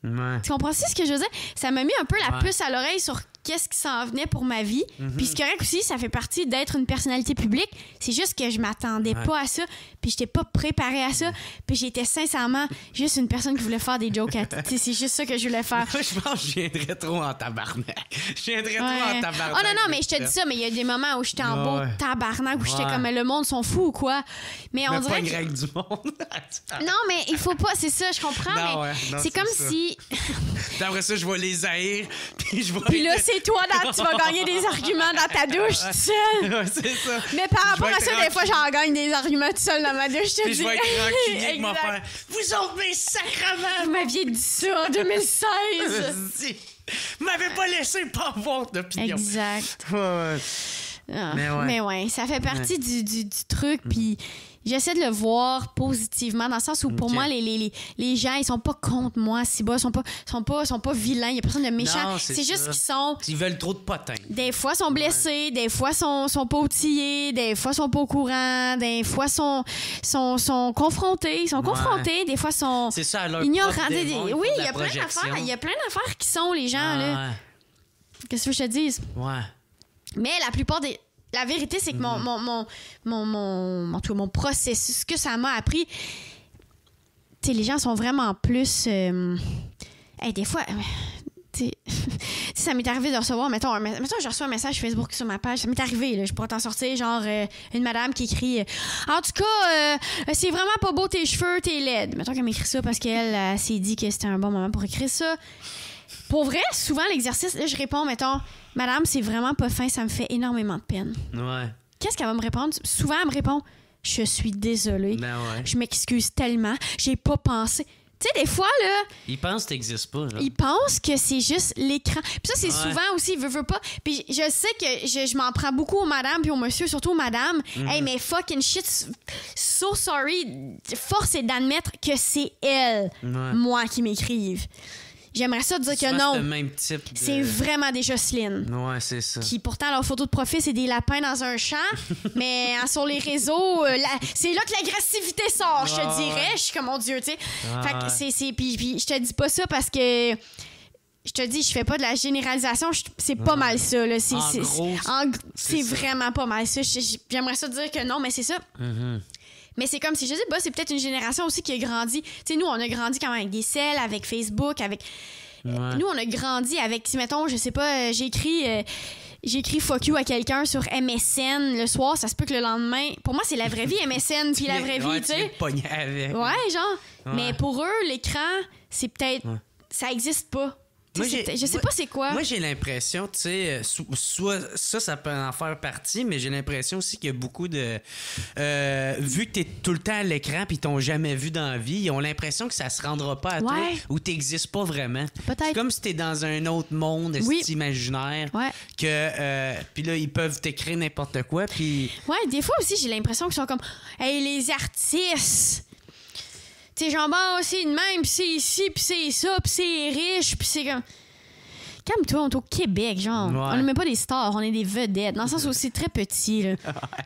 tu comprends ce que je veux dire? Ça m'a mis un peu la puce à l'oreille sur qu'est-ce qui s'en venait pour ma vie. Puis c'est correct aussi, ça fait partie d'être une personnalité publique. C'est juste que je m'attendais pas à ça, puis j'étais pas préparée à ça, puis j'étais sincèrement juste une personne qui voulait faire des jokes. C'est juste ça que je voulais faire. Moi, je pense que je viendrais trop en tabarnak. Oh non, mais je te dis ça, mais il y a des moments où j'étais en beau tabarnak, où j'étais comme le monde sont fous ou quoi. Mais on dirait pas grec du monde. Non, mais il faut pas, c'est ça, je comprends, non, mais non, c'est comme ça. si... Après ça, je vais les haïr, puis je vais... Puis là, c'est toi, tu vas gagner des arguments dans ta douche tout seul. Ouais, c'est ça. Mais par rapport à ça, des fois, j'en gagne des arguments tout seul dans ma douche, je te dis. Je vais être rancunier de m'en faire. Vous autres, mes sacrements! Vous m'aviez dit ça en 2016. Vous m'avez pas laissé pas avoir d'opinion. Exact. Ouais. Ah, mais ouais, ça fait partie du truc, puis j'essaie de le voir positivement, dans le sens où pour moi, les gens, ils sont pas contre moi, si bas, sont pas vilains, il y a personne de méchant. Non, c'est juste qu'ils sont... Ils veulent trop de potins. Des fois, sont blessés, des fois, sont pas outillés, des fois, sont pas au courant, des fois, sont confrontés, des fois, sont c'est ça, leur ignorants. Oui, il y a plein d'affaires qui sont, les gens, là. Qu'est-ce que je te dise? Ouais. Mais la plupart des... La vérité, c'est que mon processus, ce que ça m'a appris, tu sais, les gens sont vraiment plus... des fois... ça m'est arrivé de recevoir, mettons, je reçois un message Facebook sur ma page, ça m'est arrivé, là, je pourrais t'en sortir, genre une madame qui écrit en tout cas, c'est vraiment pas beau tes cheveux, t'es laide. Mettons qu'elle m'écrit ça parce qu'elle s'est dit que c'était un bon moment pour écrire ça. Pour vrai, souvent, l'exercice, là, je réponds, mettons, madame, c'est vraiment pas fin, ça me fait énormément de peine. Ouais. Qu'est-ce qu'elle va me répondre? Souvent, elle me répond, je suis désolée. Ben ouais. Je m'excuse tellement, j'ai pas pensé. Tu sais, des fois, là... Ils pensent que t'existes pas, genre. Ils pensent que c'est juste l'écran. Puis ça, c'est souvent aussi, il veut pas. Puis je sais que je m'en prends beaucoup aux madames puis aux monsieur, surtout aux madames. Hey, mais fucking shit, so sorry. Force est d'admettre que c'est elles, moi, qui m'écrivent. J'aimerais ça dire que non. C'est le même type de... C'est vraiment des Jocelyne. Ouais, c'est ça. Qui, pourtant, leur photo de profil, c'est des lapins dans un champ. Mais sur les réseaux, c'est là que l'agressivité sort, je te dirais. Je suis comme, mon Dieu, tu sais. Fait que puis je te dis pas ça parce que... Je te dis, je fais pas de la généralisation. C'est pas mal ça, là. C'est vraiment pas mal ça. J'aimerais ça dire que non, mais c'est ça. Mais c'est comme si je dis, bah, c'est peut-être une génération aussi qui a grandi. Tu sais, nous, on a grandi quand même avec des selles, avec Facebook, avec. Nous, on a grandi avec, si mettons, je sais pas, j'ai écrit fuck you à quelqu'un sur MSN le soir, ça se peut que le lendemain. Pour moi, c'est la vraie vie, MSN, puis la vraie vie, tu sais. Ouais, genre. Ouais. Mais pour eux, l'écran, c'est peut-être. Ça existe pas. Moi, je sais pas c'est quoi. Moi, j'ai l'impression, tu sais, soit ça peut en faire partie, mais j'ai l'impression aussi qu'il y a beaucoup de... vu que t'es tout le temps à l'écran puis ils t'ont jamais vu dans la vie, ils ont l'impression que ça se rendra pas à toi ou t'existes pas vraiment. Peut-être. C'est comme si t'es dans un autre monde imaginaire que... puis là, ils peuvent t'écrire n'importe quoi, puis... Ouais, des fois aussi, j'ai l'impression qu'ils sont comme... Hey, les artistes... tu sais, genre, bon, c'est de même, pis c'est ici, pis c'est ça, pis c'est riche, pis c'est comme... Calme-toi, on est au Québec, genre. Ouais. On n'est même pas des stars, on est des vedettes. Dans le sens où c'est très petit, là.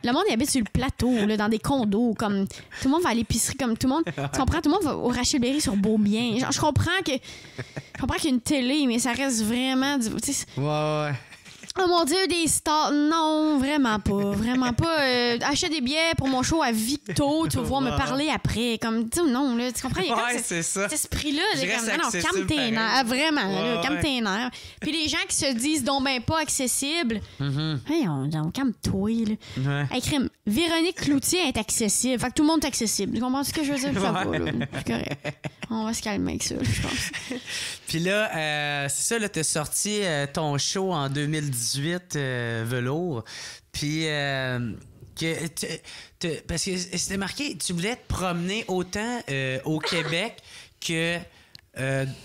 Le monde, il habite sur le plateau, là, dans des condos, comme... Tout le monde va à l'épicerie, comme tout le monde... Tu comprends? Tout le monde va au Rachel Berry sur Beaubien. Genre, je comprends qu'il y a une télé, mais ça reste vraiment... Ouais. Oh mon Dieu, des stars. Non, vraiment pas. Vraiment pas. Achète des billets pour mon show à Victo, tu vas pouvoir me parler après. Comme, tu sais, non, là, tu comprends? Il y a comme c'est ça. cet esprit-là. Je reste Non, accessible, calme tes pareil. nerfs. Ah, vraiment, là, Ouais, calme tes nerfs. Puis les gens qui se disent donc ben pas accessibles. Hey, calme-toi, là. Ouais. Hey, crime, Véronique Cloutier est accessible. Fait que tout le monde est accessible. Tu comprends ce que je veux dire? Ça va, là. C'est correct. On va se calmer avec ça, là, je pense. Puis là, c'est ça, là, t'as sorti ton show en 2018, Velours. Puis, parce que c'était marqué, tu voulais te promener autant au Québec que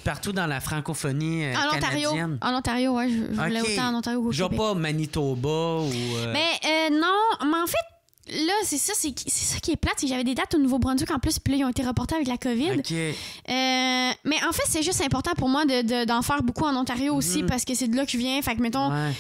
partout dans la francophonie canadienne. En Ontario, ouais. Je voulais autant en Ontario qu'au Genre Québec. pas Manitoba ou... Mais non, mais en fait, là, c'est ça qui est plate, c'est que j'avais des dates au Nouveau-Brunswick en plus, puis là, ils ont été reportés avec la COVID. OK. Mais en fait, c'est juste important pour moi d'en faire beaucoup en Ontario aussi, parce que c'est de là que je viens. Fait que, mettons, Ouais.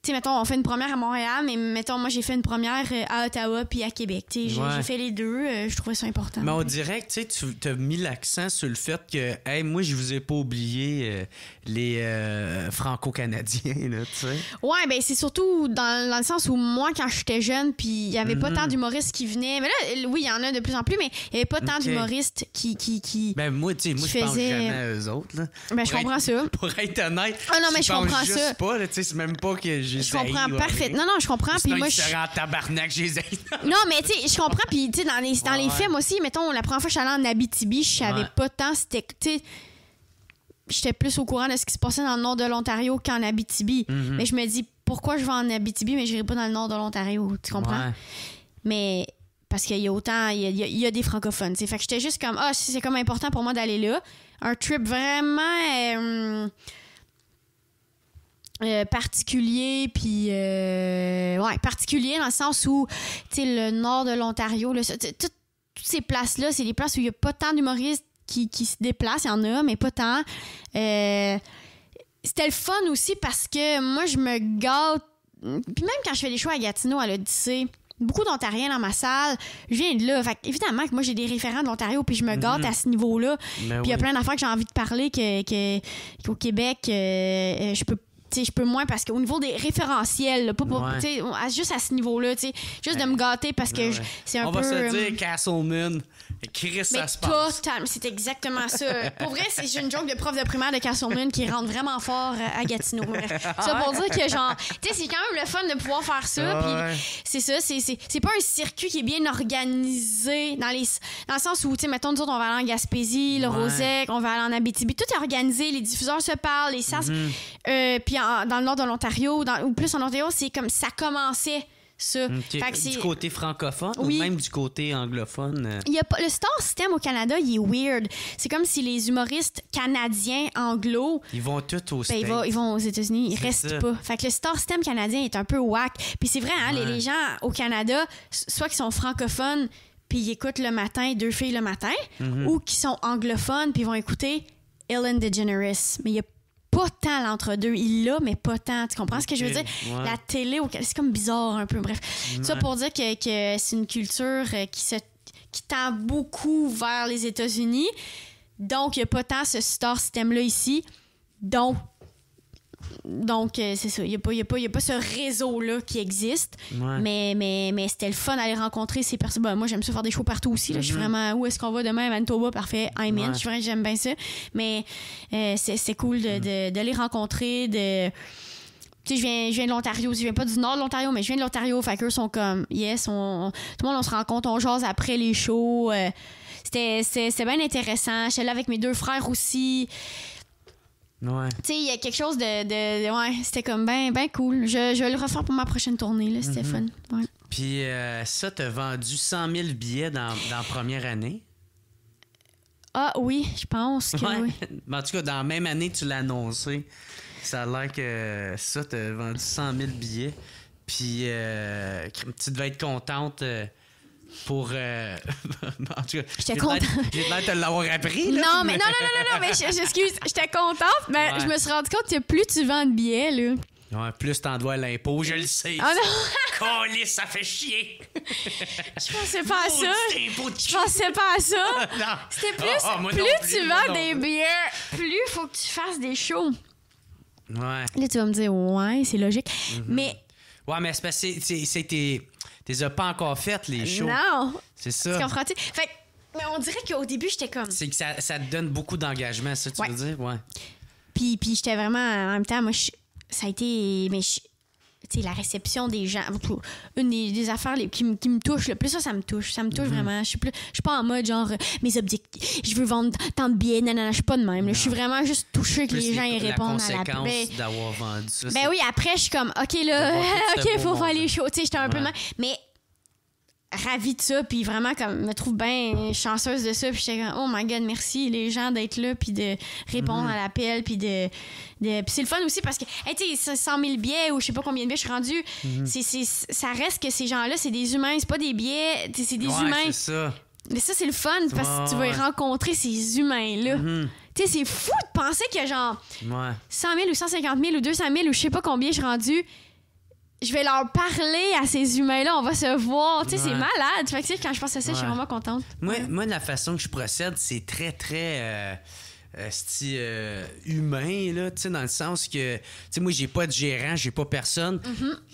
tu sais, mettons, on fait une première à Montréal, mais mettons, moi, j'ai fait une première à Ottawa puis à Québec. Tu sais, j'ai fait les deux. Je trouvais ça important. Mais on dirait que tu as mis l'accent sur le fait que, hey, moi, je vous ai pas oublié les Franco-Canadiens, là, tu sais. Ouais, ben c'est surtout dans le sens où moi, quand j'étais jeune, puis il y avait pas tant d'humoristes qui venaient. Mais là, oui, il y en a de plus en plus, mais il y avait pas tant d'humoristes qui Ben, moi, tu sais, je pense faisait- jamais à eux autres, là. Ben, je comprends ça. Pour être honnête. Ah non, mais je comprends pense juste ça. pas, là, tu sais, c'est même pas que j'ai Je comprends parfaitement. Non, je comprends. Puis Sinon, moi, ils seraient en tabarnak, j'ai non, mais tu sais, je comprends. Puis tu sais, dans les films aussi, mettons, la première fois que je suis allée en Abitibi, je savais pas tant. C'était, tu sais, j'étais plus au courant de ce qui se passait dans le nord de l'Ontario qu'en Abitibi. Mais je me dis, pourquoi je vais en Abitibi, mais je n'irai pas dans le nord de l'Ontario? Tu comprends? Ouais. Mais parce qu'il y a autant, il y a des francophones. T'sais. Fait que j'étais juste comme, c'est comme important pour moi d'aller là. Un trip vraiment particulier, puis particulier dans le sens où, tu sais, le nord de l'Ontario, là, toutes ces places-là, c'est des places où il n'y a pas tant d'humoristes qui se déplacent. Il y en a, mais pas tant. C'était le fun aussi parce que moi, je me gâte. Puis même quand je fais des shows à Gatineau, à l'Odyssée, beaucoup d'Ontariens dans ma salle, je viens de là. Fait évidemment que moi, j'ai des référents de l'Ontario, puis je me gâte à ce niveau-là. Ben Puis il y a plein d'affaires que j'ai envie de parler qu'au Québec, je peux moins parce qu'au niveau des référentiels, là, pas pour, juste à ce niveau-là, juste de me gâter parce que c'est un On peu... va se dire Castle Moon, Chris, ça se passe. Totalement, c'est exactement ça. Pour vrai, c'est une joke de prof de primaire de Castleman qui rentre vraiment fort à Gatineau. Bref. Ça pour dire que, genre, tu sais, c'est quand même le fun de pouvoir faire ça. Puis c'est ça, c'est pas un circuit qui est bien organisé dans le sens où, tu sais, mettons, nous autres, on va aller en Gaspésie, le Rosec, on va aller en Abitibi. Tout est organisé, les diffuseurs se parlent, les sas. Puis dans le nord de l'Ontario, ou plus en Ontario, c'est comme ça commençait. Ça. Okay. Fait que du côté francophone ou même du côté anglophone? Il y a pas, le star system au Canada, il est weird. C'est comme si les humoristes canadiens anglo... Ils vont tous aux States. Ils vont aux États-Unis, ils restent ça. pas. Fait que le star system canadien est un peu whack. Puis c'est vrai, hein, les gens au Canada, soit qui sont francophones, puis ils écoutent le matin, 2 filles le matin, ou qui sont anglophones, puis ils vont écouter Ellen DeGeneres. Mais il y a pas tant l'entre-deux. Il l'a, mais pas tant. Tu comprends ce que je veux dire? Ouais. La télé, c'est comme bizarre un peu. Bref. Ça pour dire que c'est une culture qui tend beaucoup vers les États-Unis. Donc, il n'y a pas tant ce star system-là ici. Donc c'est ça. Il n'y a pas ce réseau-là qui existe. Ouais. Mais c'était le fun d'aller rencontrer ces personnes. Ben, moi, j'aime ça faire des shows partout aussi. Là. Je suis vraiment... Où est-ce qu'on va demain à Manitoba? Parfait. I'm in. J'aime bien ça. Mais c'est cool de les rencontrer, de... Tu sais, je viens de l'Ontario. Je viens pas du nord de l'Ontario, mais je viens de l'Ontario. Fait qu'eux sont comme... Yes, tout le monde, on se rencontre, on jase après les shows. C'était bien intéressant. J'étais là avec mes 2 frères aussi. Ouais. Tu sais, il y a quelque chose ouais, c'était comme ben cool. Je vais le refaire pour ma prochaine tournée, là. C'était fun. Ouais. Puis ça, t'as vendu 100 000 billets dans la première année? Ah oui, je pense que oui. En tout cas, dans la même année, tu l'as annoncé. Ça a l'air que ça, t'as vendu 100 000 billets. Puis tu devais être contente pour... en tout cas, J'étais contente. J'ai l'air de te l'avoir appris, là. Non, mais non, mais j'excuse. J'étais contente, mais Ouais. je me suis rendu compte que plus tu vends de billets, là. Ouais, plus t'en dois à l'impôt, je le sais. Oh non! Calisse, ça fait chier! Je pensais pas à ça. Maudit impôt de Je pensais pas à ça. Non. C'était plus, moi plus non tu moi vends non des plus. billets, plus faut que tu fasses des shows. Ouais. Là, tu vas me dire, ouais, c'est logique. Mais Ouais, mais c'est parce que t'es pas encore faites, les shows. non, C'est tu ça. comprends-tu? Fait que, mais on dirait qu'au début, j'étais comme... C'est que ça te donne beaucoup d'engagement, ça, tu Ouais. veux dire? Ouais. Puis j'étais vraiment, en même temps, moi, ça a été... Mais tu sais, la réception des gens, une des affaires qui me touche le plus, ça me touche. Ça me touche vraiment. Je suis pas en mode genre, mes objectifs, je veux vendre tant de billets, non, je suis pas de même. là. Je suis vraiment juste touchée que Plus les gens y répondent à la... conséquence Ben, d'avoir vendu ça. ben oui, après, je suis comme, OK, là, D'avoir tout ce OK, faut beau faire monde. les shows. Tu sais, j'étais un peu... Ouais. Mais ravie de ça, puis vraiment, comme, me trouve bien chanceuse de ça. Puis j'étais comme, oh my God, merci les gens d'être là, puis de répondre à l'appel, puis puis c'est le fun aussi parce que, hey, tu sais, 100 000 billets ou je sais pas combien de billets je suis rendue, ça reste que ces gens-là, c'est des humains, c'est pas des billets, c'est des Ouais, humains. c'est ça. Mais ça, c'est le fun parce que tu vas Ouais. rencontrer ces humains-là. Tu sais, c'est fou de penser que, genre, Ouais. 100 000 ou 150 000 ou 200 000 ou je sais pas combien je suis rendue, je vais leur parler à ces humains-là, on va se voir. Tu sais, c'est Ouais. malade. Fait que, tu sais, quand je pense à ça, je suis Ouais. vraiment contente. Moi, la façon que je procède, c'est très, très humain, là, tu sais, dans le sens que, tu sais, moi, j'ai pas de gérant, j'ai pas personne.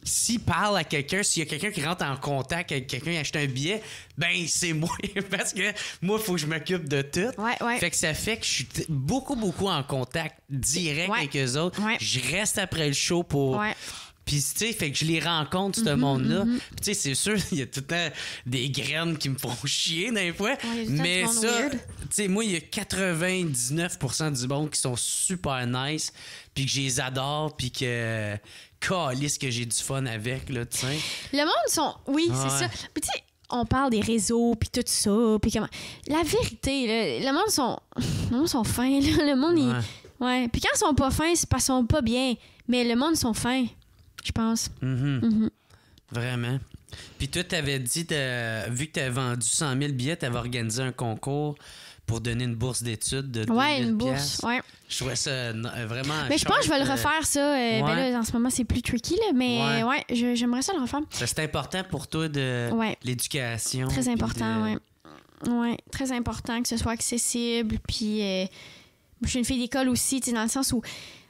S'il parle à quelqu'un, s'il y a quelqu'un qui rentre en contact avec quelqu'un qui achète un billet, ben, c'est moi. Parce que moi, il faut que je m'occupe de tout. Ouais. Fait que ça fait que je suis beaucoup, beaucoup en contact direct Ouais. avec eux autres. Ouais. Je reste après le show pour... Ouais. Puis, tu sais, fait que je les rencontre, ce monde-là. Puis, tu sais, c'est sûr, il y a tout le temps des graines qui me font chier, des fois. il y a tout le temps Mais du monde ça, weird. tu sais, moi, il y a 99% du monde qui sont super nice, puis que je les adore, puis que... calisse que j'ai du fun avec, là, tu sais. Le monde sont... Oui, Ouais. c'est ça. Puis, tu sais, on parle des réseaux, puis tout ça, puis comment... La vérité, là, le monde sont fins, là. Le monde, Ouais. Ouais. Puis quand ils sont pas fins, c'est parce qu'ils sont pas bien. Mais le monde sont fins, je pense. Vraiment. Puis toi, t'avais dit, vu que t'avais vendu 100 000 billets, t'avais organisé un concours pour donner une bourse d'études de 2000 Ouais, une bourse, piastres. ouais. Je trouvais ça vraiment... Mais je pense que je vais le refaire, ça. ouais. Ben là, en ce moment, c'est plus tricky, là. Mais ouais, j'aimerais ça le refaire. C'est important pour toi de Ouais. l'éducation. Très puis important, de- ouais. Ouais, très important que ce soit accessible. Puis, je suis une fille d'école aussi, tu sais, dans le sens où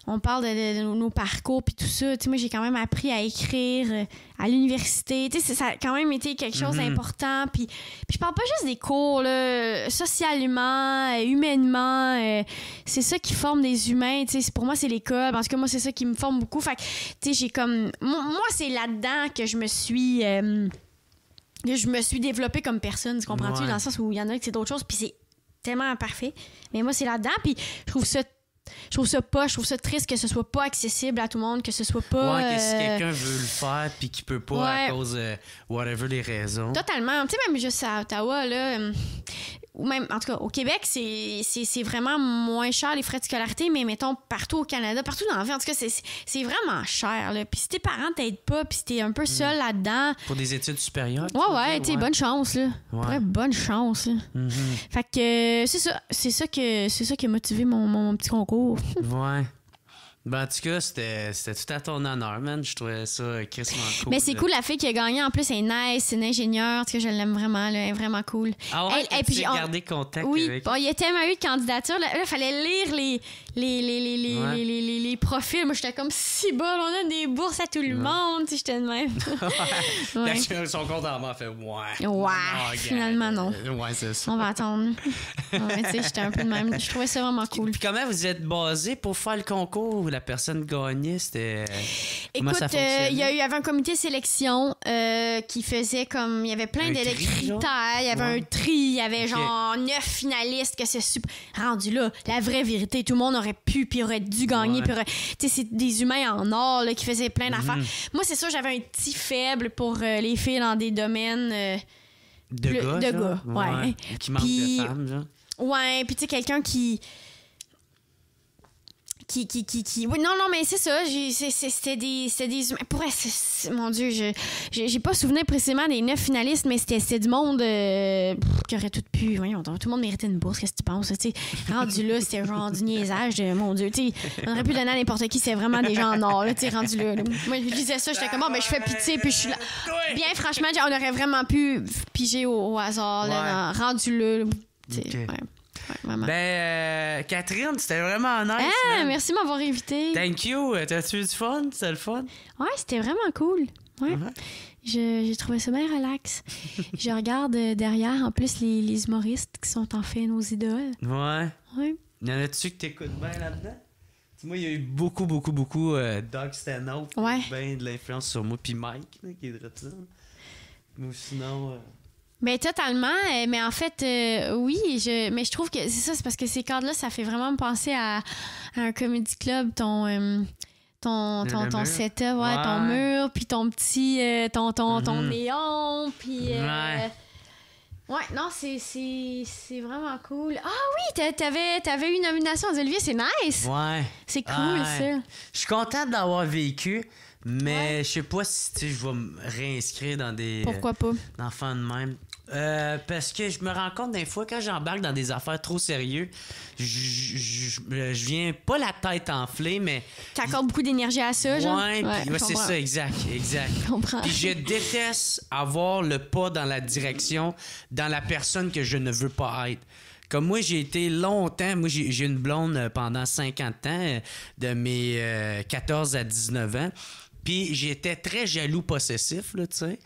on parle de nos parcours puis tout ça. Tu sais, moi, j'ai quand même appris à écrire à l'université. Tu sais, ça a quand même été quelque chose d'important. Puis je parle pas juste des cours, là, socialement, humainement. C'est ça qui forme des humains. Tu sais, pour moi, c'est l'école. Parce que moi, c'est ça qui me forme beaucoup. Fait que, tu sais, j'ai comme... Moi, c'est là-dedans que je me suis... que je me suis développée comme personne, tu comprends-tu? Ouais. Dans le sens où il y en a qui c'est d'autres choses, puis c'est tellement imparfait. Mais moi, c'est là-dedans, puis je trouve ça triste que ce soit pas accessible à tout le monde, que ce soit pas... Ouais, que si quelqu'un veut le faire puis qu'il peut pas à Ouais. cause de whatever les raisons. Totalement. Tu sais, même juste à Ottawa, là... ou même, en tout cas, au Québec, c'est vraiment moins cher, les frais de scolarité, mais mettons, partout au Canada, partout dans la vie, en tout cas, c'est vraiment cher, là. Puis si tes parents t'aident pas, puis si t'es un peu seul là-dedans... Pour des études supérieures? tu veux Ouais, dire? tu sais, bonne chance, là. Ouais. Vraie bonne chance, là. Fait que c'est ça qui a motivé mon petit concours. Ouais. Ben, en tout cas, c'était tout à ton honneur, man. Je trouvais ça crissement cool. Mais c'est cool, la fille qui a gagné, en plus, elle est nice, c'est une ingénieure, en tout cas, je l'aime vraiment, là, elle est vraiment cool. Ah ouais, Elle- tu puis as on- gardé contact Oui, avec... bon, il y a tellement eu de candidatures. Là, il fallait lire les profils. Moi, j'étais comme si bol, on donne des bourses à tout le monde. Tu sais, j'étais de même. Ouais. D'accord, son compte en banque fait ouais. Ouais, Ah, finalement, non. Ouais, c'est ça. On va attendre. Ouais, tu sais, j'étais un peu de même. Je trouvais ça vraiment cool. Puis comment vous êtes basé pour faire le concours où la personne gagnait? C'était... Comment ça Écoute, fonctionnait? il y avait un comité sélection qui faisait comme... Il y avait plein Un de tri, genre? critères. Il y avait Ouais. un tri. Il y avait Ok. genre 9 finalistes que c'est super... Rendu là, la vraie vérité, tout le monde aurait pu puis aurait dû gagner. Ouais. Puis aurait... Tu sais, c'est des humains en or là, qui faisaient plein d'affaires. Moi, c'est sûr, j'avais un petit faible pour les filles dans des domaines... De Le- gars, de genre? gars, ouais. Qui manque Puis- de femmes, genre. Ouais, puis tu sais, quelqu'un qui Oui, non, mais c'est ça. C'était des humains. Pour vrai, mon Dieu, j'ai pas souvenir précisément des 9 finalistes, mais c'était du monde qui aurait tout pu. Voyons, tout le monde méritait une bourse. Qu'est-ce que tu penses? T'sais, rendu là, c'était genre du niaisage. Mon Dieu, on aurait pu donner à n'importe qui. C'est vraiment des gens en or, là, rendu là. Moi, je disais ça, j'étais comme, je fais pitié, puis je suis là. Bien, franchement, on aurait vraiment pu piger au hasard, là, rendu là. Okay. Ouais, Catherine, c'était vraiment nice. Merci de m'avoir invité. Thank you. T'as-tu eu du fun? C'était le fun? Ouais, c'était vraiment cool. Ouais. J'ai trouvé ça bien relax. Je regarde derrière, en plus, les humoristes qui sont en fait nos idoles. Ouais. Ouais. Y en a-tu que t'écoutes bien là-dedans? Moi, il y a eu beaucoup Doug Stanhope qui a eu bien de l'influence sur moi, puis Mike, là, qui est de là. Mais sinon... Ben totalement, mais en fait, oui, mais je trouve que c'est parce que ces cadres-là, ça fait vraiment me penser à un comedy club, ton setup, ton mur, puis ton petit, ton néon, puis... Ouais, non, c'est vraiment cool. Ah oui, t'avais eu une nomination aux Olivier, c'est nice! Ouais. C'est cool, ça. Je suis contente d'avoir vécu, mais je sais pas si je vais me réinscrire dans des... Pourquoi pas? D'enfants de même. Parce que je me rends compte des fois, quand j'embarque dans des affaires trop sérieuses, je viens pas la tête enflée, mais... T'accordes beaucoup d'énergie à ça, genre? Ouais, c'est ça, exact. Je comprends. Puis je déteste avoir le pas dans la direction dans la personne que je ne veux pas être. Comme moi, j'ai été longtemps... Moi, j'ai une blonde pendant 50 ans, de mes 14 à 19 ans. Puis j'étais très jaloux possessif, là, tu sais.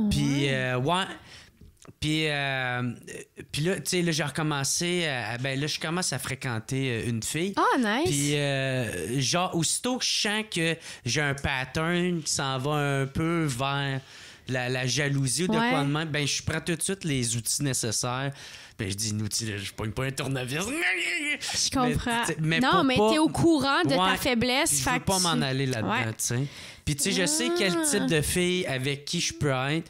Puis, Puis là, tu sais, là, j'ai recommencé... là, je commence à fréquenter une fille. Ah, nice! Puis, genre, aussitôt que je sens que j'ai un pattern qui s'en va un peu vers la jalousie ou de quoi de même, ben je prends tout de suite les outils nécessaires. Ben, je dis outil, je pogne pas un tournevis. Je comprends. Mais non, mais t'es au courant de ta faiblesse. Je veux pas m'en aller là-dedans, tu sais. Puis, tu sais, je sais quel type de fille avec qui je peux être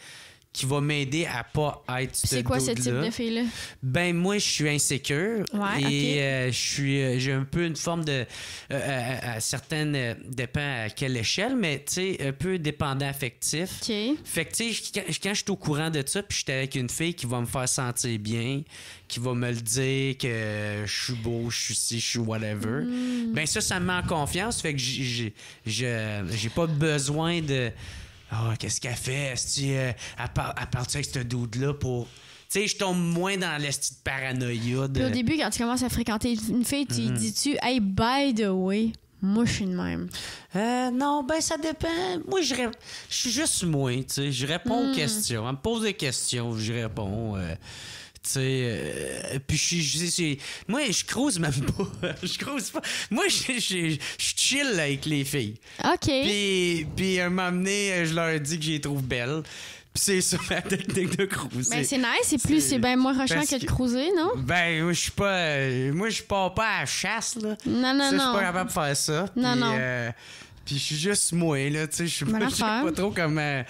qui va m'aider à pas être ce C'est quoi ce type de fille-là? Ben, moi, je suis insécure. Et j'ai un peu une forme de... à certaines... dépend à quelle échelle, mais, tu sais, un peu dépendant affectif. OK. Fait que, tu sais, quand je suis au courant de ça, puis j'étais avec une fille qui va me faire sentir bien, qui va me le dire que je suis beau, je suis ci, je suis whatever, ben ça me met en confiance. Fait que j'ai pas besoin de... qu'est-ce qu'elle fait? Elle part avec ce dude-là pour... Tu sais, je tombe moins dans l'esti de paranoïa. Puis au début, quand tu commences à fréquenter une fille, tu lui dis-tu « Hey, by the way, moi, je suis de même. » Non, ben ça dépend. Moi, je suis juste moi, tu sais. Je réponds aux questions. Elle me pose des questions, je réponds... tu sais, puis moi, je crouse même pas. Je crouse pas. Moi, je chill avec les filles. OK. Puis un moment donné, je leur dis que je les trouve belles. Puis c'est ça ma technique de cruiser. Ben, c'est nice. C'est bien moins rushant que de cruiser, non? Ben, moi, je suis pas... moi, je pars pas à la chasse, là. Non. Je suis pas capable de faire ça. Non. Puis je suis juste moi, là, tu sais. Je sais pas trop comment...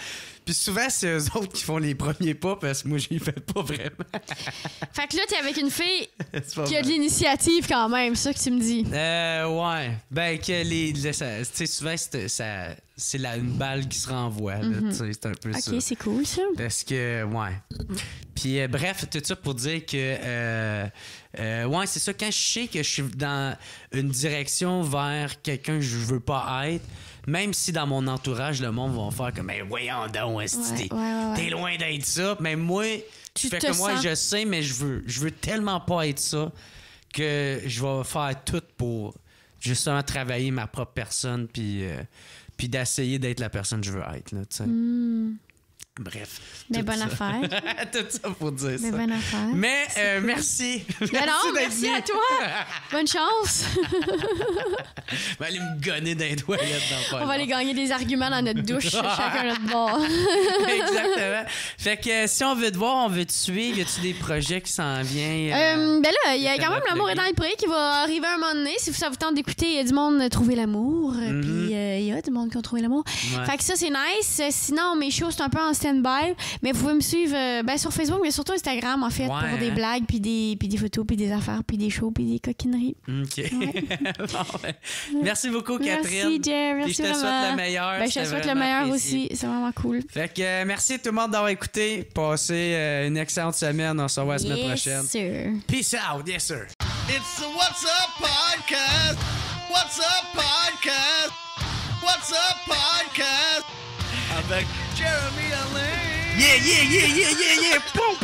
Puis souvent, c'est eux autres qui font les premiers pas parce que moi, je les fais pas vraiment. Fait que là, t'es avec une fille qui a de l'initiative quand même, c'est ça que tu me dis. Ouais. Ben, que tu sais, souvent, c'est une balle qui se renvoie, là, tu sais, c'est un peu ça. OK, c'est cool, ça. Parce que, Puis, bref, tout ça pour dire que, c'est ça, quand je sais que je suis dans une direction vers quelqu'un que je veux pas être, même si dans mon entourage, le monde va faire comme « voyons donc, t'es loin d'être ça. » Mais moi, je sais, mais je veux tellement pas être ça que je vais faire tout pour justement travailler ma propre personne puis d'essayer d'être la personne que je veux être, là, tu sais. Bref. Mais bonne affaire. Tout ça pour dire ça. Mais bonne affaire. Mais merci. Merci à toi. Bonne chance. On va aller me gonner dans les toilettes. On va aller gagner des arguments dans notre douche, chacun notre bord. Exactement. Fait que si on veut te voir, on veut te suivre, y a-tu des projets qui s'en viennent? Ben là, il y a quand même L'amour est dans le pré qui va arriver un moment donné. Si ça vous tente d'écouter, il y a du monde trouver l'amour. Puis il y a du monde qui a trouvé l'amour. Fait que ça, c'est nice. Sinon, mes shows, c'est un peu en stand-up. Bile. Mais vous pouvez me suivre sur Facebook, mais surtout Instagram, en fait, pour des blagues, puis des photos, puis des affaires, puis des shows, puis des coquineries. OK. Ouais. Merci beaucoup, Catherine. Merci, Jer. Merci, je te souhaite le meilleur. Je te souhaite le meilleur aussi. C'est vraiment cool. Fait que merci tout le monde d'avoir écouté. Passez une excellente semaine. On se revoit la semaine prochaine. Sir. Peace out. Yes, sir. It's the What's Up Podcast. What's Up Podcast. What's Up Podcast. Avec Jeremy Alain. Yeah. Boom.